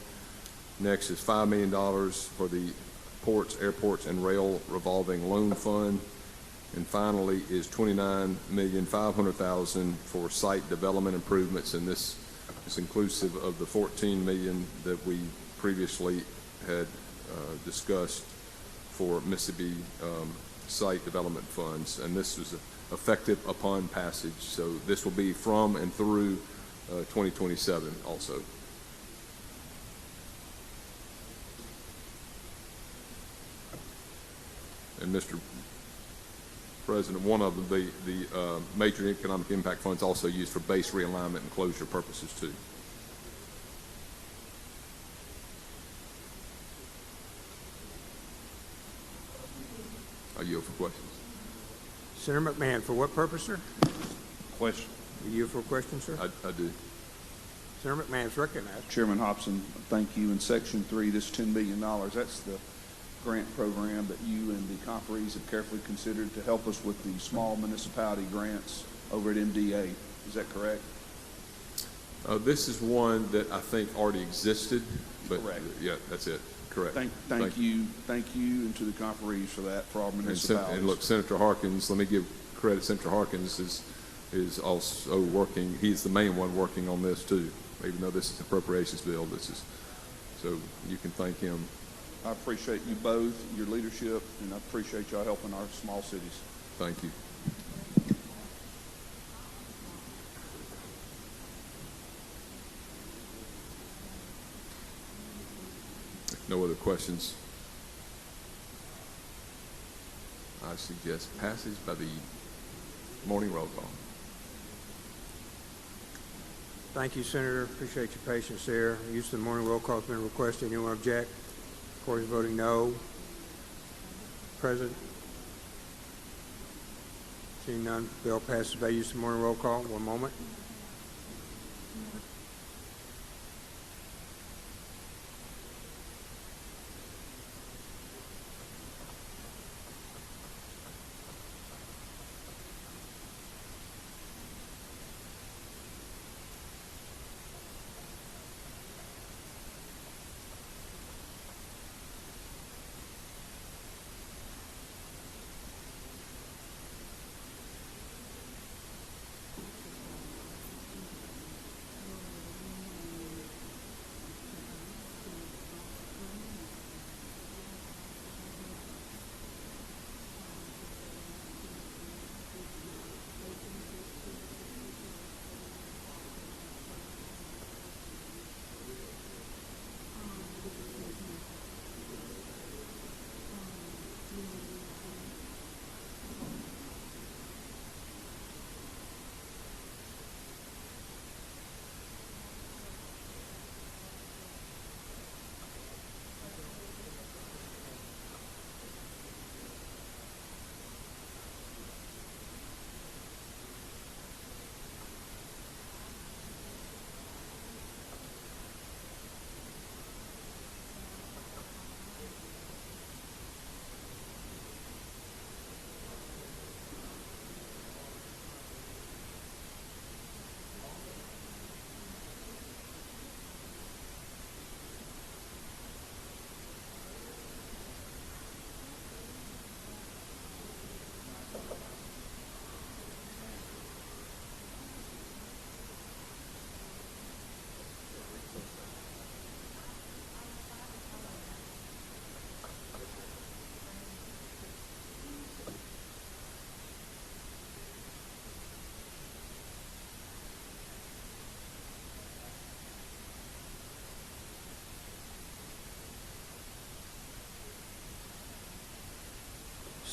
Next is $5 million for the Ports, Airports, and Rail Revolving Loan Fund. And finally is $29,500,000 for site development improvements, and this is inclusive of the $14 million that we previously had discussed for Mississippi site development funds, and this was effective upon passage. So this will be from and through 2027 also. And Mr. President, one of the major economic impact funds also used for base realignment and closure purposes too. I yield for questions. Senator McMahon, for what purpose, sir? Question. You yield for a question, sir? I do. Senator McMahon is recognized. Chairman Hobson, thank you. In Section 3, this $10 billion, that's the grant program that you and the conferees have carefully considered to help us with the small municipality grants over at MDA. Is that correct? This is one that I think already existed, but Correct. Yeah, that's it. Correct. Thank you, and to the conferees for that, for our municipalities. And look, Senator Harkins, let me give credit. Senator Harkins is also working. He's the main one working on this too. Even though this is an appropriations bill, this is so you can thank him. I appreciate you both, your leadership, and I appreciate y'all helping our small cities. Thank you. No other questions? I suggest passage by the morning roll call. Thank you, Senator. Appreciate your patience there. Use of the morning roll call has been requested. Anyone object? Court is voting no. President? Seeing none, bill passes by use of the morning roll call. One moment.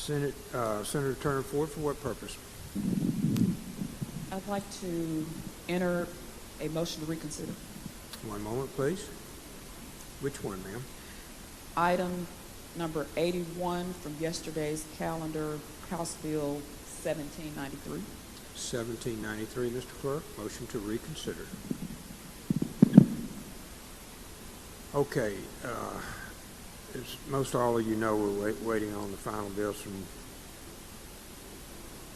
Senator Turner Ford, for what purpose? I'd like to enter a motion to reconsider. One moment, please. Which one, ma'am? Item number 81 from yesterday's calendar, House Bill 1793. 1793, Mr. Clerk. Motion to reconsider. Okay. As most all of you know, we're waiting on the final bills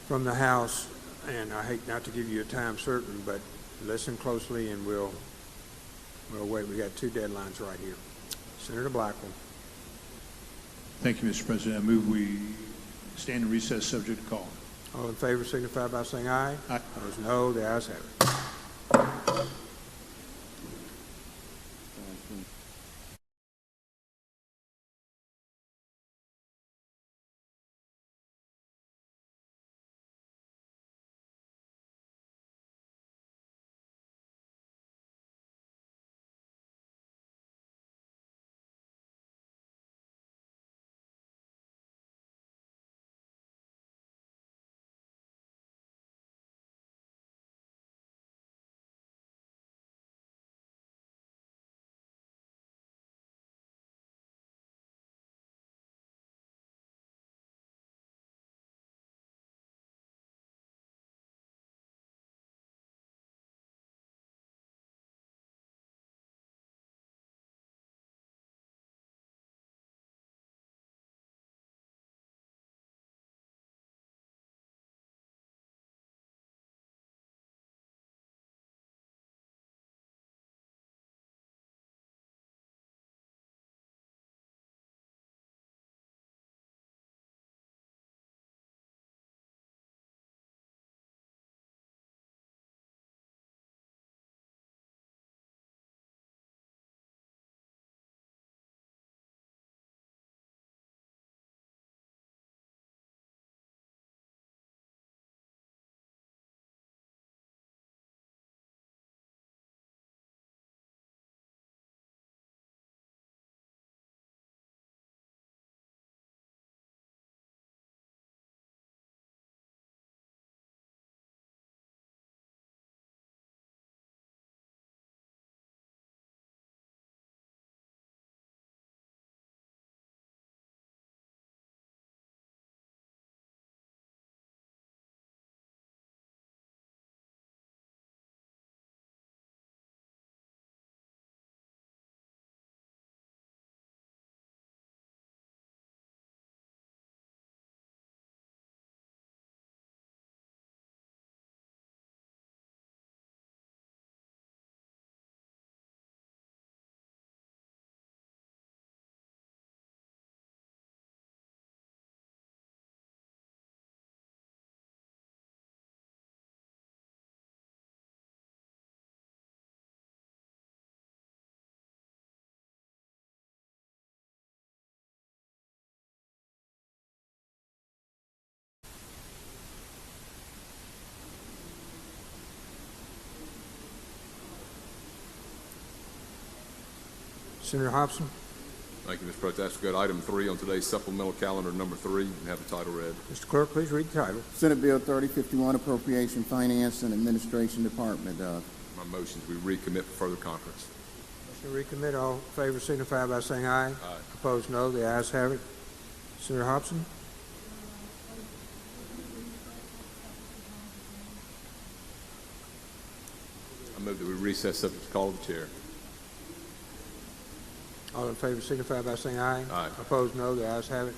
from the House, and I hate not to give you a time certain, but listen closely and we'll wait. We got two deadlines right here. Senator Blackwell. Thank you, Mr. President. I move we stand in recess subject to call. All in favor signify by saying aye. Aye. Those no, the ayes have it. Senator Hobson. Thank you, Mr. President. I ask to go to item 3 on today's supplemental calendar, number 3, and have the title read. Mr. Clerk, please read the title. Senate Bill 3051, Appropriation, Finance, and Administration Department. My motion is we recommit for further conference. Motion to recommit. All in favor signify by saying aye. Aye. Opposed, no. The ayes have it. Senator Hobson. I move that we recess subject to call of the chair. All in favor signify by saying aye. Aye. Opposed, no. The ayes have it.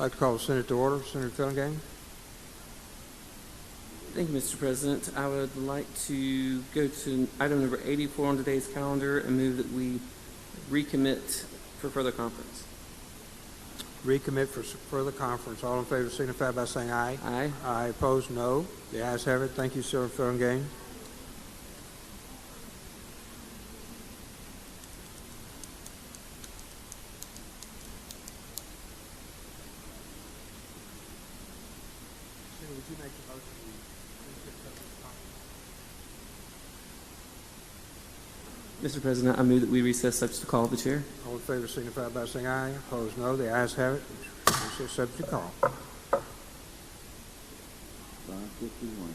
I'd like to call the Senate to order. Senator Fillingham. Thank you, Mr. President. I would like to go to item number 84 on today's calendar and move that we recommit for further conference. Recommit for further conference. All in favor signify by saying aye. Aye. Aye. Opposed, no. The ayes have it. Thank you, Senator Fillingham. Would you make the motion? Mr. President, I move that we recess subject to call of the chair. All in favor signify by saying aye. Opposed, no. The ayes have it. Recess subject to call. 551.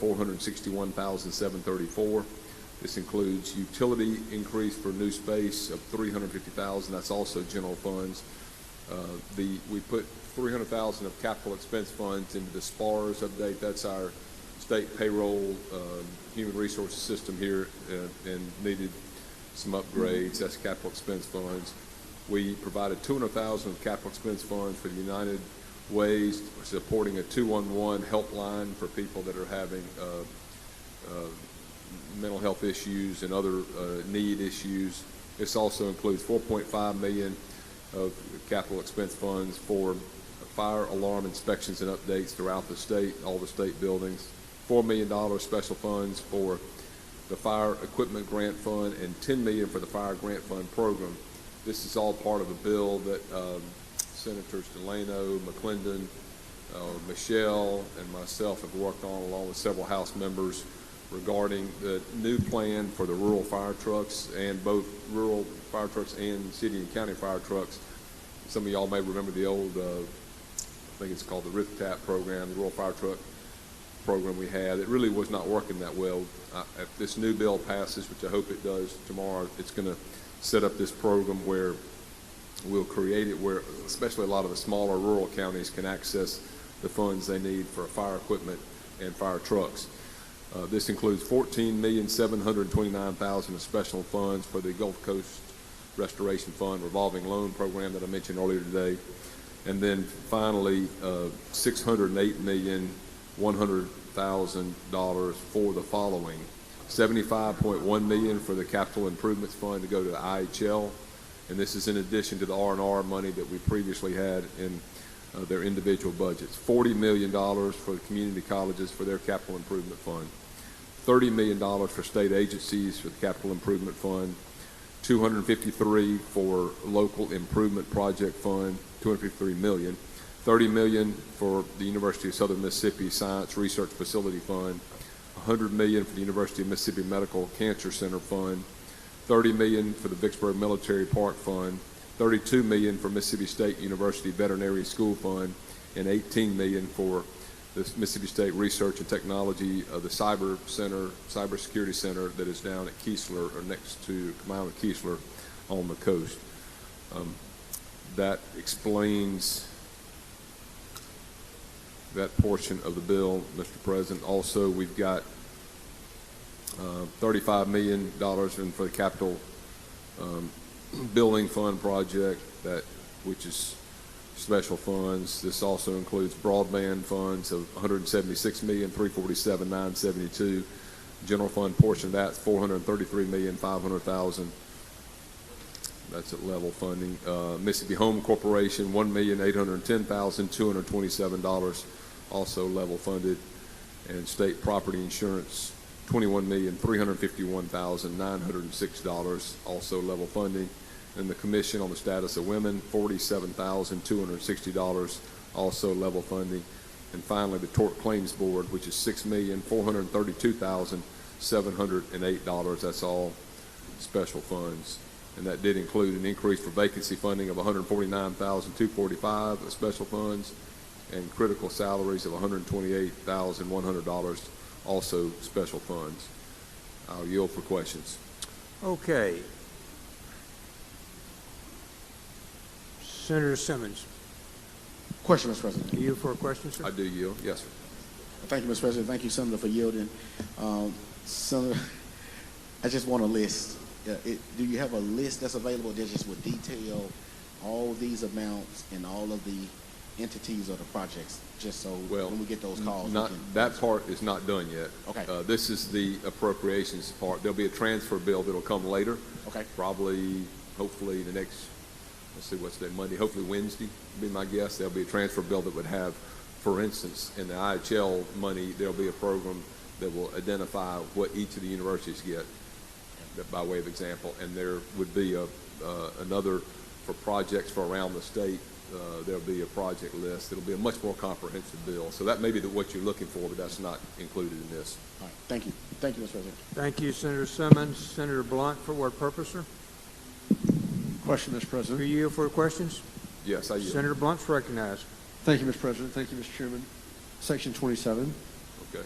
$461,734. This includes utility increase for new space of $350,000. That's also general funds. We put $300,000 of capital expense funds into the SPARS update. That's our state payroll human resources system here, and needed some upgrades. That's capital expense funds. We provided $200,000 of capital expense funds for the United Ways, supporting a 211 helpline for people that are having mental health issues and other need issues. This also includes $4.5 million of capital expense funds for fire alarm inspections and updates throughout the state, all the state buildings. $4 million special funds for the Fire Equipment Grant Fund, and $10 million for the Fire Grant Fund program. This is all part of a bill that Senators Delano, McClendon, Michelle, and myself have worked on, along with several House members, regarding the new plan for the rural fire trucks, and both rural fire trucks and city and county fire trucks. Some of y'all may remember the old, I think it's called the RIF-TAP program, the rural fire truck program we had. It really was not working that well. If this new bill passes, which I hope it does tomorrow, it's going to set up this program where we'll create it where especially a lot of the smaller rural counties can access the funds they need for fire equipment and fire trucks. This includes $14,729,000 of special funds for the Gulf Coast Restoration Fund revolving loan program that I mentioned earlier today. And then finally, $608,100,000 for the following: $75.1 million for the Capital Improvements Fund to go to the IHL, and this is in addition to the R&R money that we previously had in their individual budgets. $40 million for the community colleges for their Capital Improvement Fund. $30 million for state agencies for the Capital Improvement Fund. $253 for local improvement project fund, $253 million. $30 million for the University of Southern Mississippi Science Research Facility Fund. $100 million for the University of Mississippi Medical Cancer Center Fund. $30 million for the Vicksburg Military Park Fund. $32 million for Mississippi State University Veterinary School Fund, and $18 million for the Mississippi State Research and Technology, the Cybersecurity Center that is down at Keesler, or next to Kamala Keesler on the coast. That explains that portion of the bill, Mr. President. Also, we've got $35 million in for the capital building fund project, which is special funds. This also includes broadband funds of $176,347,972. General fund portion of that's $433,500,000. That's at level funding. Mississippi Home Corporation, $1,810,227, also level funded. And state property insurance, $21,351,906, also level funding. And the Commission on the Status of Women, $47,260, also level funding. And finally, the Tort Claims Board, which is $6,432,708. That's all special funds. And that did include an increase for vacancy funding of $149,245 of special funds, and critical salaries of $128,100, also special funds. I'll yield for questions. Okay. Senator Simmons. Question, Mr. President. Do you yield for a question, sir? I do yield, yes, sir. Thank you, Mr. President. Thank you, Senator, for yielding. Senator, I just want a list. Do you have a list that's available that just would detail all these amounts and all of the entities or the projects, just so when we get those calls? That part is not done yet. Okay. This is the appropriations part. There'll be a transfer bill that'll come later. Okay. Probably, hopefully, the next, let's see, what's today, Monday, hopefully Wednesday would be my guess. There'll be a transfer bill that would have, for instance, in the IHL money, there'll be a program that will identify what each of the universities get, by way of example. And there would be another for projects for around the state. There'll be a project list. It'll be a much more comprehensive bill. So that may be what you're looking for, but that's not included in this. All right. Thank you. Thank you, Mr. President. Thank you, Senator Simmons. Senator Blunt, for what purpose, sir? Question, Mr. President. Do you yield for questions? Yes, I yield. Senator Blunt's recognized. Thank you, Mr. President. Thank you, Mr. Chairman. Section 27. Okay.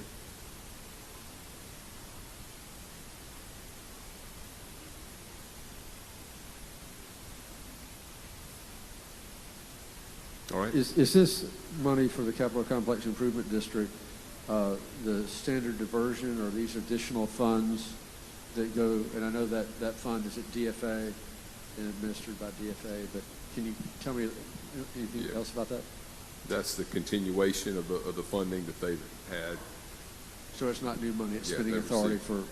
All right. Is this money for the Capital Complex Improvement District, the standard diversion, or these additional funds that go, and I know that fund is at DFA and administered by DFA, but can you tell me anything else about that? That's the continuation of the funding that they've had. So it's not new money, it's Yeah, spending they've authority received-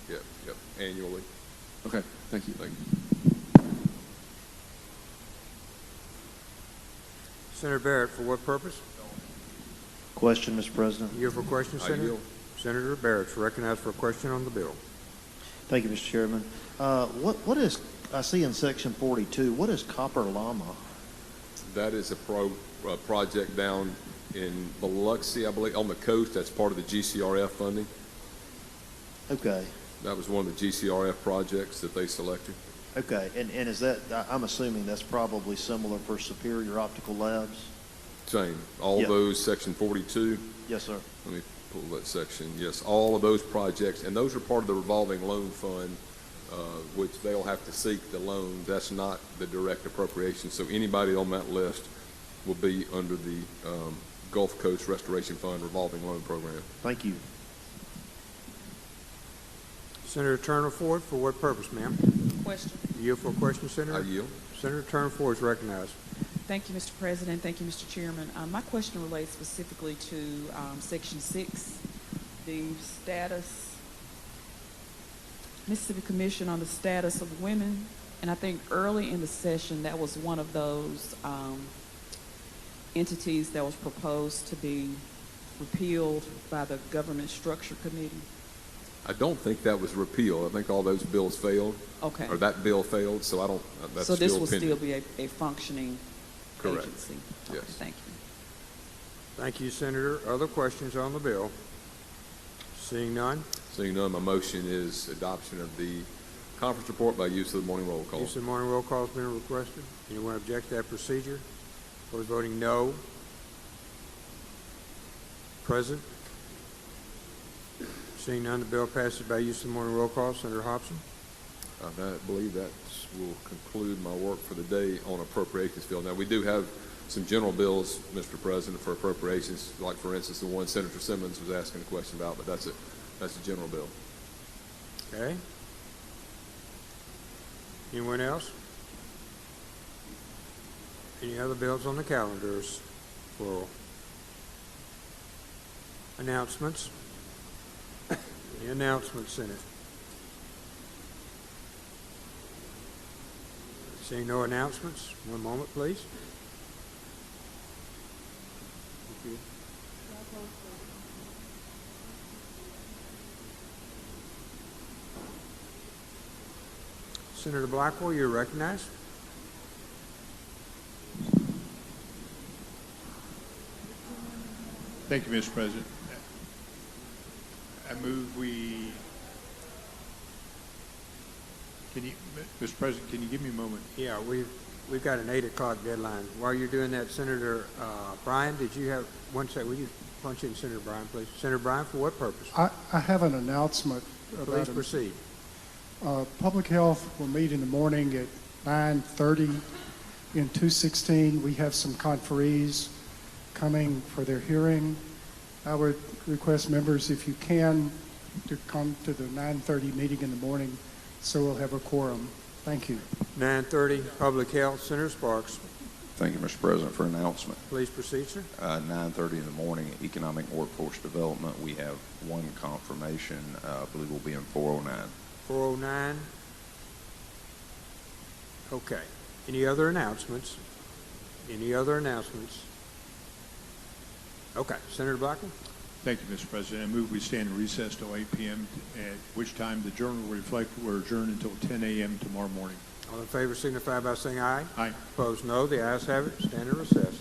for, Yep, annually. okay, thank you. Thank you. Senator Barrett, for what purpose? Question, Mr. President. You here for a question, I Senator? yield. Senator Barrett's recognized for a question on the bill. Thank you, Mr. Chairman. What is, I see in section 42, what is Copper Llama? That is a project down in Biloxi, I believe, on the coast. That's part of the GCRF funding. Okay, That was one of the GCRF projects that they selected. okay. And is that, I'm assuming that's probably similar for Superior Optical Labs? Same. All Yeah. those, section 42. Yes, sir. Let me pull that section. Yes, all of those projects, and those are part of the revolving loan fund, which they'll have to seek the loan. That's not the direct appropriation. So anybody on that list will be under the Gulf Coast Restoration Fund revolving loan program. Thank you. Senator Turner Ford, for what purpose, ma'am? Question. You here for a question, Senator? I yield. Senator Turner Ford is recognized. Thank you, Mr. President. Thank you, Mr. Chairman. My question relates specifically to Section 6, the status, Mississippi Commission on the Status of Women. And I think early in the session, that was one of those entities that was proposed to be repealed by the Government Structure Committee. I don't think that was repealed. I think all those bills failed. Okay. Or that bill failed, so I don't, that's So still this will pending. still be a functioning Correct. agency? Yes. Okay, thank you. Thank you, Senator. Other questions on the bill? Seeing none, Seeing none, my motion is adoption of the conference report by use of the morning roll call. use of morning roll call has been requested. Anyone object to that procedure? Those voting no? Present? Seeing none, the bill passes by use of the morning roll call. Senator Hobson? I believe that will conclude my work for the day on appropriations bill. Now, we do have some general bills, Mr. President, for appropriations, like, for instance, the one Senator Simmons was asking a question about, but that's a general bill. Okay. Anyone else? Any other bills on the calendars for announcements? Any announcements, Senate? Seeing no announcements, one moment, please. Thank you. Senator Blackwell, you're recognized. Thank you, Mr. President. I move Mr. President, can you give me a moment? Yeah, we've got an 8 o'clock deadline. While you're doing that, Senator Bryan, did you have one second? Will you punch in Senator Bryan, please? Senator Bryan, for what purpose? I have an announcement. Please proceed. Public Health will meet in the morning at 9:30 in 216. We have some conferees coming for their hearing. I would request members, if you can, to come to the 9:30 meeting in the morning so we'll have a quorum. Thank you. 9:30, Public Health, Senator Sparks. Thank you, Mr. President, for announcement. Please proceed, sir. 9:30 in the morning, Economic and Workforce Development. We have one confirmation. I believe we'll be in 409. 409. Okay. Any other announcements? Any other announcements? Okay. Senator Blackwell? Thank you, Mr. President. I move we stand in recess till 8 p.m., at which time the journal will reflect we're adjourned until 10 a.m. tomorrow morning. All in favor signify by saying aye. Aye. Opposed, no. The ayes have it. Stand in recess.